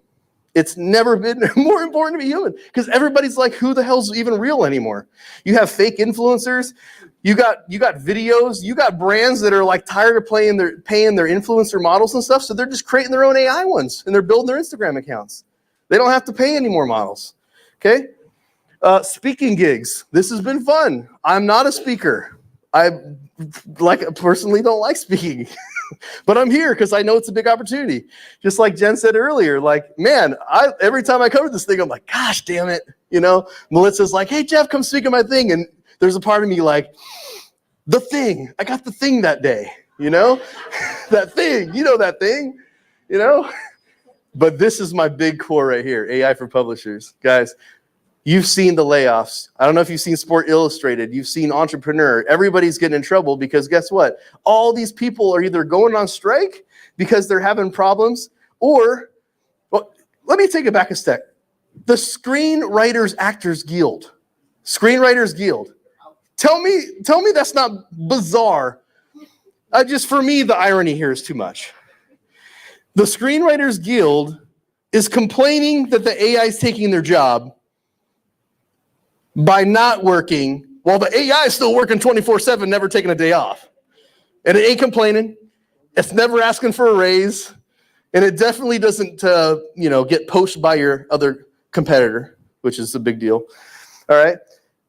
It's never been more important to be human because everybody's like, who the hell's even real anymore? You have fake influencers. You got videos. You got brands that are like tired of paying their influencer models and stuff. So they're just creating their own AI ones and they're building their Instagram accounts. They don't have to pay any more models. Okay. Speaking gigs. This has been fun. I'm not a speaker. I personally don't like speaking, but I'm here because I know it's a big opportunity. Just like Jen said earlier, like, man, every time I cover this thing, I'm like, gosh, damn it. Melissa's like, hey, Jeff, come speak at my thing. And there's a part of me like, the thing, I got the thing that day, that thing, that thing, but this is my big core right here. AI for publishers, guys. You've seen the layoffs. I don't know if you've seen Sport Illustrated. You've seen Entrepreneur. Everybody's getting in trouble because guess what? All these people are either going on strike because they're having problems or, well, let me take it back a step. The Screenwriters Actors Guild. Screenwriters Guild. Tell me that's not bizarre. For me, the irony here is too much. The Screenwriters Guild is complaining that the AI is taking their job by not working, while the AI is still working 24/7, never taking a day off. And it ain't complaining. It's never asking for a raise. And it definitely doesn't, get poached by your other competitor, which is a big deal. All right.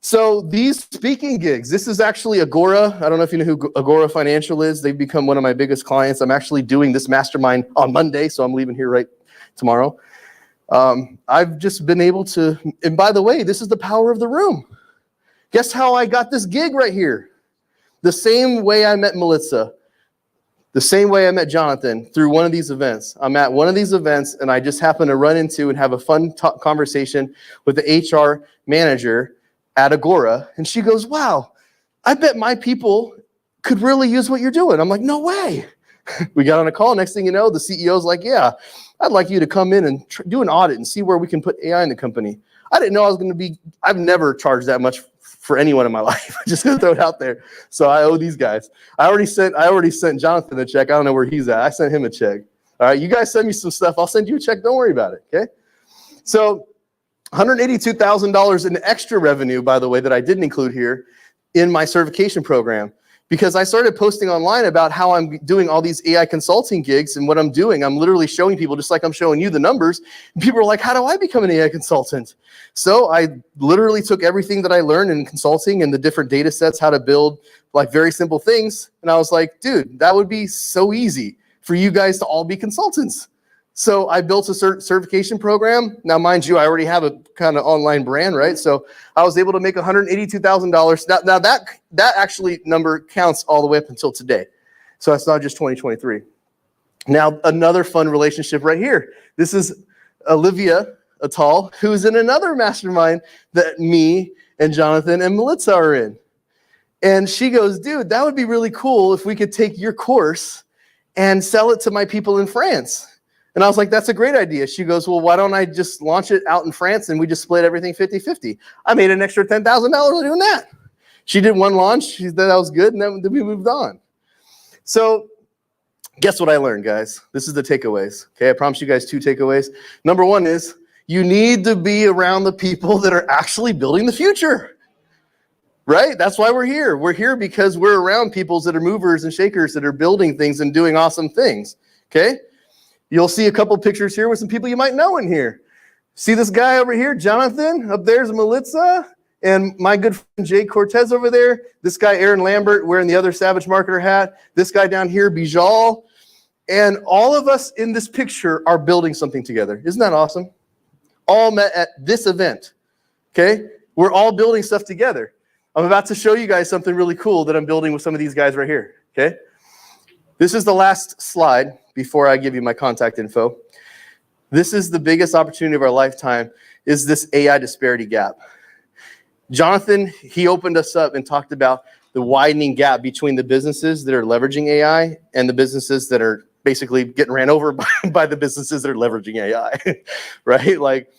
So these speaking gigs, this is actually Agora. I don't know if you know who Agora Financial is. They've become one of my biggest clients. I'm actually doing this mastermind on Monday, so I'm leaving here right tomorrow. I've just been able to, and by the way, this is the power of the room. Guess how I got this gig right here? The same way I met Melissa, the same way I met Jonathan, through one of these events. I'm at one of these events and I just happen to run into and have a fun conversation with the HR manager at Agora. And she goes, wow, I bet my people could really use what you're doing. I'm like, no way. We got on a call. Next thing you know, the CEO's like, yeah, I'd like you to come in and do an audit and see where we can put AI in the company. I didn't know I was going to be, I've never charged that much for anyone in my life. I'm just going to throw it out there. So I owe these guys. I already sent Jonathan a check. I don't know where he's at. I sent him a check. All right, you guys send me some stuff. I'll send you a check. Don't worry about it, okay? So $182,000 in extra revenue, by the way, that I didn't include here in my certification program. because I started posting online about how I'm doing all these AI consulting gigs and what I'm doing. I'm literally showing people, just like I'm showing you, the numbers. And people are like, how do I become an AI consultant? So I literally took everything that I learned in consulting and the different data sets, how to build like very simple things. And I was like, dude, that would be so easy for you guys to all be consultants. So I built a certification program. Now, mind you, I already have a kind of online brand, right? So I was able to make $182,000. Now that actually number counts all the way up until today. So it's not just 2023. Now, another fun relationship right here. This is Olivia Attal, who's in another mastermind that me and Jonathan and Melissa are in. And she goes, dude, that would be really cool if we could take your course and sell it to my people in France. And I was like, that's a great idea. She goes, well, why don't I just launch it out in France and we just split everything 50-50? I made an extra $10,000 doing that. She did one launch. She said that was good, and then we moved on. So guess what I learned, guys? This is the takeaways. Okay, I promise you guys 2 takeaways. Number 1 is you need to be around the people that are actually building the future. Right? That's why we're here. We're here because we're around people that are movers and shakers that are building things and doing awesome things. Okay? You'll see a couple pictures here with some people you might know in here. See this guy over here, Jonathan? Up there's Melissa. And my good friend Jay Cortez over there. This guy, Aaron Lambert, wearing the other Savage Marketer hat. This guy down here, Bijal. And all of us in this picture are building something together. Isn't that awesome? All met at this event. Okay? We're all building stuff together. I'm about to show you guys something really cool that I'm building with some of these guys right here. Okay? This is the last slide before I give you my contact info. This is the biggest opportunity of our lifetime, is this AI disparity gap. Jonathan, he opened us up and talked about the widening gap between the businesses that are leveraging AI and the businesses that are basically getting ran over by the businesses that are leveraging AI, right? Like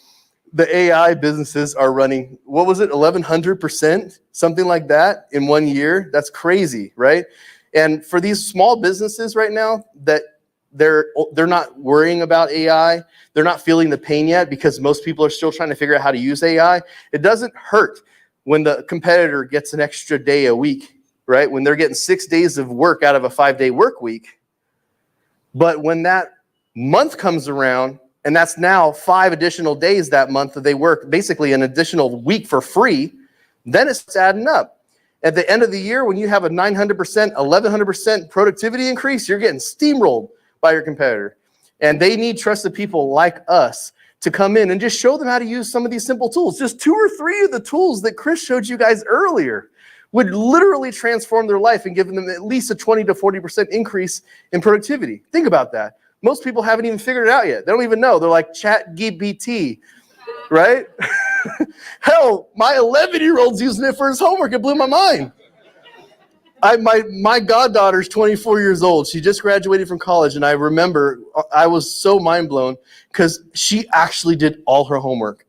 the AI businesses are running, what was it, 1,100%, something like that in 1 year? That's crazy, right? And for these small businesses right now that they're not worrying about AI, they're not feeling the pain yet because most people are still trying to figure out how to use AI. It doesn't hurt when the competitor gets an extra day a week, right? When they're getting 6 days of work out of a 5-day work week. But when that month comes around, and that's now 5 additional days that month that they work, basically an additional week for free, then it's adding up. At the end of the year, when you have a 900%, 1,100% productivity increase, you're getting steamrolled by your competitor. And they need trusted people like us to come in and just show them how to use some of these simple tools. Just 2 or 3 of the tools that Chris showed you guys earlier would literally transform their life and give them at least a 20 to 40% increase in productivity. Think about that. Most people haven't even figured it out yet. They don't even know. They're like ChatGPT, right? Hell, my 11-year-old's using it for his homework. It blew my mind. My goddaughter's 24 years old. She just graduated from college, and I remember I was so mind blown because she actually did all her homework.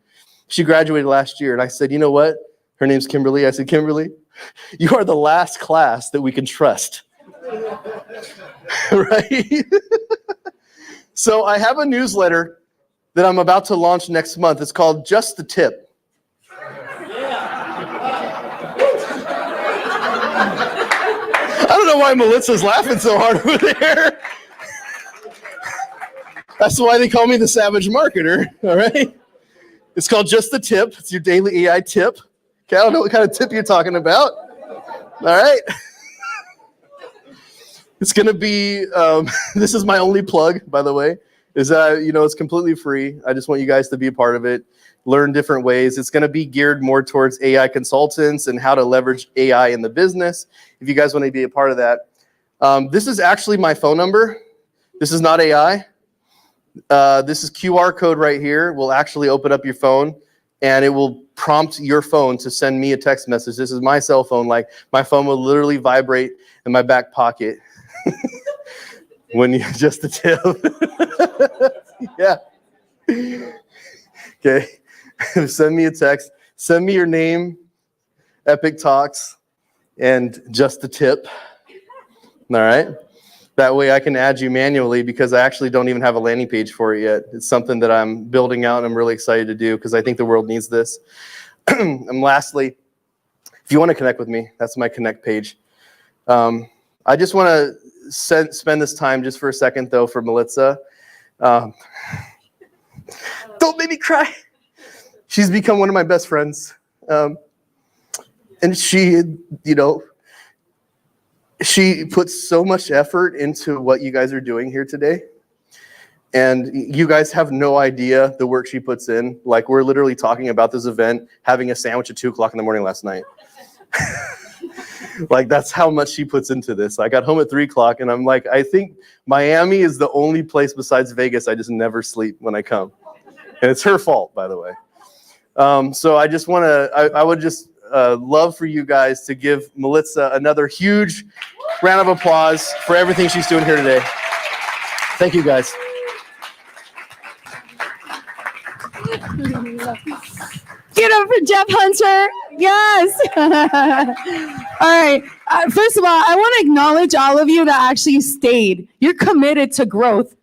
She graduated last year, and I said, you know what? Her name's Kimberly. I said, Kimberly, you are the last class that we can trust. Right? So I have a newsletter that I'm about to launch next month. It's called Just the Tip. I don't know why Melissa's laughing so hard over there. That's why they call me the Savage Marketer, all right? It's called Just the Tip. It's your daily AI tip. Okay, I don't know what kind of tip you're talking about. All right? It's going to be, this is my only plug, by the way, is it's completely free. I just want you guys to be a part of it, learn different ways. It's going to be geared more towards AI consultants and how to leverage AI in the business. If you guys want to be a part of that. This is actually my phone number. This is not AI. This is QR code right here. Will actually open up your phone, and it will prompt your phone to send me a text message. This is my cell phone. Like, my phone will literally vibrate in my back pocket when you just the tip. Yeah. Okay. Send me a text. Send me your name, Epic Talks, and just the tip. All right. That way I can add you manually because I actually don't even have a landing page for it yet. It's something that I'm building out and I'm really excited to do because I think the world needs this. And lastly, if you want to connect with me, that's my connect page. I just want to spend this time just for a second, though, for Melissa. Don't make me cry. She's become one of my best friends. And she, she puts so much effort into what you guys are doing here today. And you guys have no idea the work she puts in. Like, we're literally talking about this event, having a sandwich at 2:00 in the morning last night. Like, that's how much she puts into this. I got home at 3:00 and I'm like, I think Miami is the only place besides Vegas I just never sleep when I come. And it's her fault, by the way. So I just want to, I would just love for you guys to give Melissa another huge round of applause for everything she's doing here today. Thank you, guys. Get up for Jeff Hunter. Yes. All right. First of all, I want to acknowledge all of you that actually stayed. You're committed to growth.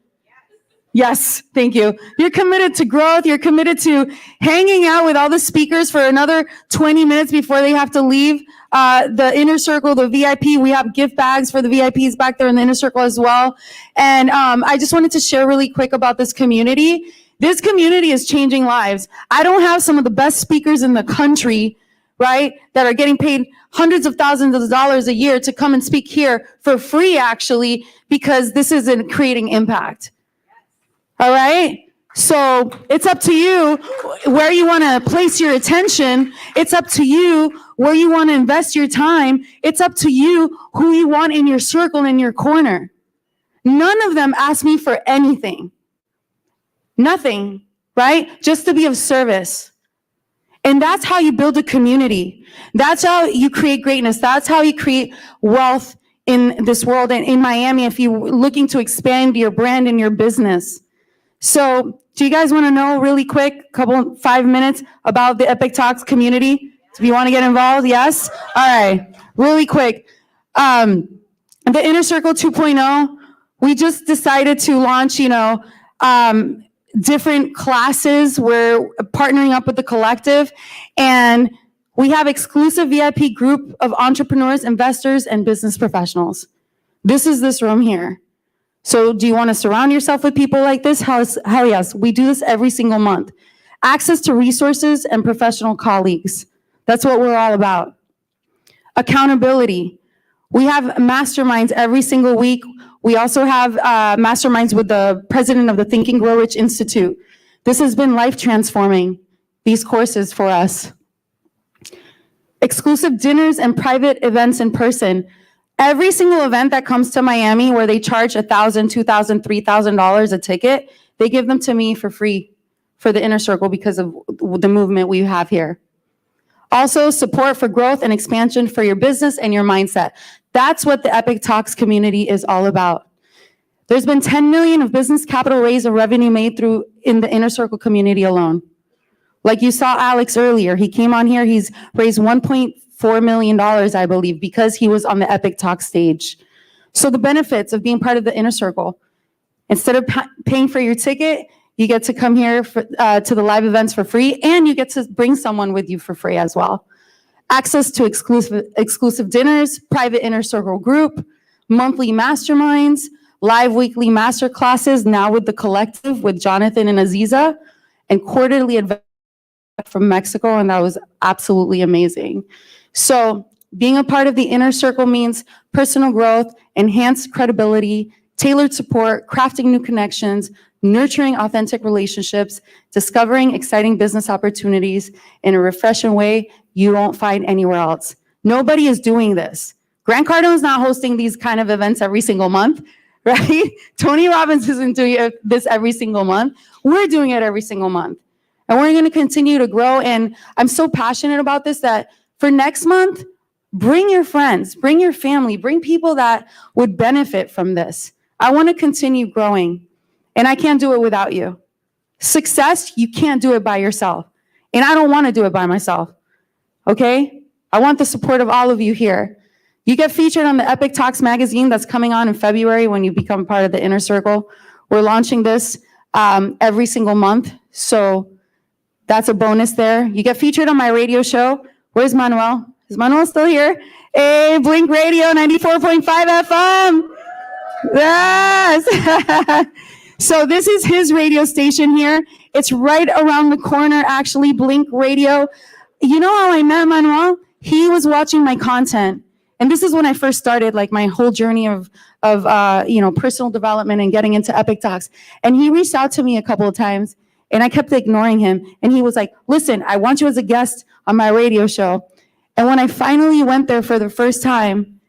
Yes, thank you. You're committed to growth. You're committed to hanging out with all the speakers for another 20 minutes before they have to leave. The inner circle, the VIP, we have gift bags for the VIPs back there in the inner circle as well. And I just wanted to share really quick about this community. This community is changing lives. I don't have some of the best speakers in the country, right, that are getting paid hundreds of thousands of dollars a year to come and speak here for free, actually, because this isn't creating impact. All right? So it's up to you where you want to place your attention. It's up to you where you want to invest your time. It's up to you who you want in your circle, in your corner. None of them asked me for anything. Nothing, right? Just to be of service. And that's how you build a community. That's how you create greatness. That's how you create wealth in this world and in Miami if you're looking to expand your brand and your business. So do you guys want to know really quick, 5 minutes about the Epic Talks community? If you want to get involved, yes? All right, really quick. The Inner Circle 2.0, we just decided to launch, different classes. We're partnering up with the collective, and we have exclusive VIP group of entrepreneurs, investors, and business professionals. This is this room here. So do you want to surround yourself with people like this? Hell yes. We do this every single month. Access to resources and professional colleagues. That's what we're all about. Accountability. We have masterminds every single week. We also have masterminds with the president of the Think and Grow Rich Institute. This has been life transforming, these courses for us. Exclusive dinners and private events in person. Every single event that comes to Miami where they charge $1,000, $2,000, $3,000 a ticket, they give them to me for free for the Inner Circle because of the movement we have here. Also, support for growth and expansion for your business and your mindset. That's what the Epic Talks community is all about. There's been 10 million of business capital raised or revenue made in the Inner Circle community alone. Like you saw Alex earlier, he came on here, he's raised $1.4 million, I believe, because he was on the Epic Talks stage. So the benefits of being part of the Inner Circle, instead of paying for your ticket, you get to come here to the live events for free, and you get to bring someone with you for free as well. Access to exclusive dinners, private Inner Circle group, monthly masterminds, live weekly master classes, now with the collective with Jonathan and Aziza, and quarterly advice from Mexico, and that was absolutely amazing. So being a part of the Inner Circle means personal growth, enhanced credibility, tailored support, crafting new connections, nurturing authentic relationships, discovering exciting business opportunities in a refreshing way you won't find anywhere else. Nobody is doing this. Grant Cardone is not hosting these kind of events every single month, right? Tony Robbins isn't doing this every single month. We're doing it every single month. And we're going to continue to grow. And I'm so passionate about this that for next month, bring your friends, bring your family, bring people that would benefit from this. I want to continue growing, and I can't do it without you. Success, you can't do it by yourself. And I don't want to do it by myself. Okay? I want the support of all of you here. You get featured on the Epic Talks magazine that's coming on in February when you become part of the Inner Circle. We're launching this every single month. So that's a bonus there. You get featured on my radio show. Where's Manuel? Is Manuel still here? Hey, Blink Radio 94.5 FM. Yes. So this is his radio station here. It's right around the corner, actually, Blink Radio. You know how I met Manuel? He was watching my content. And this is when I first started, like, my whole journey of personal development and getting into Epic Talks. And he reached out to me a couple of times, and I kept ignoring him. And he was like, listen, I want you as a guest on my radio show. And when I finally went there for the first time,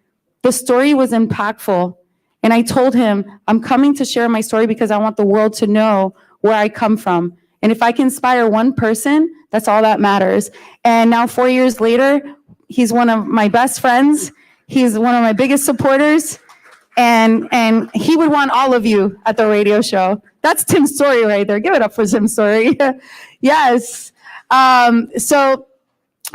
the story was impactful. And I told him, I'm coming to share my story because I want the world to know where I come from. And if I can inspire one person, that's all that matters. And now 4 years later, he's one of my best friends. He's one of my biggest supporters. And he would want all of you at the radio show. That's Tim's story right there. Give it up for Tim's story. Yes. So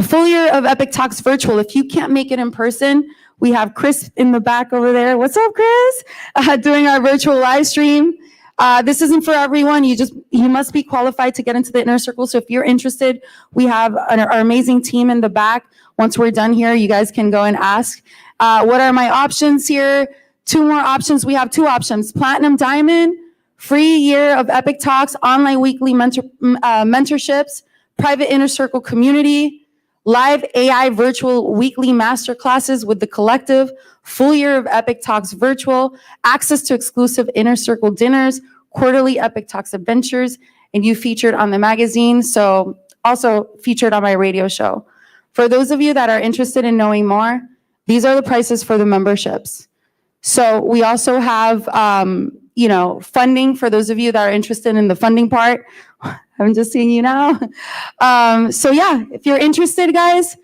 full year of Epic Talks virtual. If you can't make it in person, we have Chris in the back over there. What's up, Chris? Doing our virtual live stream. This isn't for everyone. You must be qualified to get into the inner circle. So if you're interested, we have our amazing team in the back. Once we're done here, you guys can go and ask. What are my options here? 2 more options. We have 2 options. Platinum Diamond, free year of Epic Talks, online weekly mentorships, private inner circle community, live AI virtual weekly masterclasses with the collective, full year of Epic Talks virtual, access to exclusive inner circle dinners, quarterly Epic Talks adventures, and you featured on the magazine, so also featured on my radio show. For those of you that are interested in knowing more, these are the prices for the memberships. So we also have, funding for those of you that are interested in the funding part. I'm just seeing you now. So yeah, if you're interested, guys,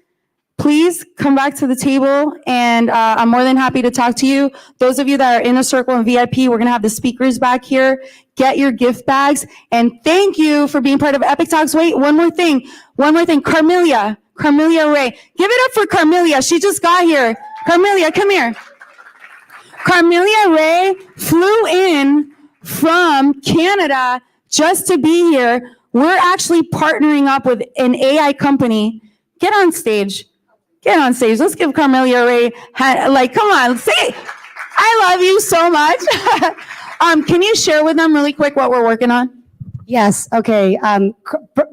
please come back to the table, and I'm more than happy to talk to you. Those of you that are in a circle and VIP, we're gonna have the speakers back here. Get your gift bags, and thank you for being part of Epic Talks. Wait, one more thing, Carmelia Ray. Give it up for Carmelia, she just got here. Carmelia, come here. Carmelia Ray flew in from Canada just to be here. We're actually partnering up with an AI company. Get on stage. Let's give Carmelia Ray, come on, say, I love you so much. Can you share with them really quick what we're working on? Yes. Okay.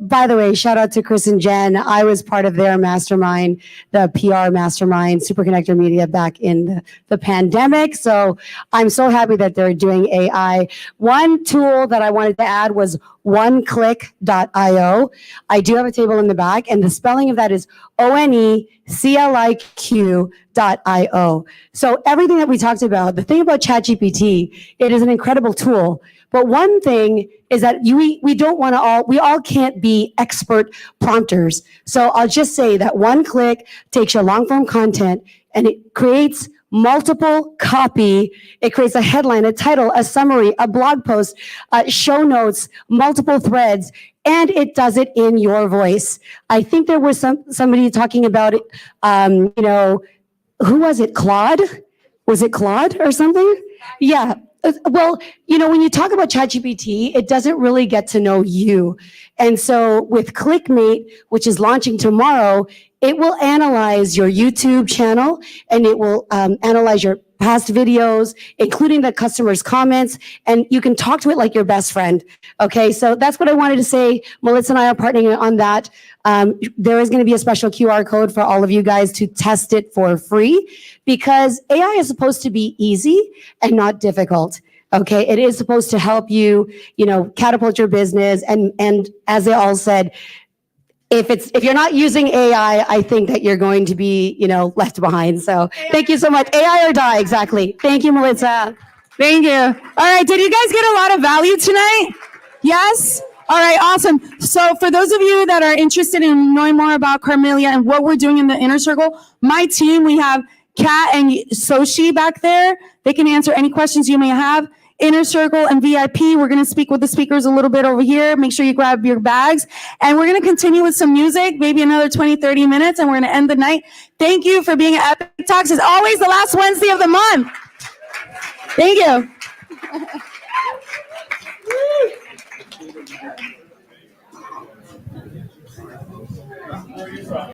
By the way, shout out to Chris and Jen. I was part of their mastermind, the PR mastermind, Superconnector Media, back in the pandemic. So I'm so happy that they're doing AI. One tool that I wanted to add was oneclick.io. I do have a table in the back, and the spelling of that is ONECLIQ.io. So everything that we talked about, the thing about ChatGPT, it is an incredible tool. But one thing is that we all can't be expert prompters. So I'll just say that one click takes your long form content and it creates multiple copy. It creates a headline, a title, a summary, a blog post, show notes, multiple threads, and it does it in your voice. I think there was somebody talking about it, who was it? Claude? Was it Claude or something? Yeah. Well, when you talk about ChatGPT, it doesn't really get to know you. And so with ClickMate, which is launching tomorrow, it will analyze your YouTube channel, and it will analyze your past videos, including the customer's comments, and you can talk to it like your best friend. Okay, so that's what I wanted to say. Melissa and I are partnering on that. There is going to be a special QR code for all of you guys to test it for free, because AI is supposed to be easy and not difficult. Okay, it is supposed to help you, catapult your business, and as they all said, if you're not using AI, I think that you're going to be, left behind. So thank you so much. AI or die, exactly. Thank you, Melissa. Thank you. All right, did you guys get a lot of value tonight? Yes? All right, awesome. So for those of you that are interested in knowing more about Carmelia and what we're doing in the inner circle, my team, we have Kat and Soshi back there. They can answer any questions you may have. Inner Circle and VIP, we're going to speak with the speakers a little bit over here. Make sure you grab your bags. And we're going to continue with some music, maybe another 20, 30 minutes, and we're going to end the night. Thank you for being at Epic Talks. It's always the last Wednesday of the month. Thank you.